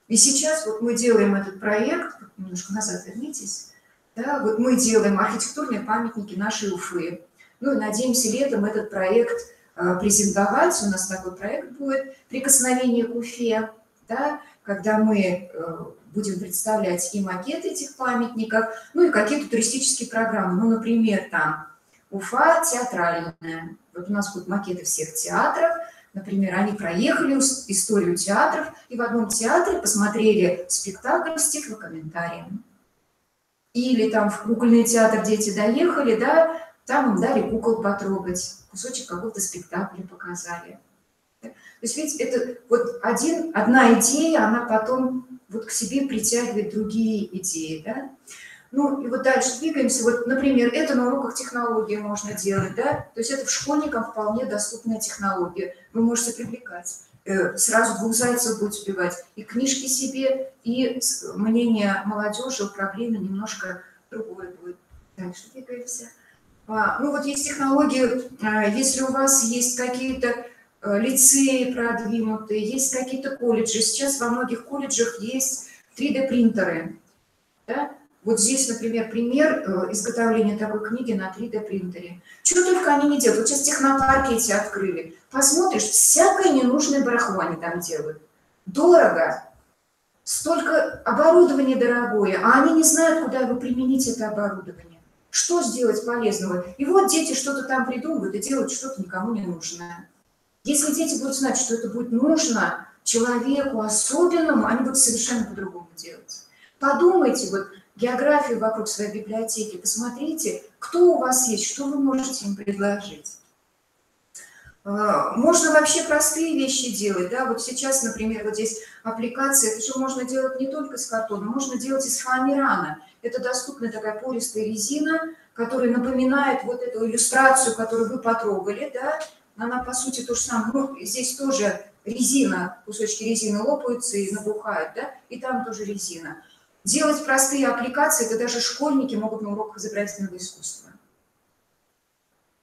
И сейчас вот мы делаем этот проект, немножко назад вернитесь, да, вот мы делаем архитектурные памятники нашей Уфы. Ну и надеемся летом этот проект презентовать. У нас такой проект будет «Прикосновение к Уфе», да, когда мы будем представлять и макеты этих памятников, ну и какие-то туристические программы. Ну, например, там Уфа театральная. Вот у нас будут макеты всех театров. Например, они проехали историю театров и в одном театре посмотрели спектакль с тифлокомментарием. Или там в кукольный театр дети доехали, да, там им дали кукол потрогать, кусочек какого-то спектакля показали. То есть, видите, это вот одна идея, она потом вот к себе притягивает другие идеи, да. Ну и вот дальше двигаемся. Вот, например, это на уроках технологии можно делать, да. То есть это в школьникам вполне доступная технология. Вы можете привлекать. Сразу 2 зайцев будете убивать. И книжки себе, и мнение молодежи, проблемы немножко другое будет. Дальше двигаемся. Ну вот есть технологии, если у вас есть какие-то лицеи продвинутые, есть какие-то колледжи. Сейчас во многих колледжах есть 3D-принтеры. Да? Вот здесь, например, пример изготовления такой книги на 3D-принтере. Чего только они не делают. Вот сейчас технопарки эти открыли. Посмотришь, всякое ненужное барахло они там делают. Дорого. Столько оборудования дорогое, а они не знают, куда его применить, это оборудование. Что сделать полезного? И вот дети что-то там придумывают и делают что-то никому не нужное. Если дети будут знать, что это будет нужно человеку особенному, они будут совершенно по-другому делать. Подумайте, вот географию вокруг своей библиотеки, посмотрите, кто у вас есть, что вы можете им предложить. Можно вообще простые вещи делать, да, вот сейчас, например, вот здесь аппликация, это же можно делать не только из картона, можно делать из фоамирана. Это доступная такая пористая резина, которая напоминает вот эту иллюстрацию, которую вы потрогали, да, она по сути то же самое, ну, здесь тоже резина, кусочки резины лопаются и набухают, да, и там тоже резина. Делать простые аппликации, это даже школьники могут на уроках изобразительного искусства.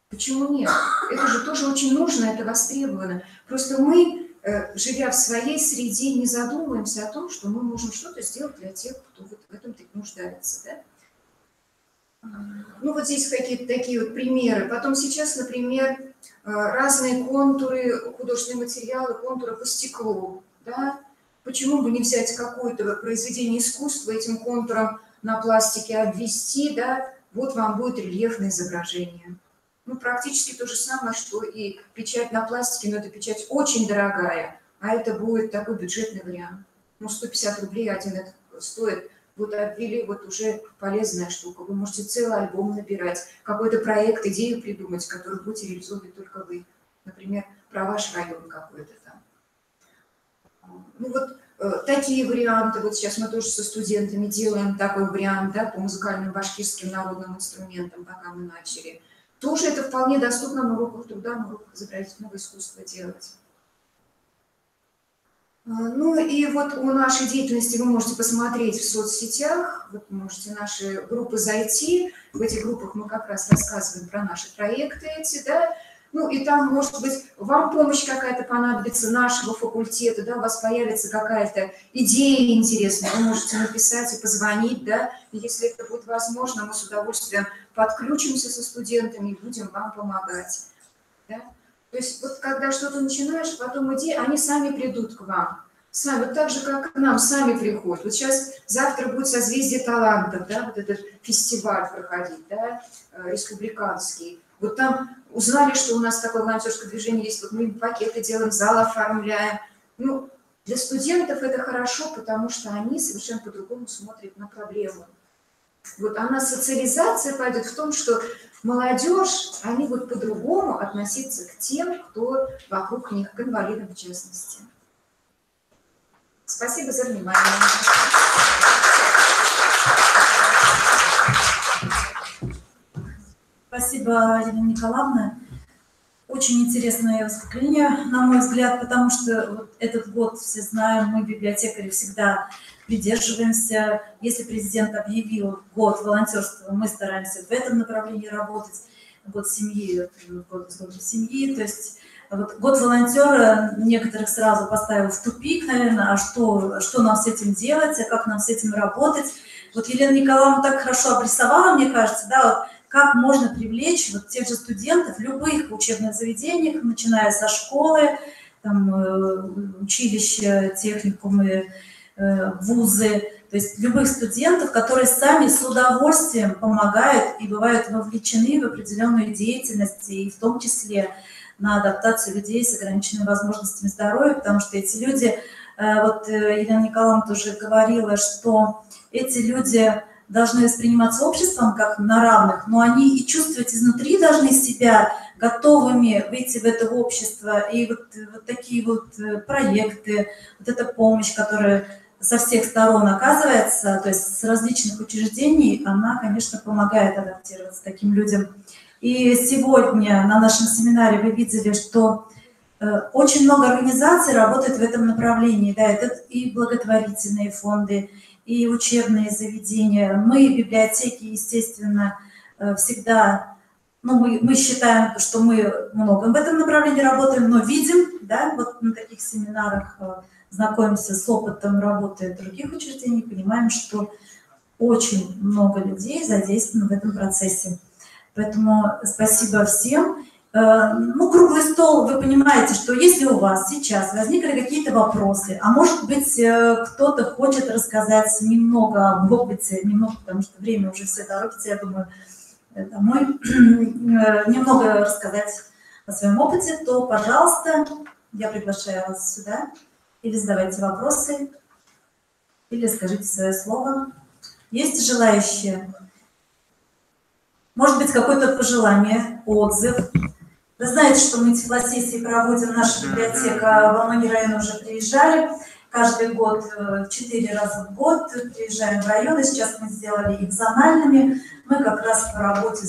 Почему нет? Это же тоже очень нужно, это востребовано. Просто мы, живя в своей среде, не задумываемся о том, что мы можем что-то сделать для тех, кто вот в этом нуждается. Да? Ну вот здесь какие-то такие вот примеры. Потом сейчас, например, разные контуры, художественные материалы, контуры по стеклу. Да? Почему бы не взять какое-то произведение искусства, этим контуром на пластике обвести, да? Вот вам будет рельефное изображение. Ну, практически то же самое, что и печать на пластике, но эта печать очень дорогая, а это будет такой бюджетный вариант. Ну, 150 рублей один это стоит. Вот обвели, вот уже полезная штука. Вы можете целый альбом набирать, какой-то проект, идею придумать, который будете реализовывать только вы. Например, про ваш район какой-то там. Ну, вот такие варианты. Вот сейчас мы тоже со студентами делаем такой вариант, да, по музыкальным башкирским народным инструментам, пока мы начали. Тоже это вполне доступно на уроках труда, на уроках изобразительного искусства делать. Ну и вот у нашей деятельности вы можете посмотреть в соцсетях, вы можете в наши группы зайти. В этих группах мы как раз рассказываем про наши проекты эти, да. Ну и там, может быть, вам помощь какая-то понадобится нашего факультета, да, у вас появится какая-то идея интересная, вы можете написать и позвонить, да, и если это будет возможно, мы с удовольствием подключимся со студентами и будем вам помогать, да. То есть вот когда что-то начинаешь, потом идеи, они сами придут к вам, сами, вот так же, как к нам, сами приходят. Вот сейчас, завтра будет созвездие талантов, да, вот этот фестиваль проходить, да, республиканский. Вот там узнали, что у нас такое волонтерское движение есть, вот мы пакеты делаем, зал оформляем. Ну, Для студентов это хорошо, потому что они совершенно по-другому смотрят на проблему. Вот она, социализация пойдет в том, что молодежь, они будут по-другому относиться к тем, кто вокруг них, к инвалидам в частности. Спасибо за внимание. Спасибо, Елена Николаевна. Очень интересное выступление, на мой взгляд, потому что вот этот год, все знаем, мы, библиотекари, всегда придерживаемся. Если президент объявил год волонтерства, мы стараемся в этом направлении работать. Год семьи, год семьи, то есть вот год волонтера некоторых сразу поставил в тупик, наверное, а что нам с этим делать, а как нам с этим работать. Вот Елена Николаевна так хорошо обрисовала, мне кажется, да, вот, как можно привлечь вот тех же студентов в любых учебных заведениях, начиная со школы, там, училища, техникумы, вузы, то есть любых студентов, которые сами с удовольствием помогают и бывают вовлечены в определенную деятельность, и в том числе на адаптацию людей с ограниченными возможностями здоровья, потому что эти люди, вот Елена Николаевна тоже говорила, что эти люди должны восприниматься обществом как на равных, но они и чувствовать изнутри должны себя готовыми выйти в это общество. И вот такие вот проекты, вот эта помощь, которая со всех сторон оказывается, то есть с различных учреждений, она, конечно, помогает адаптироваться таким людям. И сегодня на нашем семинаре вы видели, что очень много организаций работает в этом направлении. Да, это и благотворительные фонды, и учебные заведения. Мы, библиотеки, естественно, всегда, ну, мы считаем, что мы много в этом направлении работаем, но видим, да, вот на таких семинарах знакомимся с опытом работы других учреждений, понимаем, что очень много людей задействовано в этом процессе. Поэтому спасибо всем. Ну, круглый стол, вы понимаете, что если у вас сейчас возникли какие-то вопросы, а может быть, кто-то хочет рассказать немного об опыте, немного, потому что время уже все торопится, я думаю, домой, немного рассказать о своем опыте, то, пожалуйста, я приглашаю вас сюда. Или задавайте вопросы, или скажите свое слово. Есть желающие? Может быть, какое-то пожелание, отзыв. Вы знаете, что мы тифлосессии проводим, наша библиотека во многие районы уже приезжали. Каждый год, 4 раза в год приезжаем в районы. Сейчас мы сделали их зональными. Мы как раз по работе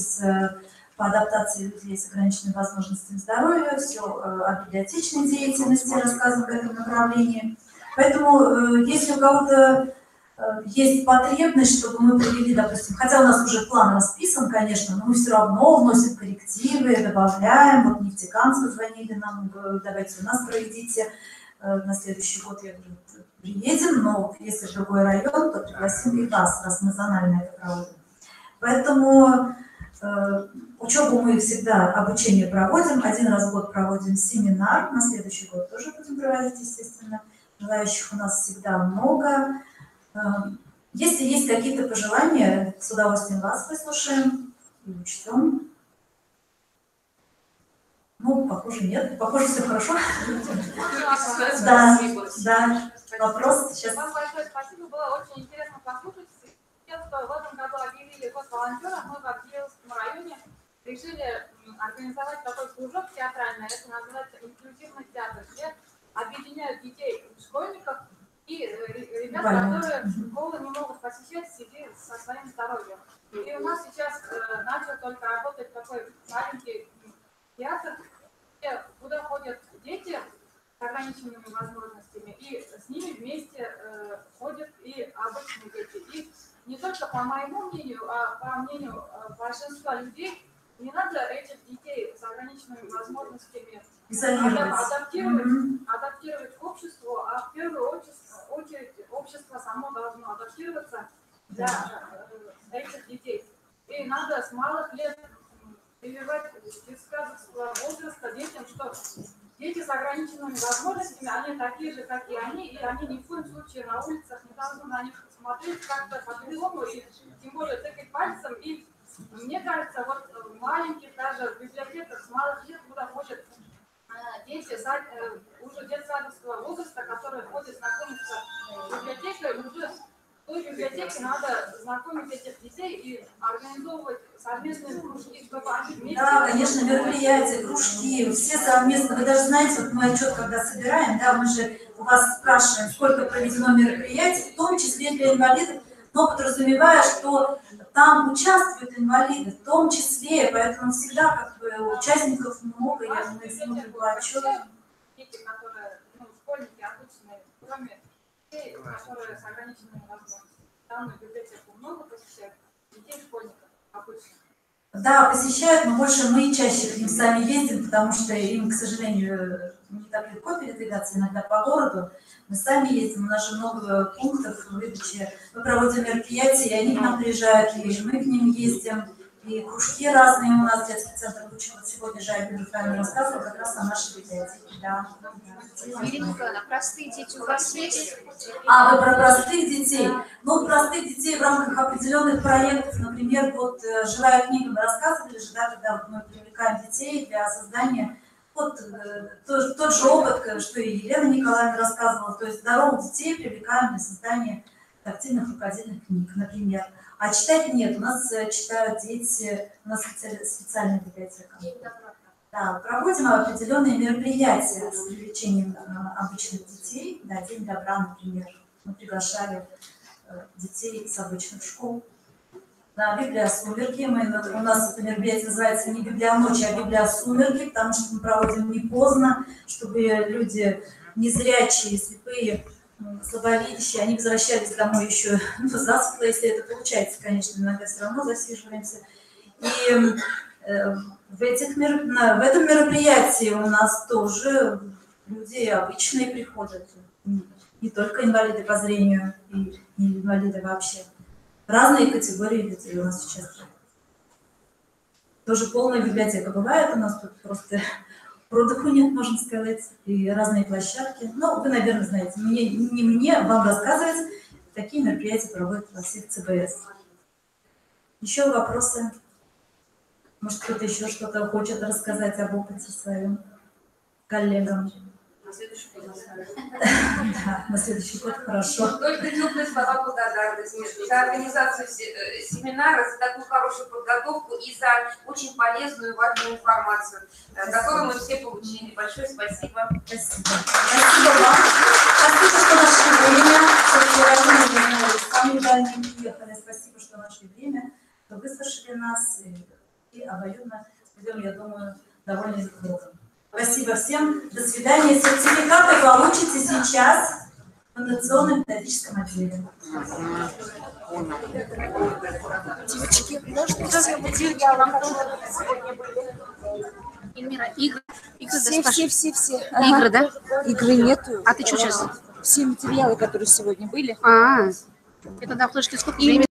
по адаптации людей с ограниченными возможностями здоровья, все о библиотечной деятельности рассказываем в этом направлении. Поэтому, если у кого-то есть потребность, чтобы мы провели, допустим, хотя у нас уже план расписан, конечно, но мы все равно вносим коррективы, добавляем. Вот нефтекамск звонили нам, давайте у нас проведите. На следующий год, я говорю, приедем, но если в другой район, то пригласим и вас, раз мы зонально это проводим. Поэтому учебу мы всегда, обучение проводим, 1 раз в год проводим семинар, на следующий год тоже будем проводить, естественно. Желающих у нас всегда много. Если есть какие-то пожелания, с удовольствием вас выслушаем и учтем. Ну, похоже, нет. Похоже, все хорошо. Да, да. Вопрос сейчас. Вам большое спасибо, было очень интересно послушать. В этом году объявили год волонтера, мы в Авдеевском районе решили организовать такой кружок театральный, это называется инклюзивный театр, где объединяют детей, школьников и ребят, которые школы не могут посещать в связи со своим здоровьем. И у нас сейчас начал только работать такой маленький театр, куда ходят дети с ограниченными возможностями, и с ними вместе ходят и обычные дети. И не только по моему мнению, а по мнению большинства людей, не надо этих детей с ограниченными возможностями адаптировать к обществу, а в первую очередь общество само должно адаптироваться для этих детей. И надо с малых лет прививать детско-садовского возраста детям, что дети с ограниченными возможностями, они такие же, как и они ни в коем случае на улицах не должны на них смотреть как-то по-другому, и тем более тыкать пальцем. И мне кажется, вот в маленьких даже библиотеках с малых лет, куда ходят дети, уже детсадовского возраста, которые ходят знакомиться с библиотекой, уже в той библиотеке надо знакомить этих детей и организовывать совместные кружки, чтобы они вместе... Да, конечно, мероприятия, кружки, все совместно. Вы даже знаете, вот мы отчет, когда собираем, да, мы же у вас спрашиваем, сколько проведено мероприятий, в том числе для инвалидов, но подразумевая, что там участвуют инвалиды, в том числе, поэтому всегда как бы участников много, я думаю, смотрю по отчету. Дети, которые, школьники обычные, кроме детей, которые с ограниченными возможностями. Данную библиотеку много посещают детей, школьников обычных. Да, посещают, но больше мы чаще к ним сами ездим, потому что им, к сожалению, не так легко передвигаться иногда по городу. Мы сами ездим, у нас же много пунктов выдачи. Мы проводим мероприятия, и они к нам приезжают, и мы к ним ездим. И кружки разные у нас, детский центр учит. Вот сегодня же Альбина Михайловна рассказывала как раз о нашей библиотеке. Да. Ирина Николаевна, простые дети у вас есть? А, вы про простых детей? Ну, простых детей в рамках определенных проектов, например, вот «Живая книга», мы рассказывали же, да, когда вот мы привлекаем детей для создания, вот тот же опыт, что и Елена Николаевна рассказывала, то есть здоровых детей привлекаем для создания тактильных рукодельных книг, например. А читать нет, у нас читают дети, у нас специальная библиотека. Да, проводим определенные мероприятия с привлечением обычных детей. Да, День добра, например. Мы приглашали детей с обычных школ. На библиосумерки. У нас это мероприятие называется не библионочь, а библиосумерки, потому что мы проводим не поздно, чтобы люди незрячие, слепые, слабовидящие, они возвращались домой еще засветло, если это получается, конечно, иногда все равно засиживаемся. И в этом мероприятии у нас тоже люди обычные приходят, не только инвалиды по зрению и не инвалиды вообще. Разные категории людей у нас участвуют. Тоже полная библиотека бывает у нас, тут просто продыху нет, можно сказать, и разные площадки. Ну, вы, наверное, знаете, не мне вам рассказывать, такие мероприятия проводят во всех ЦБС. Еще вопросы? Может, кто-то еще что-то хочет рассказать об опыте своим коллегам? На следующий год. Да, на следующий год, хорошо. Только теплые слова благодарности за организацию семинара, за такую хорошую подготовку и за очень полезную и важную информацию, которую мы все получили. Большое спасибо. Спасибо. Спасибо вам. Спасибо, что нашли время. Сами дальние приехали. Спасибо, что нашли время, что выслушали нас и обоюдно идем, я думаю, довольно здорово. Спасибо всем. До свидания. Сертификаты получите сейчас в инновационном методическом отделе. Девочки, можно материалы, которые сегодня были? Эльмира, игры Все. Игры, да? Игры нету. А ты что сейчас? Все материалы, которые сегодня были. Это на флешке сколько времени?